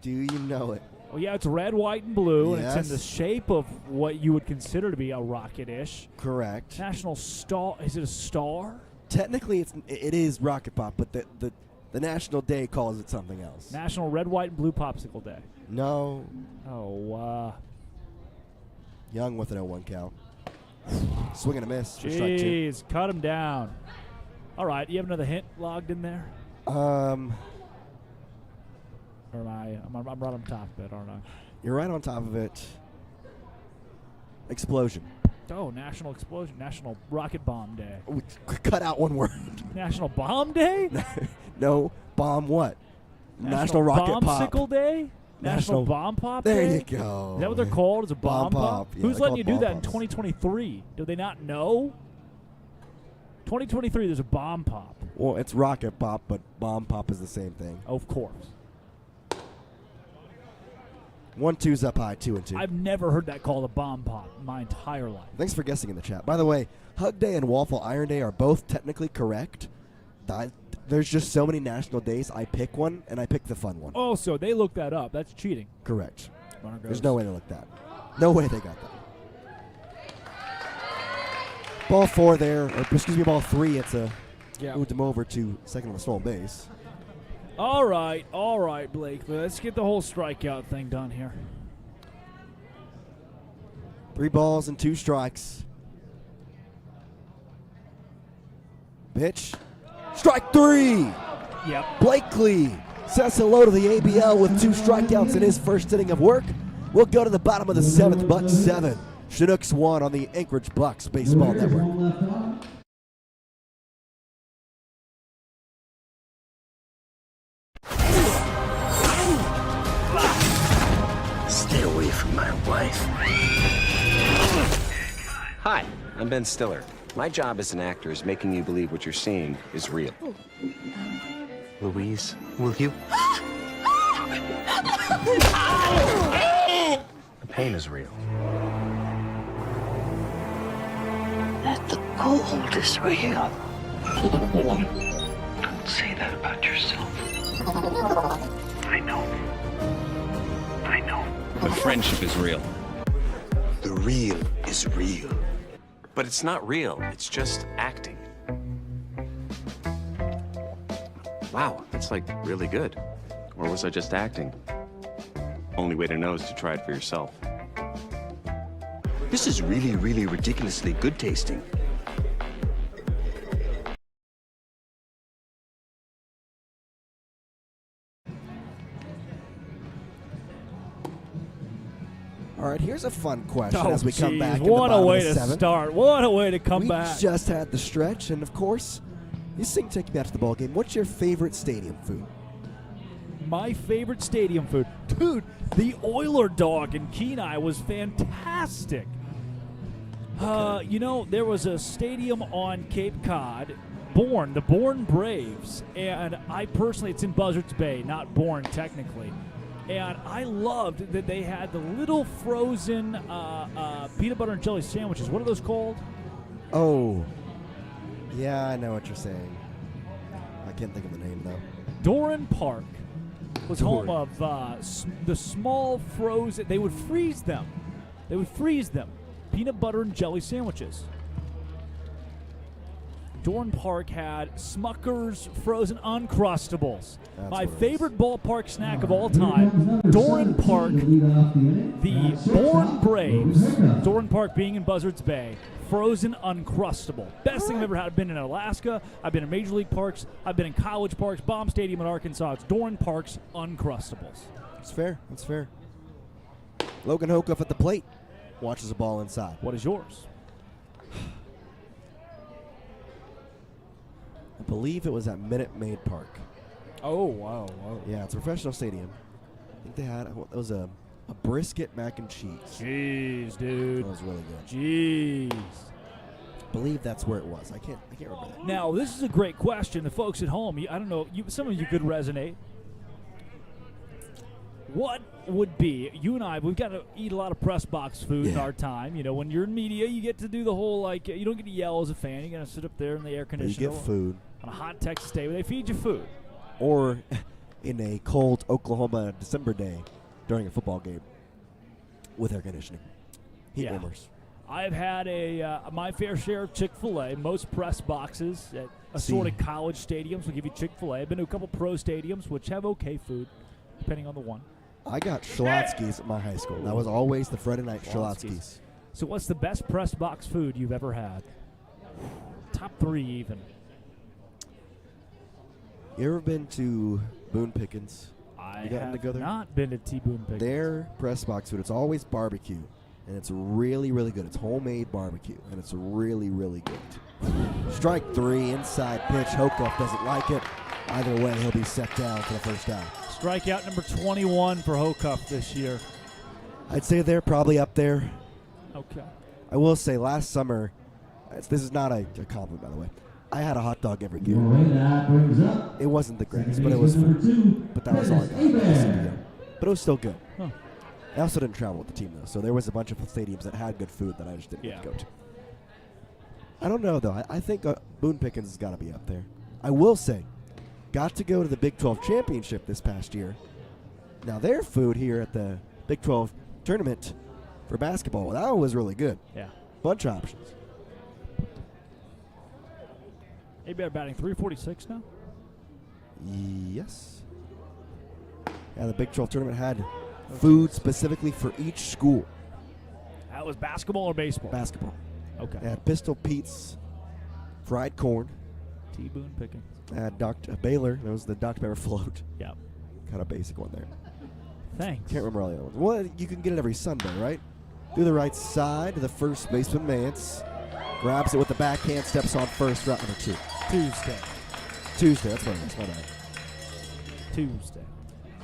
S1: Do you know it?
S2: Oh yeah, it's red, white, and blue,
S1: Yes.
S2: and it's in the shape of what you would consider to be a rocket-ish.
S1: Correct.
S2: National Star. Is it a star?
S1: Technically, it is rocket pop, but the National Day calls it something else.
S2: National Red, White, and Blue Popsicle Day.
S1: No.
S2: Oh,
S1: Young with an 0-1 count. Swing and a miss. for strike two.
S2: Jeez, cut him down. All right, you have another hint logged in there? Or am I'm right on top of it, aren't I?
S1: You're right on top of it. Explosion.
S2: Oh, National Explosion. National Rocket Bomb Day.
S1: We cut out one word.
S2: National Bomb Day?
S1: No, bomb what? National Rocket Pop.
S2: Bombsicle Day? National Bomb Pop Day?
S1: There you go.
S2: Is that what they're called? Is a bomb pop?
S1: Yeah,
S2: Who's
S1: they're
S2: letting you
S1: called
S2: do
S1: bomb
S2: that in
S1: pops.
S2: 2023? Do they not know? 2023, there's a bomb pop.
S1: Well, it's rocket pop, but bomb pop is the same thing.
S2: Of course.
S1: 1-2's up high, 2-2.
S2: I've never heard that called a bomb pop in my entire life.
S1: Thanks for guessing in the chat. By the way, Hug Day and Waffle Iron Day are both technically correct. There's just so many national days. I pick one, and I pick the fun one.
S2: Oh, so they looked that up. That's cheating.
S1: Correct.
S2: Runner goes.
S1: There's no way to look that. No way they got that. Ball 4 there, or excuse me, ball 3. It's moved him over to second on the stolen base.
S2: All right, Blake. Let's get the whole strikeout thing done here.
S1: 3 balls and 2 strikes. Pitch. Strike 3.
S2: Yep.
S1: Blakely says hello to the ABL with 2 strikeouts in his first inning of work. We'll go to the bottom of the 7th, Bucs 7. Chinooks 1 on the Anchorage Bucs Baseball Network.
S25: Stay away from my wife.
S5: Hi, I'm Ben Stiller. My job as an actor is making you believe what you're seeing is real. Louise, will you? The pain is real.
S12: That the cold is real. Don't say that about yourself. I know.
S5: The friendship is real.
S25: The real is real.
S5: But it's not real, it's just acting. Wow, that's like really good. Or was I just acting? Only way to know is to try it for yourself.
S25: This is really, really ridiculously good tasting.
S1: All right, here's a fun question as we come back.
S2: What a way to
S1: start!
S2: start. What a way to come back.
S1: We just had the stretch, and of course, this thing taking me out to the ball game. What's your favorite stadium food?
S2: My favorite stadium food. Dude, the Oiler dog in Kenai was fantastic. You know, there was a stadium on Cape Cod, the Bourne Braves, and I personally, it's in Buzzards Bay, not Bourne technically. And I loved that they had the little frozen peanut butter and jelly sandwiches. What are those called?
S1: Oh, yeah, I know what you're saying. I can't think of the name, though.
S2: Doran Park was home of the small frozen. They would freeze them. Peanut butter and jelly sandwiches. Doran Park had Smucker's frozen Uncrustables. My favorite ballpark snack of all time, Doran Park, the Bourne Braves, Doran Park being in Buzzards Bay, frozen Uncrustable. Best thing I've ever had. I've been in Alaska, I've been in Major League Parks, I've been in college parks, Baum Stadium in Arkansas. It's Doran Park's Uncrustables.
S1: That's fair. Logan Hokuff at the plate watches the ball inside.
S2: What is yours?
S1: I believe it was at Minute Maid Park.
S2: Oh, wow.
S1: Yeah, it's a professional stadium. I think they had, it was a brisket mac and cheese.
S2: Jeez, dude.
S1: That was really good.
S2: Jeez.
S1: I believe that's where it was. I can't remember that.
S2: Now, this is a great question. The folks at home, I don't know, some of you could resonate. What would be, you and I, we've got to eat a lot of press box food in our time. You know, when you're in media, you get to do the whole, like, you don't get to yell as a fan. You're going to sit up there in the air conditioner.
S1: You get food.
S2: On a hot Texas day where they feed you food.
S1: Or in a cold Oklahoma December day during a football game with air conditioning. Heat warmers.
S2: I've had my fair share of Chick-fil-A. Most press boxes at assorted college stadiums will give you Chick-fil-A. I've been to a couple pro stadiums, which have okay food, depending on the one.
S1: I got Schlotzsky's at my high school. That was always the Friday night Schlotzsky's.
S2: So what's the best press box food you've ever had? Top 3 even.
S1: You ever been to Boone Pickens?
S2: I have not been to T. Boone Pickens.
S1: Their press box food, it's always barbecue. And it's really, really good. It's homemade barbecue, and it's really, really good. Strike 3, inside pitch. Hokuff doesn't like it. Either way, he'll be set down for the first down.
S2: Strikeout number 21 for Hokuff this year.
S1: I'd say they're probably up there.
S2: Okay.
S1: I will say last summer, this is not a compliment, by the way, I had a hot dog every year. It wasn't the greatest, but it was food. But that was all I got. But it was still good.
S2: Huh.
S1: I also didn't travel with the team, though, so there was a bunch of stadiums that had good food that I just didn't get to go to. I don't know, though. I think Boone Pickens has got to be up there. I will say, got to go to the Big 12 Championship this past year. Now, their food here at the Big 12 tournament for basketball, that was really good.
S2: Yeah.
S1: Bunch of options.
S2: Maybe they're batting 346 now?
S1: Yes. Yeah, the Big 12 tournament had food specifically for each school.
S2: That was basketball or baseball?
S1: Basketball.
S2: Okay.
S1: They had Pistol Pete's fried corn.
S2: T. Boone Pickens.
S1: They had Dr. Baylor. That was the Dr. Pepper float.
S2: Yep.
S1: Kind of basic one there.
S2: Thanks.
S1: Can't remember all the other ones. Well, you can get it every Sunday, right? Through the right side to the first baseman, Mance. Grabs it with the backhand, steps on first, route number 2. Tuesday, that's what it is. My bad.
S2: Tuesday.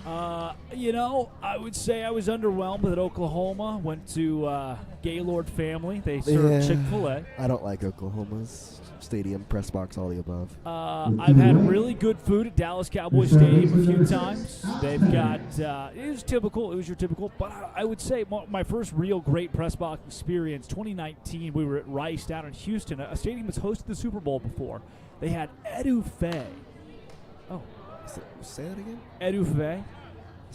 S2: I would say I was underwhelmed with Oklahoma. Went to Gaylord family. They serve Chick-fil-A.
S1: I don't like Oklahoma's stadium, press box, all the above.
S2: I've had really good food at Dallas Cowboys Stadium a few times. They've got, it was typical. It was your typical. But I would say my first real great press box experience, 2019, we were at Rice down in Houston, a stadium that's hosted the Super Bowl before. They had etouffee. Oh.
S1: Say that again?
S2: Etouffee.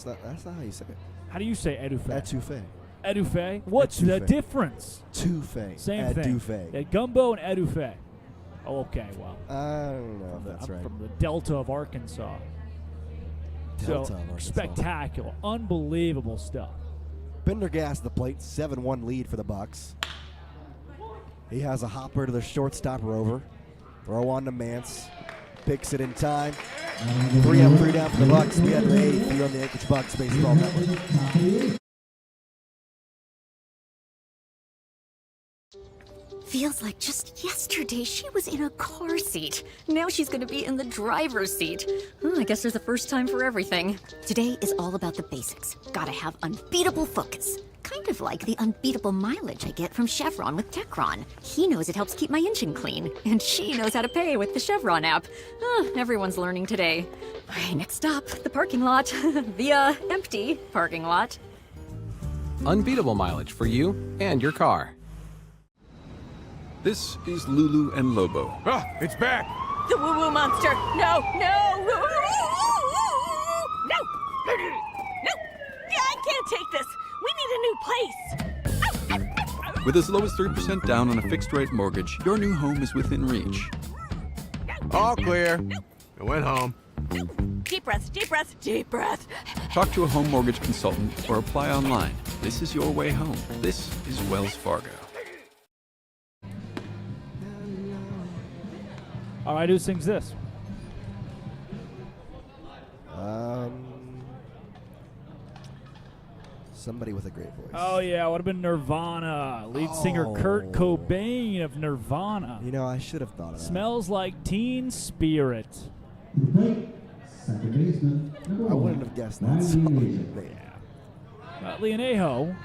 S1: That's not how you say it.
S2: How do you say etouffee?
S1: Etouffee.
S2: Etouffee? What's the difference?
S1: Etouffee.
S2: Same thing.
S1: Etouffee.
S2: Yeah, gumbo and etouffee. Oh, okay, well.
S1: I don't know if that's right.
S2: From the Delta of Arkansas. Spectacular. Unbelievable stuff.
S1: Pendergast at the plate. 7-1 lead for the Bucs. He has a hopper to the shortstop Rover. Throw on to Mance. Picks it in time. 3 up, 3 down for the Bucs. We had the 8th here on the Anchorage Bucs Baseball Network.
S6: Feels like just yesterday she was in a car seat. Now she's going to be in the driver's seat. I guess there's a first time for everything. Today is all about the basics. Gotta have unbeatable focus. Kind of like the unbeatable mileage I get from Chevron with Techron. He knows it helps keep my engine clean, and she knows how to pay with the Chevron app. Everyone's learning today. Okay, next stop, the parking lot. The empty parking lot.
S8: Unbeatable mileage for you and your car. This is Lulu and Lobo.
S20: Ah, it's back!
S6: The woo-woo monster! No! No! No! No! Yeah, I can't take this! We need a new place!
S8: With as low as 3% down on a fixed-rate mortgage, your new home is within reach.
S20: All clear. I went home.
S6: Deep breath, deep breath, deep breath.
S8: Talk to a home mortgage consultant or apply online. This is your way home. This is Wells Fargo.
S2: All right, who sings this?
S1: Somebody with a great voice.
S2: Oh, yeah, it would have been Nirvana. Lead singer Kurt Cobain of Nirvana.
S1: You know, I should have thought of that.
S2: Smells like Teen Spirit.
S3: Second baseman, number
S1: I
S3: 1,
S1: wouldn't have guessed that song.
S2: Yeah. Leonejo.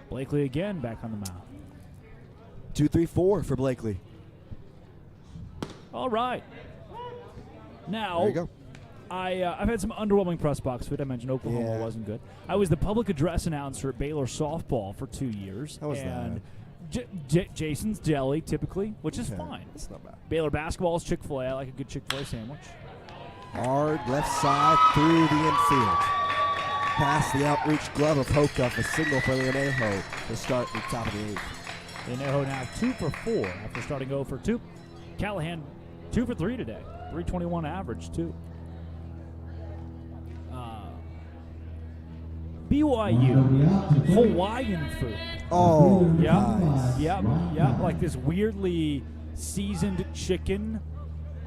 S2: Blakely again back on the mound.
S1: 2-3-4 for Blakely.
S2: All right. Now,
S1: There you go.
S2: I've had some underwhelming press box food. I mentioned Oklahoma wasn't good. I was the public address announcer at Baylor softball for 2 years.
S1: How was
S2: and Jason's Deli, typically, which is fine.
S1: It's not bad.
S2: Baylor basketball is Chick-fil-A. I like a good Chick-fil-A sandwich.
S1: Hard left side through the infield. Past the outreach glove of Hoka for single for Leonejo to start the top of the 8th.
S2: Leonejo now 2 for 4 after starting 0 for 2. Callahan 2 for 3 today. 321 average, too. BYU, Hawaiian food.
S1: Oh,
S2: yep,
S1: nice.
S2: Yep. Like this weirdly seasoned chicken,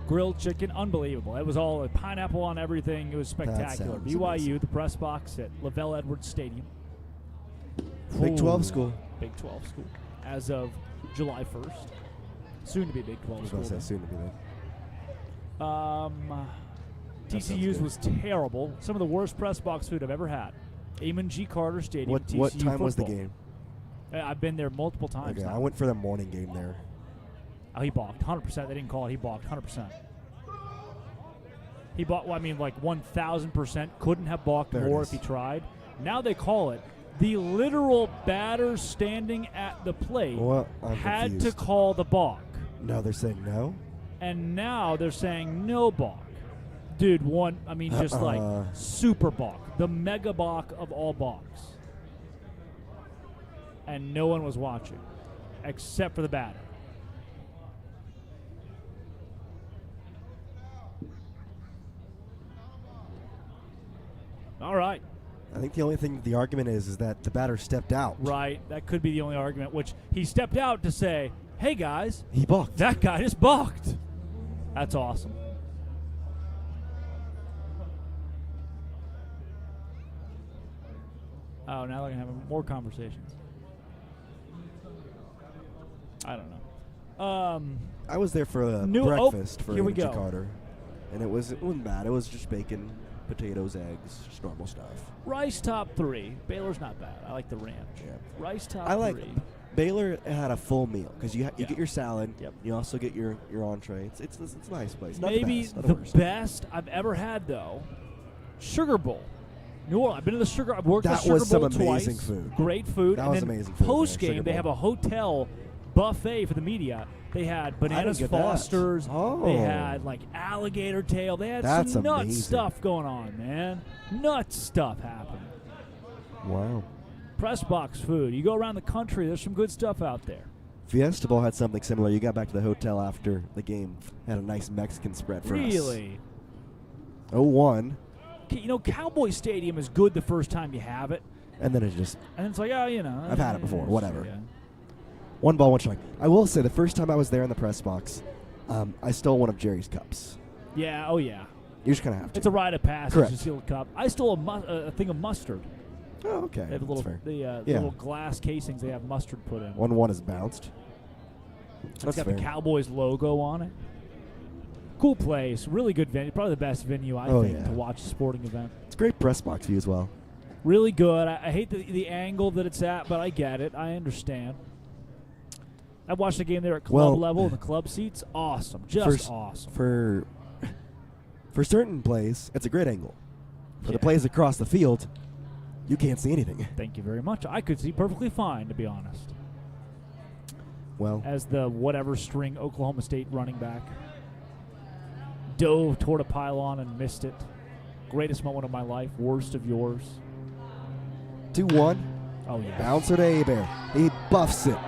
S2: grilled chicken. Unbelievable. It was all a pineapple on everything. It was spectacular. BYU,
S1: amazing.
S2: the press box at Lavelle Edwards Stadium.
S1: Big 12 school.
S2: Big 12 school. As of July 1st. Soon to be Big 12
S1: I was
S2: school.
S1: going to say soon to be there.
S2: TCU's was terrible. Some of the worst press box food I've ever had. Amon G. Carter Stadium.
S1: What
S2: TCU
S1: time was the
S2: football.
S1: game?
S2: I've been there multiple times.
S1: Okay,
S2: now.
S1: I went for the morning game there.
S2: Oh, he balked 100%. They didn't call it. He balked 100%. He balked. Well, I mean, like 1,000%. Couldn't have balked
S1: There it
S2: more
S1: is.
S2: if he tried. Now they call it. The literal batter standing at the plate
S1: What? I'm
S2: had
S1: confused.
S2: to call the balk,
S1: No, they're saying no?
S2: and now they're saying no balk. Dude, just like super balk, the mega balk of all balks, and no one was watching, except for the batter. All right.
S1: I think the only thing the argument is that the batter stepped out.
S2: Right. That could be the only argument, which he stepped out to say, hey, guys.
S1: He balked.
S2: That guy just balked. That's awesome. Oh, now they're going to have more conversations. I don't know.
S1: I was there for a breakfast for
S2: here we
S1: Amon G.
S2: go.
S1: Carter, and it wasn't bad. It was just bacon, potatoes, eggs, just normal stuff.
S2: Rice top 3. Baylor's not bad. I like the ranch.
S1: Yeah.
S2: Rice top
S1: I like
S2: 3.
S1: Baylor had a full meal because you
S2: Yeah.
S1: get your salad.
S2: Yep.
S1: You also get your entree. It's a nice place. Not
S2: Maybe
S1: the best, not
S2: the
S1: worst.
S2: best I've ever had, though, Sugar Bowl. New Orleans. I've been to the Sugar. I've worked
S1: That
S2: the Sugar
S1: was some
S2: Bowl
S1: amazing
S2: twice.
S1: food.
S2: Great food.
S1: That
S2: and
S1: was
S2: then
S1: amazing food,
S2: Post
S1: man,
S2: game,
S1: Sugar
S2: they
S1: Bowl.
S2: have a hotel buffet for the media. They had bananas
S1: get that.
S2: Fosters.
S1: Oh.
S2: They had like alligator tail. They had
S1: That's
S2: some nuts
S1: amazing.
S2: stuff going on, man. Nuts stuff happening.
S1: Wow.
S2: Press box food. You go around the country. There's some good stuff out there.
S1: Fiesta Bowl had something similar. You got back to the hotel after the game. Had a nice Mexican spread for us.
S2: Really?
S1: 0-1.
S2: You know, Cowboy Stadium is good the first time you have it.
S1: And then it just...
S2: And it's like, oh, you know.
S1: I've had it before. Whatever.
S2: Yeah.
S1: 1 ball, 1 strike. I will say, the first time I was there in the press box, I stole one of Jerry's cups.
S2: Yeah, oh yeah.
S1: You just kind of have to.
S2: It's a rite of passage
S1: Correct.
S2: to steal a cup. I stole a thing of mustard.
S1: Oh, okay.
S2: They have
S1: That's fair.
S2: the
S1: Yeah.
S2: little glass casings they have mustard put in.
S1: 1-1 is bounced.
S2: It's
S1: That's
S2: got
S1: fair.
S2: the Cowboys logo on it. Cool place. Really good venue. Probably the best venue, I think,
S1: yeah.
S2: to watch a sporting event.
S1: It's a great press box view as well.
S2: Really good. I hate the angle that it's at, but I get it. I understand. I watched the game there at club level in the club seats. Awesome. Just awesome.
S1: For certain plays, it's a great angle. For the plays across the field, you can't see anything.
S2: Thank you very much. I could see perfectly fine, to be honest.
S1: Well,
S2: as the whatever string Oklahoma State running back dove toward a pylon and missed it. Greatest moment of my life. Worst of yours.
S1: 2-1.
S2: Oh, yeah.
S1: Bouncer to Hebert. He buffs it.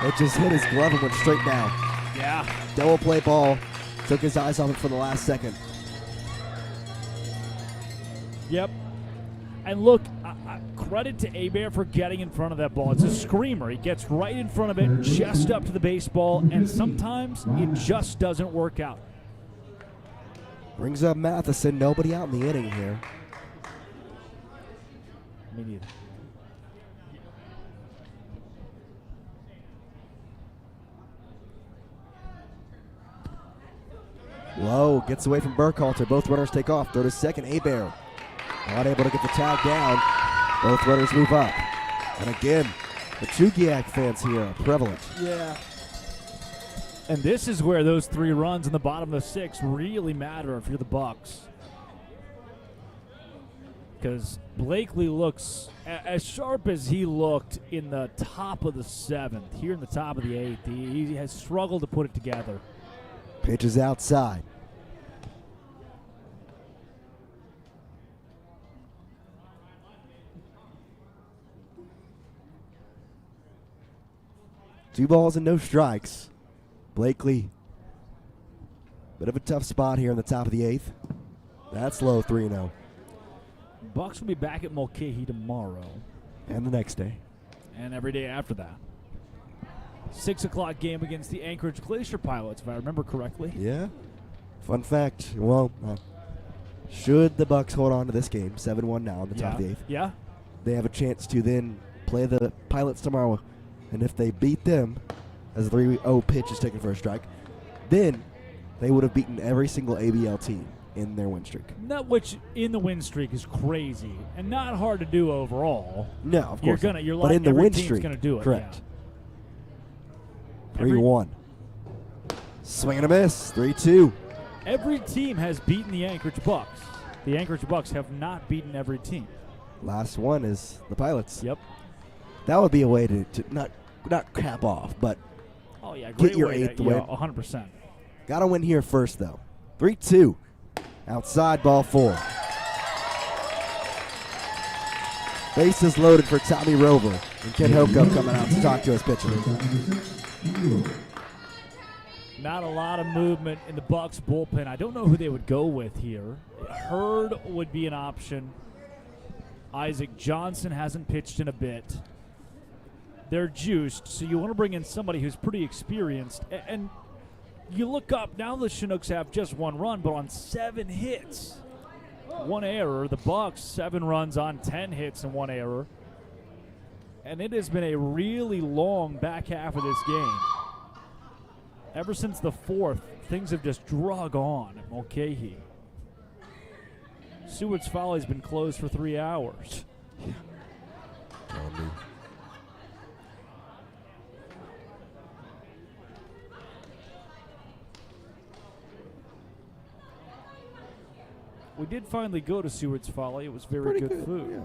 S1: It just hit his glove and went straight down.
S2: Yeah.
S1: Double play ball. Took his eyes off it for the last second.
S2: Yep. And look, credit to Hebert for getting in front of that ball. It's a screamer. He gets right in front of it, chest up to the baseball, and sometimes it just doesn't work out.
S1: Brings up Matheson. Nobody out in the inning here.
S2: Me neither.
S1: Low gets away from Burkhalter. Both runners take off. Throw to second. Hebert not able to get the tag down. Both runners move up. And again, the Chugiak fans here are prevalent.
S2: Yeah. And this is where those 3 runs in the bottom of the 6th really matter if you're the Bucs. Because Blakely looks as sharp as he looked in the top of the 7th. Here in the top of the 8th, he has struggled to put it together.
S1: Pitch is outside. Two balls and no strikes. Blakely, bit of a tough spot here in the top of the 8th. That's low 3-0.
S2: Bucs will be back at Mulcahy tomorrow.
S1: And the next day.
S2: And every day after that. 6 o'clock game against the Anchorage Glacier Pilots, if I remember correctly.
S1: Yeah. Fun fact. Well, should the Bucs hold on to this game, 7-1 now in the top of the 8th.
S2: Yeah.
S1: They have a chance to then play the Pilots tomorrow. And if they beat them, as a 3-0 pitch is taken for a strike, then they would have beaten every single ABL team in their win streak.
S2: Which in the win streak is crazy and not hard to do overall.
S1: No, of course.
S2: You're
S1: but
S2: like
S1: in the
S2: every
S1: win
S2: team's
S1: streak,
S2: gonna do it.
S1: correct.
S2: Yeah.
S1: 3-1. Swing and a miss. 3-2.
S2: Every team has beaten the Anchorage Bucs. The Anchorage Bucs have not beaten every team.
S1: Last one is the Pilots.
S2: Yep.
S1: That would be a way to not cap off, but
S2: Great
S1: get your
S2: way
S1: 8th win.
S2: 100%.
S1: Got to win here first, though. 3-2. Outside, ball 4. Bases loaded for Tommy Rover. And Ken Hoko coming out to talk to his pitcher.
S2: Not a lot of movement in the Bucs bullpen. I don't know who they would go with here. Hurd would be an option. Isaac Johnson hasn't pitched in a bit. They're juiced, so you want to bring in somebody who's pretty experienced. And you look up, now the Chinooks have just 1 run, but on 7 hits, 1 error. The Bucs, 7 runs on 10 hits and 1 error. And it has been a really long back half of this game. Ever since the 4th, things have just drug on at Mulcahy. Seward's Folly's been closed for 3 hours.
S1: Yeah.
S2: We did finally go to Seward's Folly. It was very good food.
S1: Yeah.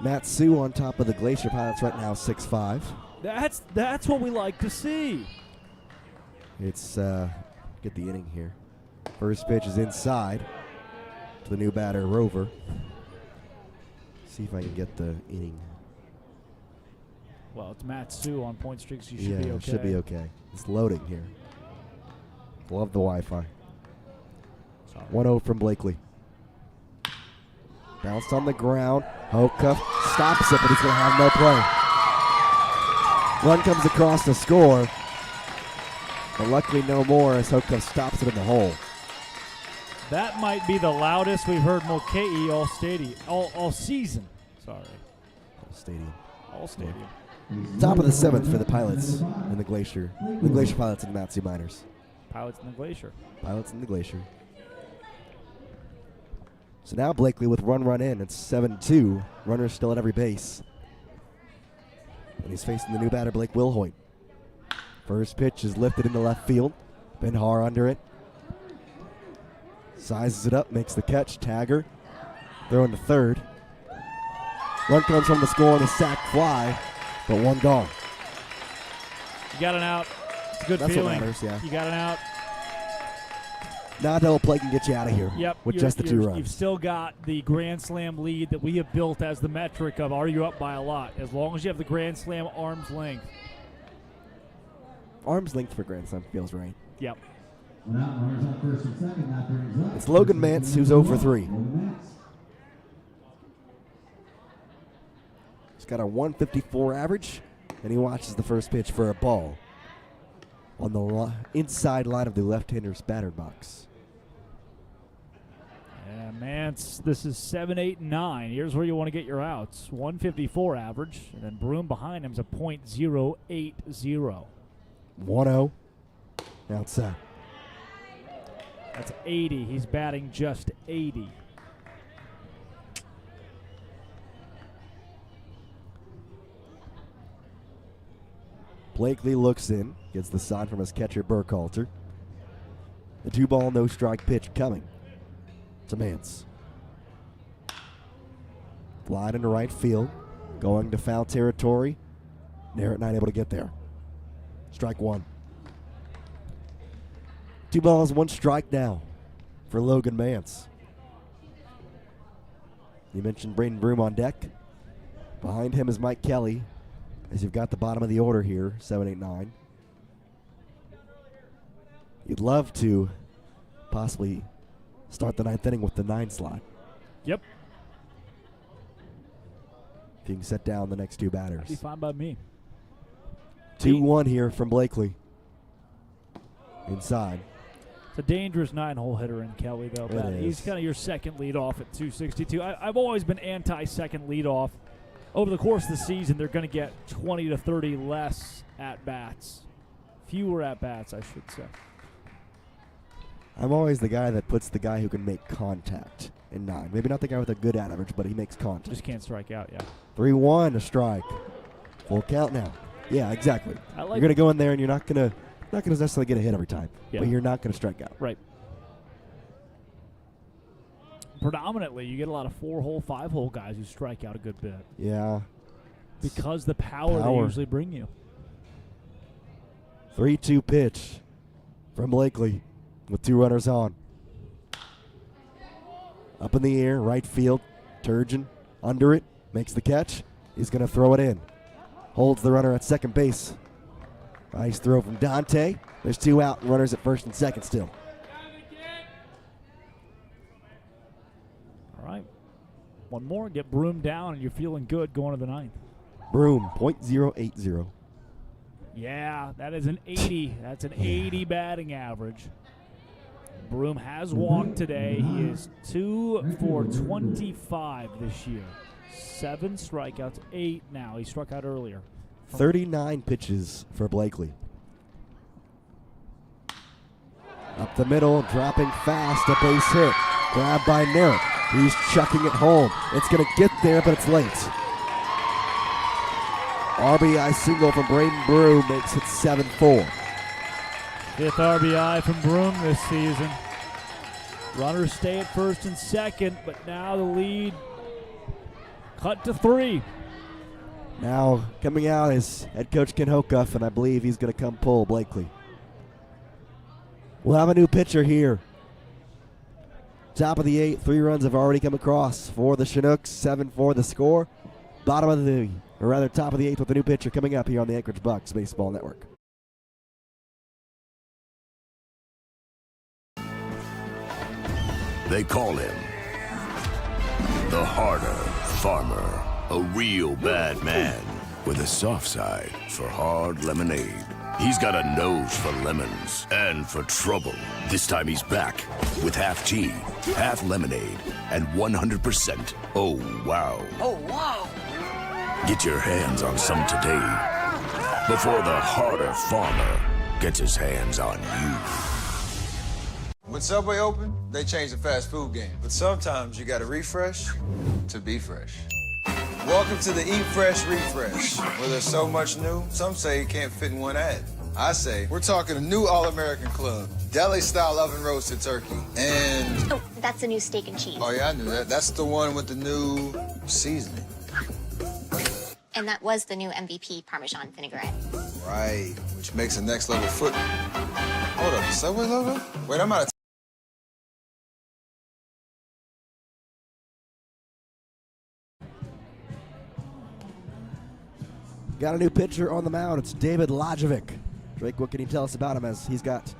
S1: Matt Sue on top of the Glacier Pilots right now, 6-5.
S2: That's what we like to see.
S1: It's get the inning here. First pitch is inside to the new batter, Rover. See if I can get the inning.
S2: Well, it's Matt Sue on point streaks. You should be okay.
S1: Should be okay. It's loading here. Love the Wi-Fi. 1-0 from Blakely. Bounced on the ground. Hoka stops it, but he's going to have no play. Run comes across to score, but luckily no more as Hoka stops it in the hole.
S2: That might be the loudest we've heard Mulcahy all season. Sorry. All stadium.
S1: Top of the 7th for the Pilots and the Glacier. The Glacier Pilots and the Matsu Miners.
S2: Pilots in the Glacier.
S1: Pilots in the Glacier. So now Blakely with run in. It's 7-2. Runners still at every base. And he's facing the new batter, Blake Wilhoit. First pitch is lifted into left field. Benhar under it. Sizes it up, makes the catch. Tagger throwing to third. Run comes from the score on a sac fly, but 1 gone.
S2: You got an out. It's a good
S1: That's
S2: feeling.
S1: what matters, yeah.
S2: You got an out.
S1: Now double play can get you out of here.
S2: Yep.
S1: With just the 2 runs.
S2: You've still got the Grand Slam lead that we have built as the metric of are you up by a lot? As long as you have the Grand Slam arm's length.
S1: Arm's length for Grand Slam feels right.
S2: Yep.
S1: It's Logan Mance who's 0 for 3. He's got a 154 average, and he watches the first pitch for a ball. on the inside line of the left-hander's batter box.
S2: Yeah, Mance, this is 7, 8, 9. Here's where you want to get your outs. 154 average, and then Broom behind him is a .080.
S1: 1-0 outside.
S2: That's 80. He's batting just 80.
S1: Blakely looks in, gets the sign from his catcher Burkhalter. The 2-ball, no strike pitch coming to Mance. Fly into right field, going to foul territory. Narrett not able to get there. Strike one. 2 balls, 1 strike now for Logan Mance. You mentioned Braden Broom on deck. Behind him is Mike Kelly, as you've got the bottom of the order here, 7, 8, 9. You'd love to possibly start the 9th inning with the 9 slot.
S2: Yep.
S1: If you can set down the next 2 batters.
S2: That'd be fine by me.
S1: 2-1 here from Blakely. Inside.
S2: It's a dangerous 9-hole hitter in Kelly, though. He's kind of your second leadoff at 262. I've always been anti-second leadoff. Over the course of the season, they're going to get 20 to 30 less at-bats. Fewer at-bats, I should say.
S1: I'm always the guy that puts the guy who can make contact in 9. Maybe not the guy with a good average, but he makes contact.
S2: Just can't strike out, yeah.
S1: 3-1, a strike. Full count now. Yeah, exactly. You're going to go in there and you're not going to necessarily get a hit every time, but you're not going to strike out.
S2: Right. Predominantly, you get a lot of 4-hole, 5-hole guys who strike out a good bit.
S1: Yeah.
S2: Because the power they usually bring you.
S1: 3-2 pitch from Blakely with 2 runners on. Up in the air, right field. Turgeon under it, makes the catch. He's going to throw it in. Holds the runner at second base. Nice throw from Dante. There's 2 out, runners at first and second still.
S2: All right. One more, get Broom down, and you're feeling good going to the 9th.
S1: Broom, .080.
S2: Yeah, that is an 80. That's an 80 batting average. Broom has walked today. He is 2 for 25 this year. 7 strikeouts, 8 now. He struck out earlier.
S1: 39 pitches for Blakely. Up the middle, dropping fast, a base hit. Grabbed by Narrett. He's chucking it home. It's going to get there, but it's late. RBI single from Braden Broom makes it 7-4.
S2: 5th RBI from Broom this season. Runners stay at first and second, but now the lead cut to 3.
S1: Now coming out is head coach Ken Hocuff, and I believe he's going to come pull Blakely. We'll have a new pitcher here. Top of the 8th, 3 runs have already come across for the Chinooks, 7-4 the score. Top of the 8th with a new pitcher coming up here on the Anchorage Bucs Baseball Network.
S10: They call him the harder farmer, a real bad man with a soft side for hard lemonade. He's got a nose for lemons and for trouble. This time he's back with half tea, half lemonade, and 100%. Oh, wow.
S12: Oh, wow.
S10: Get your hands on some today before the harder farmer gets his hands on you.
S7: When Subway opened, they changed the fast food game. But sometimes you gotta refresh to be fresh. Welcome to the Eat Fresh Refresh, where there's so much new, some say it can't fit in one ad. I say, we're talking a new All-American Club, deli-style oven roasted turkey, and...
S14: Oh, that's the new steak and cheese.
S7: Oh, yeah, I knew that. That's the one with the new seasoning.
S14: And that was the new MVP Parmesan vinaigrette.
S7: Right, which makes a next level foot. Hold up, the Subway logo? Wait, I'm out of
S1: Got a new pitcher on the mound. It's David Lajovic. Drake, what can you tell us about him, as he's got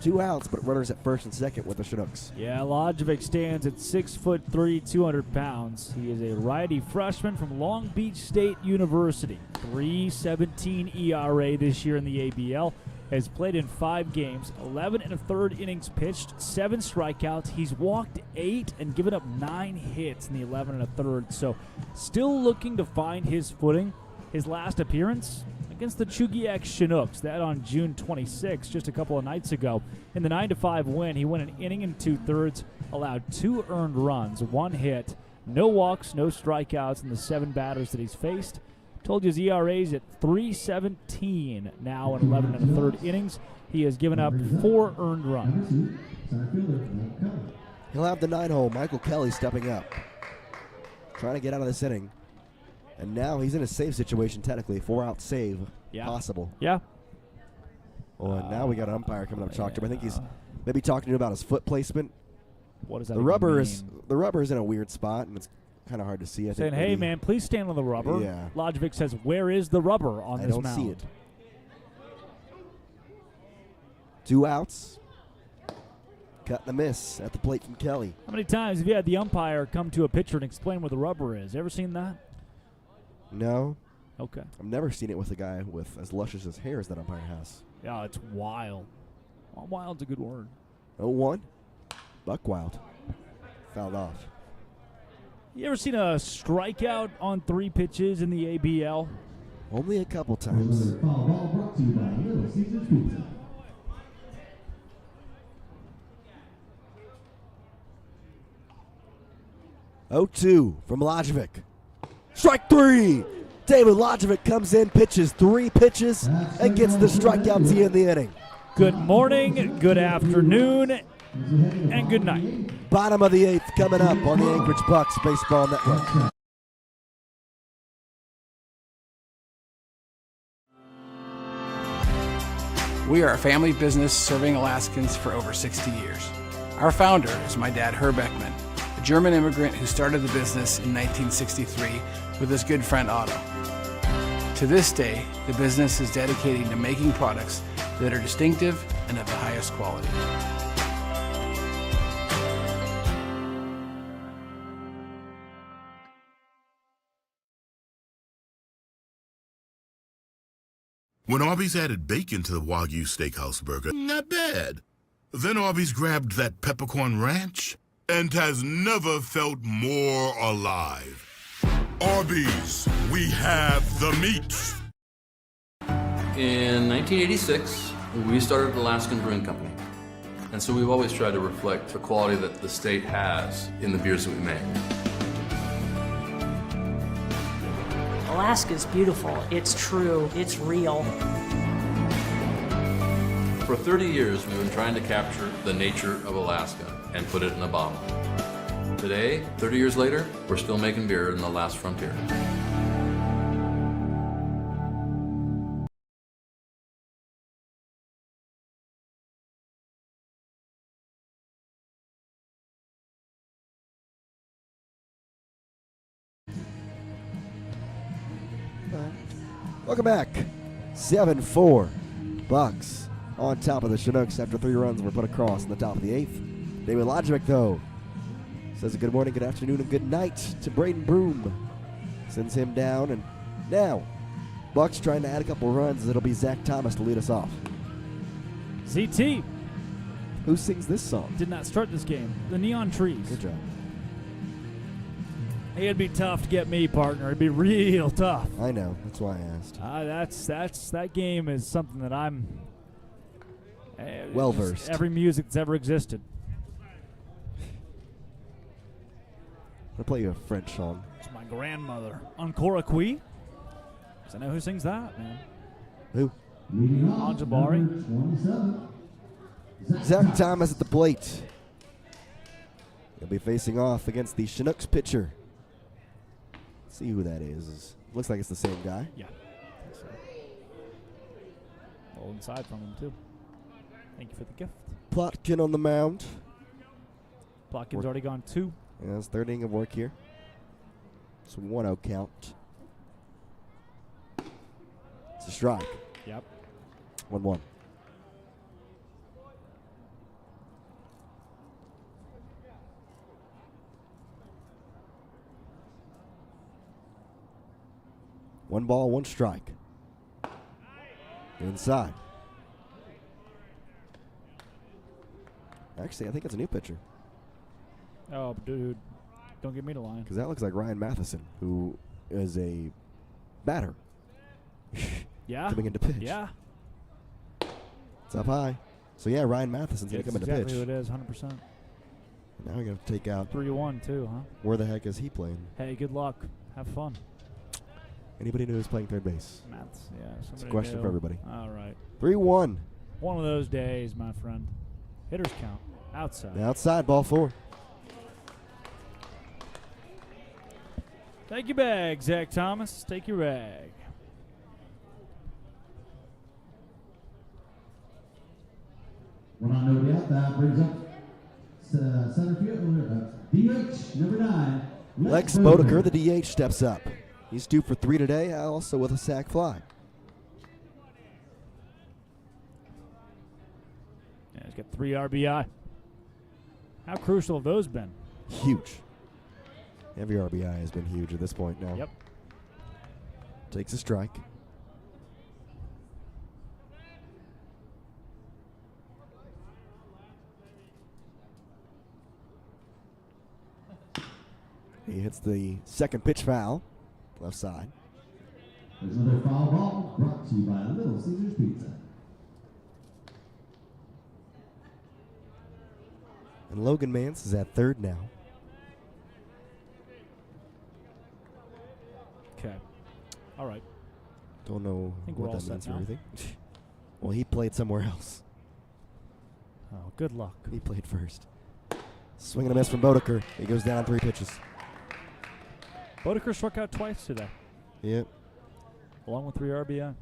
S1: 2 outs, but runners at first and second with the Chinooks?
S2: Yeah, Lajovic stands at 6'3", 200 pounds. He is a righty freshman from Long Beach State University. 3.17 ERA this year in the ABL. has played in 5 games, 11 1/3 innings pitched, 7 strikeouts. He's walked 8 and given up 9 hits in the 11 1/3. So still looking to find his footing. His last appearance against the Chugiak Chinooks, that on June 26, just a couple of nights ago. In the 9-5 win, he went an inning and 2/3, allowed 2 earned runs, 1 hit, no walks, no strikeouts in the 7 batters that he's faced. Told you his ERA's at 3.17 now in 11 1/3 innings. He has given up 4 earned runs.
S1: He'll have the 9-hole. Michael Kelly stepping up, trying to get out of this inning. And now he's in a save situation, technically. 4-out save possible.
S2: Yeah.
S1: Oh, and now we got an umpire coming up to talk to him. I think he's maybe talking to him about his foot placement.
S2: What does that
S1: the
S2: even
S1: rubber
S2: mean?
S1: The rubber is in a weird spot, and it's kind of hard to see. I
S2: Saying,
S1: think
S2: hey, man, please stand on the rubber.
S1: Yeah.
S2: Logic says, where is the rubber on
S1: I
S2: this
S1: don't
S2: mound?
S1: see it. 2 outs. Cut and a miss at the plate from Kelly.
S2: How many times have you had the umpire come to a pitcher and explain where the rubber is? Ever seen that?
S1: No.
S2: Okay.
S1: I've never seen it with a guy with as luscious as hair as that umpire has.
S2: Yeah, it's wild. Well, wild's a good word.
S1: 0-1. Buck Wild. Fouled off.
S2: You ever seen a strikeout on 3 pitches in the ABL?
S1: Only a couple times.
S3: Ball brought to you by Little Caesars Pizza.
S1: (0-2) from Lajovic. Strike 3. David Lajovic comes in, pitches 3 pitches, and gets the strikeout to end the inning.
S2: Good morning, good afternoon, and good night.
S1: Bottom of the 8th coming up on the Anchorage Bucs Baseball Network.
S13: We are a family business serving Alaskans for over 60 years. Our founder is my dad, Herb Ekman, a German immigrant who started the business in 1963 with his good friend Otto. To this day, the business is dedicated to making products that are distinctive and of the highest quality.
S9: When Arby's added bacon to the Wagyu Steakhouse burger, not bad. Then Arby's grabbed that peppercorn ranch and has never felt more alive. Arby's, we have the meat.
S15: In 1986, we started Alaskan Brewing Company. And so we've always tried to reflect the quality that the state has in the beers that we make.
S21: Alaska's beautiful. It's true. It's real.
S15: For 30 years, we've been trying to capture the nature of Alaska and put it in a bottle. Today, 30 years later, we're still making beer in the last frontier.
S1: Welcome back. 7-4. Bucs on top of the Chinooks after 3 runs were put across in the top of the 8th. David Lajovic, though, says a good morning, good afternoon, and good night to Braden Broom. Sends him down, and now Bucs trying to add a couple runs. It'll be Zach Thomas to lead us off.
S2: ZT.
S1: Who sings this song?
S2: Did not start this game. The Neon Trees.
S1: Good job.
S2: It'd be tough to get me, partner. It'd be real tough.
S1: I know. That's why I asked.
S2: That game is something that I'm
S1: well versed.
S2: Every music that's ever existed.
S1: I'll play you a French song.
S2: It's my grandmother. Encore Qui. Does I know who sings that, man?
S1: Who?
S2: Anjabari.
S1: Zach Thomas at the plate. He'll be facing off against the Chinooks pitcher. See who that is. Looks like it's the same guy.
S2: Yeah. Roll inside from him, too. Thank you for the gift.
S1: Plotkin on the mound.
S2: Plotkin's already gone 2.
S1: Yeah, it's 3rd inning of work here. It's a 1-0 count. It's a strike.
S2: Yep.
S1: 1-1. One ball, 1 strike. Inside. Actually, I think it's a new pitcher.
S2: Oh, dude. Don't get me to line.
S1: Because that looks like Ryan Matheson, who is a batter.
S2: Yeah.
S1: Coming into pitch.
S2: Yeah.
S1: It's up high. So, yeah, Ryan Matheson's going to come into pitch.
S2: Exactly what it is, 100%.
S1: Now we're going to take out
S2: 3-1, too, huh?
S1: Where the heck is he playing?
S2: Hey, good luck. Have fun.
S1: Anybody know who's playing third base?
S2: Maths, yeah.
S1: It's a question for everybody.
S2: All right.
S1: 3-1.
S2: One of those days, my friend. Hitters count. Outside.
S1: Outside, ball 4.
S2: Take your bag, Zach Thomas. Take your bag.
S3: One on no doubt, that brings up center fielder, DH, number 9.
S1: Lex Bodeker, the DH, steps up. He's due for 3 today, also with a sac fly.
S2: Yeah, he's got 3 RBI. How crucial have those been?
S1: Huge. Every RBI has been huge at this point now.
S2: Yep.
S1: Takes a strike. He hits the second pitch foul, left side.
S3: There's another foul ball brought to you by Little Caesars Pizza.
S1: And Logan Mance is at third now.
S2: Okay. All right.
S1: Don't know
S2: think we're
S1: what
S2: all
S1: that
S2: set
S1: means or
S2: now.
S1: anything. Well, he played somewhere else.
S2: Oh, good luck.
S1: He played first. Swing and a miss from Bodeker. He goes down 3 pitches.
S2: Bodeker struck out twice today.
S1: Yep.
S2: Along with 3 RBI.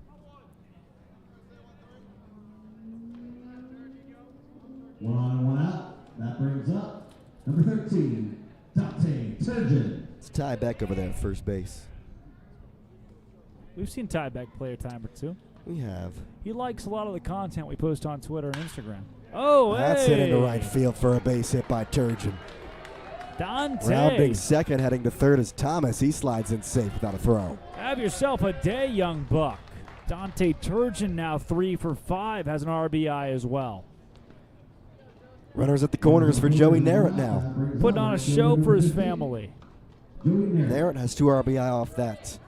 S3: One on, one out. That brings up number 13, Dante Turgeon.
S1: It's Ty Beck over there at first base.
S2: We've seen Ty Beck play a time or two.
S1: We have.
S2: He likes a lot of the content we post on Twitter and Instagram. Oh,
S1: That's
S2: hey.
S1: hit into right field for a base hit by Turgeon.
S2: Dante.
S1: Rounding second, heading to third is Thomas. He slides in safe without a throw.
S2: Have yourself a day, young buck. Dante Turgeon now 3 for 5, has an RBI as well.
S1: Runners at the corners for Joey Narrett now.
S2: Putting on a show for his family.
S1: Narrett has 2 RBI off that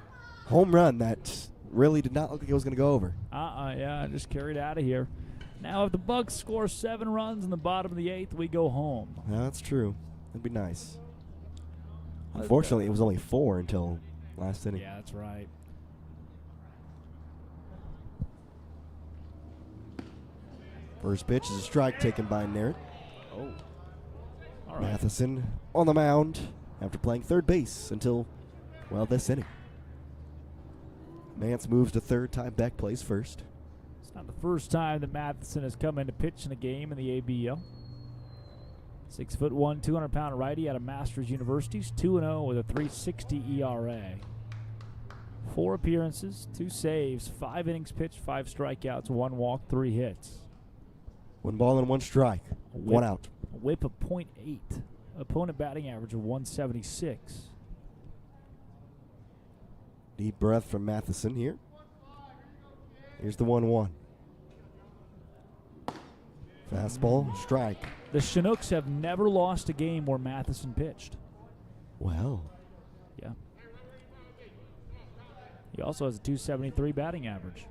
S1: home run that really did not look like it was going to go over.
S2: Yeah, just carried out of here. Now if the Bucs score 7 runs in the bottom of the 8th, we go home.
S1: Yeah, that's true. That'd be nice. Unfortunately, it was only 4 until last inning.
S2: Yeah, that's right.
S1: First pitch is a strike taken by Narrett.
S2: Oh. All right.
S1: Matheson on the mound after playing third base until, well, this inning. Mance moves to third. Ty Beck plays first.
S2: It's not the first time that Matheson has come in to pitch in a game in the ABL. 6'1", 200-pound righty out of Masters Universities, 2-0 with a 3.60 ERA. 4 appearances, 2 saves, 5 innings pitched, 5 strikeouts, 1 walk, 3 hits.
S1: 1 ball and 1 strike. 1 out.
S2: A whip of .8. Opponent batting average of 176.
S1: Deep breath from Matheson here. Here's the 1-1. Fastball, strike.
S2: The Chinooks have never lost a game where Matheson pitched.
S1: Well.
S2: Yeah. He also has a 273 batting average.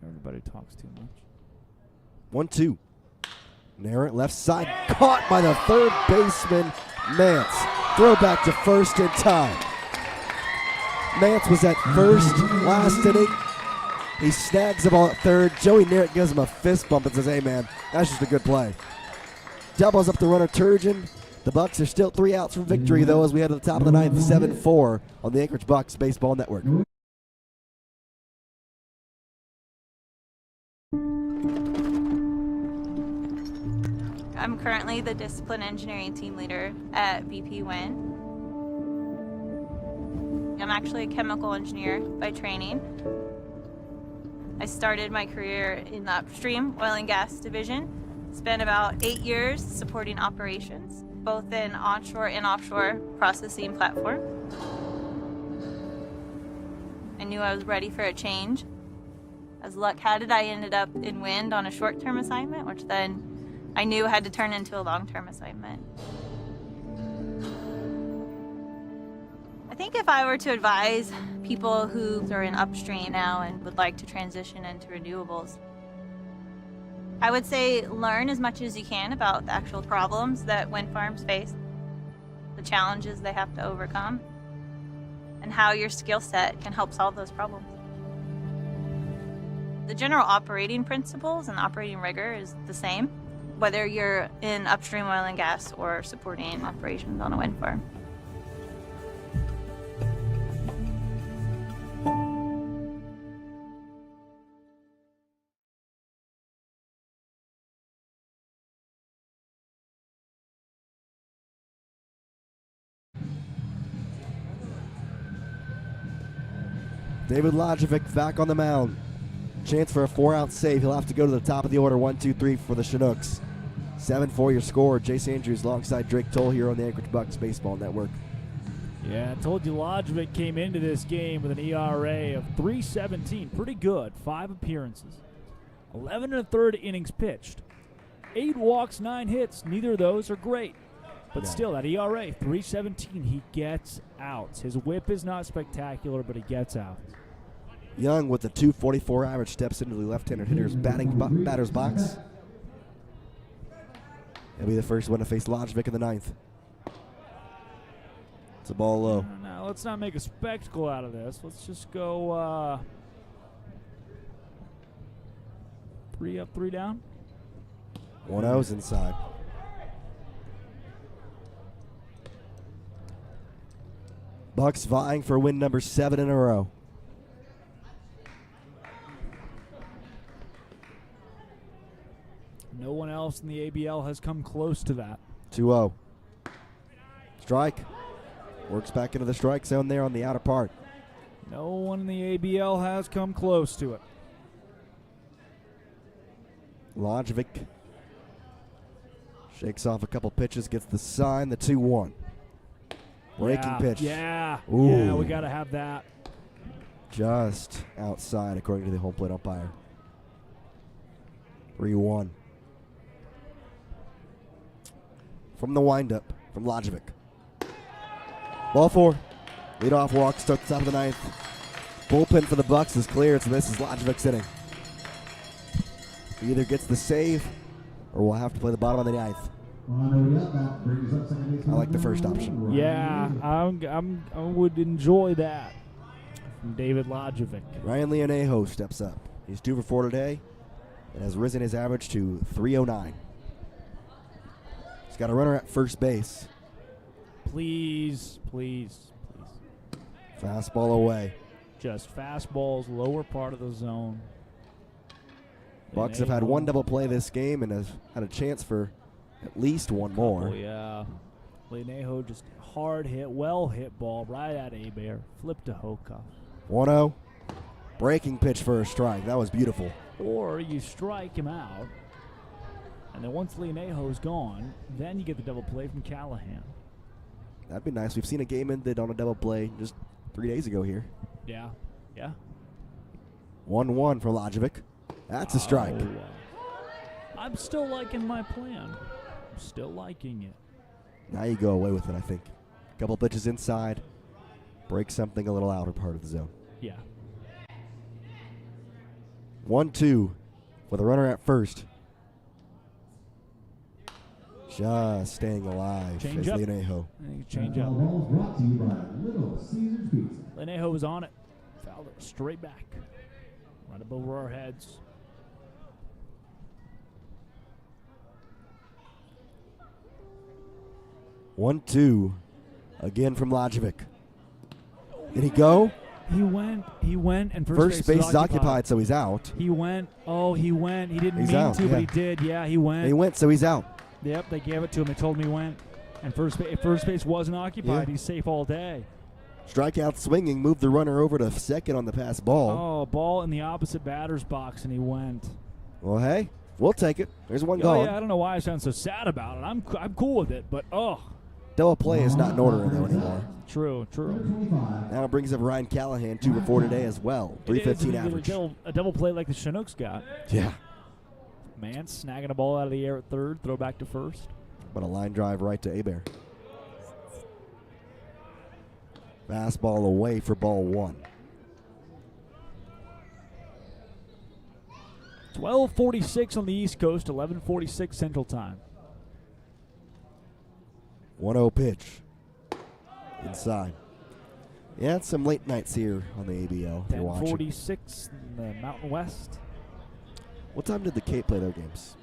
S2: Everybody talks too much.
S1: 1-2. Narrett left side, caught by the third baseman, Mance. Throw back to first in time. Mance was at first last inning. He snags the ball at third. Joey Narrett gives him a fist bump and says, hey, man, that's just a good play. Doubles up the runner, Turgeon. The Bucs are still 3 outs from victory, though, as we head to the top of the ninth, 7-4 on the Anchorage Bucs Baseball Network.
S11: I'm currently the discipline engineering team leader at BP Win. I'm actually a chemical engineer by training. I started my career in the upstream oil and gas division. Spent about 8 years supporting operations, both in onshore and offshore processing platform. And knew I was ready for a change. As luck had it, I ended up in wind on a short-term assignment, which then I knew had to turn into a long-term assignment. I think if I were to advise people who are in upstream now and would like to transition into renewables, I would say learn as much as you can about the actual problems that wind farms face, the challenges they have to overcome, and how your skill set can help solve those problems. The general operating principles and operating rigor is the same, whether you're in upstream oil and gas or supporting operations on a wind farm.
S1: David Lajovic back on the mound. Chance for a 4-out save. He'll have to go to the top of the order, 1-2-3 for the Chinooks. 7-4 your score. Jace Andrews alongside Drake Toll here on the Anchorage Bucs Baseball Network.
S2: Yeah, I told you Lajovic came into this game with an ERA of 3.17. Pretty good. 5 appearances. 11 1/3 innings pitched. 8 walks, 9 hits. Neither of those are great. But still, that ERA, 3.17, he gets outs. His whip is not spectacular, but he gets out.
S1: Young with the 2.44 average steps into the left-handed hitter's batter's box. He'll be the first one to face Lajovic in the 9th. It's a ball low.
S2: Now, let's not make a spectacle out of this. Let's just go 3 up, 3 down.
S1: 1-0's inside. Bucs vying for win number 7 in a row.
S2: No one else in the ABL has come close to that.
S1: 2-0. Strike. Works back into the strike zone there on the outer part.
S2: No one in the ABL has come close to it.
S1: Lajovic shakes off a couple pitches, gets the sign, the 2-1. Breaking pitch.
S2: Yeah,
S1: Ooh.
S2: yeah, we got to have that.
S1: Just outside, according to the home plate umpire. 3-1. From the windup from Lajovic. Ball 4. Leadoff walk starts the top of the 9th. Bullpen for the Bucs is cleared, so this is Lajovic's inning. He either gets the save or we'll have to play the bottom of the 9th. I like the first option.
S2: Yeah, I would enjoy that from David Lajovic.
S1: Ryan Leonejo steps up. He's 2 for 4 today and has risen his average to 309. He's got a runner at first base.
S2: Please, please, please.
S1: Fastball away.
S2: Just fastballs, lower part of the zone.
S1: Bucs have had 1 double play this game and have had a chance for at least 1 more.
S2: Oh, yeah. Leonejo just hard hit, well hit ball right at Abear. Flip to Hoka.
S1: 1-0. Breaking pitch for a strike. That was beautiful.
S2: Or you strike him out, and then once Leonejo's gone, then you get the double play from Callahan.
S1: That'd be nice. We've seen a game ended on a double play just 3 days ago here.
S2: Yeah, yeah.
S1: 1-1 for Lajovic. That's a strike.
S2: I'm still liking my plan. I'm still liking it.
S1: Now you go away with it, I think. Couple pitches inside. Break something a little outer part of the zone.
S2: Yeah.
S1: 1-2 with a runner at first. Just staying alive
S2: Change
S1: is
S2: up.
S1: Leonejo.
S2: Change up.
S3: Brought to you by Little Caesars Pizza.
S2: Leonejo was on it. Fouled it straight back. Right above our heads.
S1: One, 2 again from Lajovic. Did he go?
S2: He went, and
S1: first base is occupied, so he's out.
S2: He went. He went. He didn't
S1: He's
S2: mean
S1: out,
S2: to,
S1: yeah.
S2: but he did. Yeah, he went.
S1: He went, so he's out.
S2: Yep, they gave it to him. They told him he went. And first base wasn't occupied.
S1: Yeah.
S2: He's safe all day.
S1: Strikeout swinging, moved the runner over to second on the pass ball.
S2: Oh, ball in the opposite batter's box, and he went.
S1: Well, hey, we'll take it. There's one gone.
S2: Yeah, I don't know why I sound so sad about it. I'm cool with it, but
S1: Double play is not in order, though, anymore.
S2: True.
S1: Now it brings up Ryan Callahan, 2 for 4 today as well. 315 average.
S2: A double play like the Chinooks got.
S1: Yeah.
S2: Man snagging a ball out of the air at third, throw back to first.
S1: But a line drive right to Hebert. Fastball away for ball 1.
S2: 12:46 on the East Coast, 11:46 Central Time.
S1: 1-0 pitch. Inside. Yeah, it's some late nights here on the ABL. If you're watching.
S2: 10:46 in the Mountain West.
S1: What time did the Cape play their games?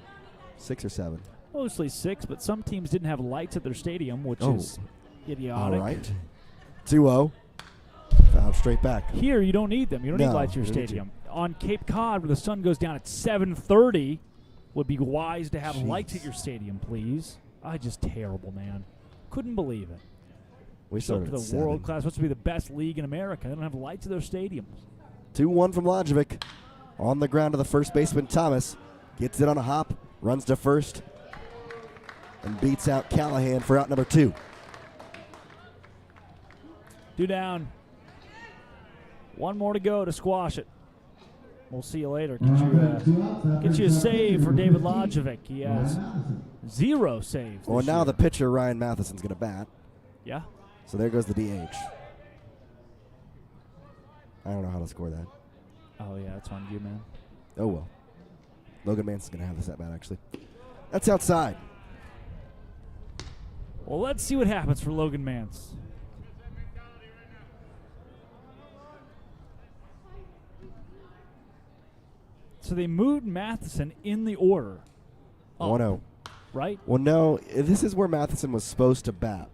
S1: 6 or 7?
S2: Mostly 6, but some teams didn't have lights at their stadium, which is idiotic.
S1: All right. 2-0. Foul straight back.
S2: Here, you don't need them. You don't need lights at your stadium. On Cape Cod, where the sun goes down at 7:30, would be wise to have lights at your stadium, please. Just terrible, man. Couldn't believe it.
S1: We started
S2: to
S1: at
S2: the
S1: 7.
S2: world class, supposed to be the best league in America. They don't have lights at their stadiums.
S1: 2-1 from Lajovic. On the ground to the first baseman, Thomas. Gets it on a hop, runs to first, and beats out Callahan for out number 2.
S2: 2 down. 1 more to go to squash it. We'll see you later. Get you a save for David Lajovic. He has 0 saves.
S1: Well, now the pitcher, Ryan Matheson's going to bat.
S2: Yeah.
S1: So there goes the DH. I don't know how to score that.
S2: Oh, yeah, that's on you, man.
S1: Oh, well. Logan Manson's going to have this at bat, actually. That's outside.
S2: Well, let's see what happens for Logan Mance. So they moved Matheson in the order.
S1: 1-0.
S2: Right?
S1: Well, no, this is where Matheson was supposed to bat,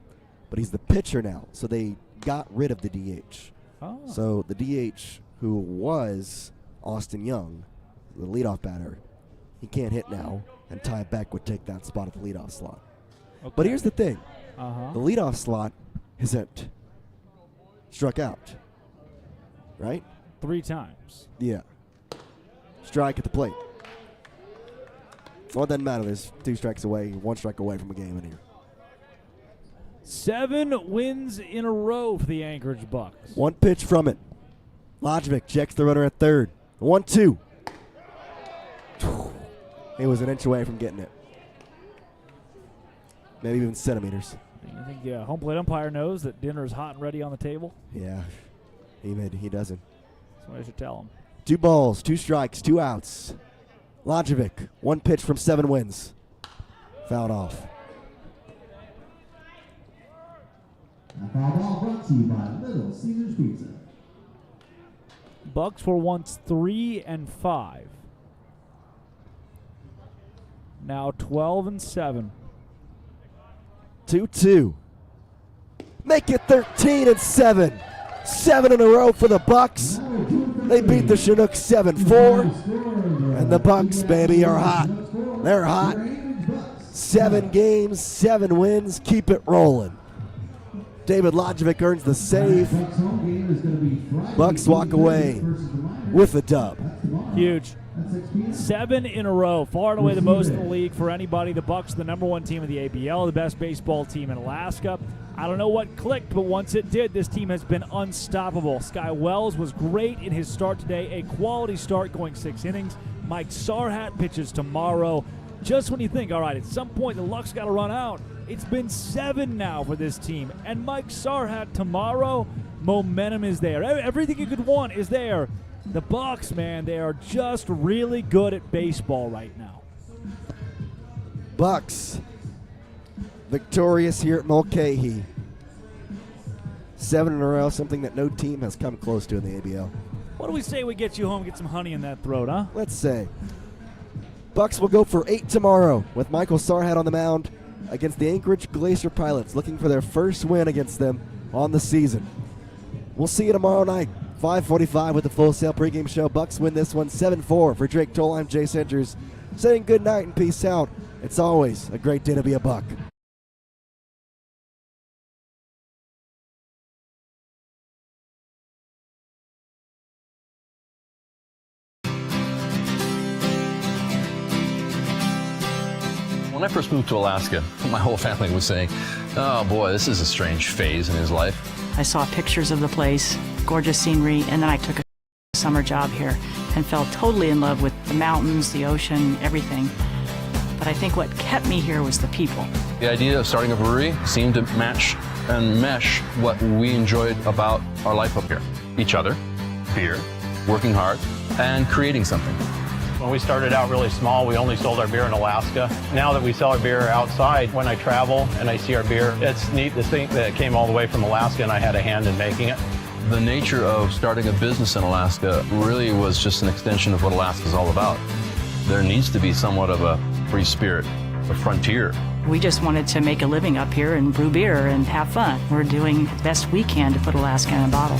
S1: but he's the pitcher now, so they got rid of the DH.
S2: Oh.
S1: So the DH, who was Austin Young, the leadoff batter, he can't hit now, and Ty Beck would take that spot at the leadoff slot.
S2: Okay.
S1: But here's the thing.
S2: Uh-huh.
S1: The leadoff slot isn't struck out, right?
S2: 3 times.
S1: Yeah. Strike at the plate. Well, it doesn't matter. There's 2 strikes away, 1 strike away from a game in here.
S2: 7 wins in a row for the Anchorage Bucs.
S1: 1 pitch from it. Lajovic checks the runner at third. 1-2. He was an inch away from getting it. Maybe even centimeters.
S2: I think the home plate umpire knows that dinner is hot and ready on the table.
S1: Yeah, he doesn't.
S2: Somebody should tell him.
S1: 2 balls, 2 strikes, 2 outs. Lajovic, 1 pitch from 7 wins. Fouled off.
S3: A foul ball brought to you by Little Caesars Pizza.
S2: Bucs were once 3-5. Now 12-7.
S1: 2-2. Make it 13-7. 7 in a row for the Bucs. They beat the Chinooks 7-4. And the Bucs, baby, are hot. They're hot. 7 games, 7 wins. Keep it rolling. David Lajovic earns the save. Bucs walk away with a dub.
S2: Huge. 7 in a row, far and away the most in the league for anybody. The Bucs are the number 1 team in the ABL, the best baseball team in Alaska. I don't know what clicked, but once it did, this team has been unstoppable. Sky Wells was great in his start today, a quality start going 6 innings. Mike Sarhat pitches tomorrow. Just when you think, all right, at some point the luck's got to run out, it's been 7 now for this team. And Mike Sarhat tomorrow, momentum is there. Everything you could want is there. The Bucs, man, they are just really good at baseball right now.
S1: Bucs victorious here at Mulcahy. 7 in a row, something that no team has come close to in the ABL.
S2: What do we say we get you home, get some honey in that throat, huh?
S1: Let's say. Bucs will go for 8 tomorrow with Michael Sarhat on the mound against the Anchorage Glacier Pilots, looking for their first win against them on the season. We'll see you tomorrow night, 5:45 with the Full Sail pregame show. Bucs win this one 7-4. For Drake Toll, I'm Jace Andrews, saying good night and peace out. It's always a great day to be a Buck.
S17: When I first moved to Alaska, my whole family was saying, oh boy, this is a strange phase in his life.
S21: I saw pictures of the place, gorgeous scenery, and then I took a summer job here and fell totally in love with the mountains, the ocean, everything. But I think what kept me here was the people.
S17: The idea of starting a brewery seemed to match and mesh what we enjoyed about our life up here. Each other, beer, working hard, and creating something.
S18: When we started out really small, we only sold our beer in Alaska. Now that we sell our beer outside, when I travel and I see our beer, it's neat to think that it came all the way from Alaska and I had a hand in making it.
S17: The nature of starting a business in Alaska really was just an extension of what Alaska is all about. There needs to be somewhat of a free spirit, a frontier.
S21: We just wanted to make a living up here and brew beer and have fun. We're doing the best we can to put Alaska in a bottle.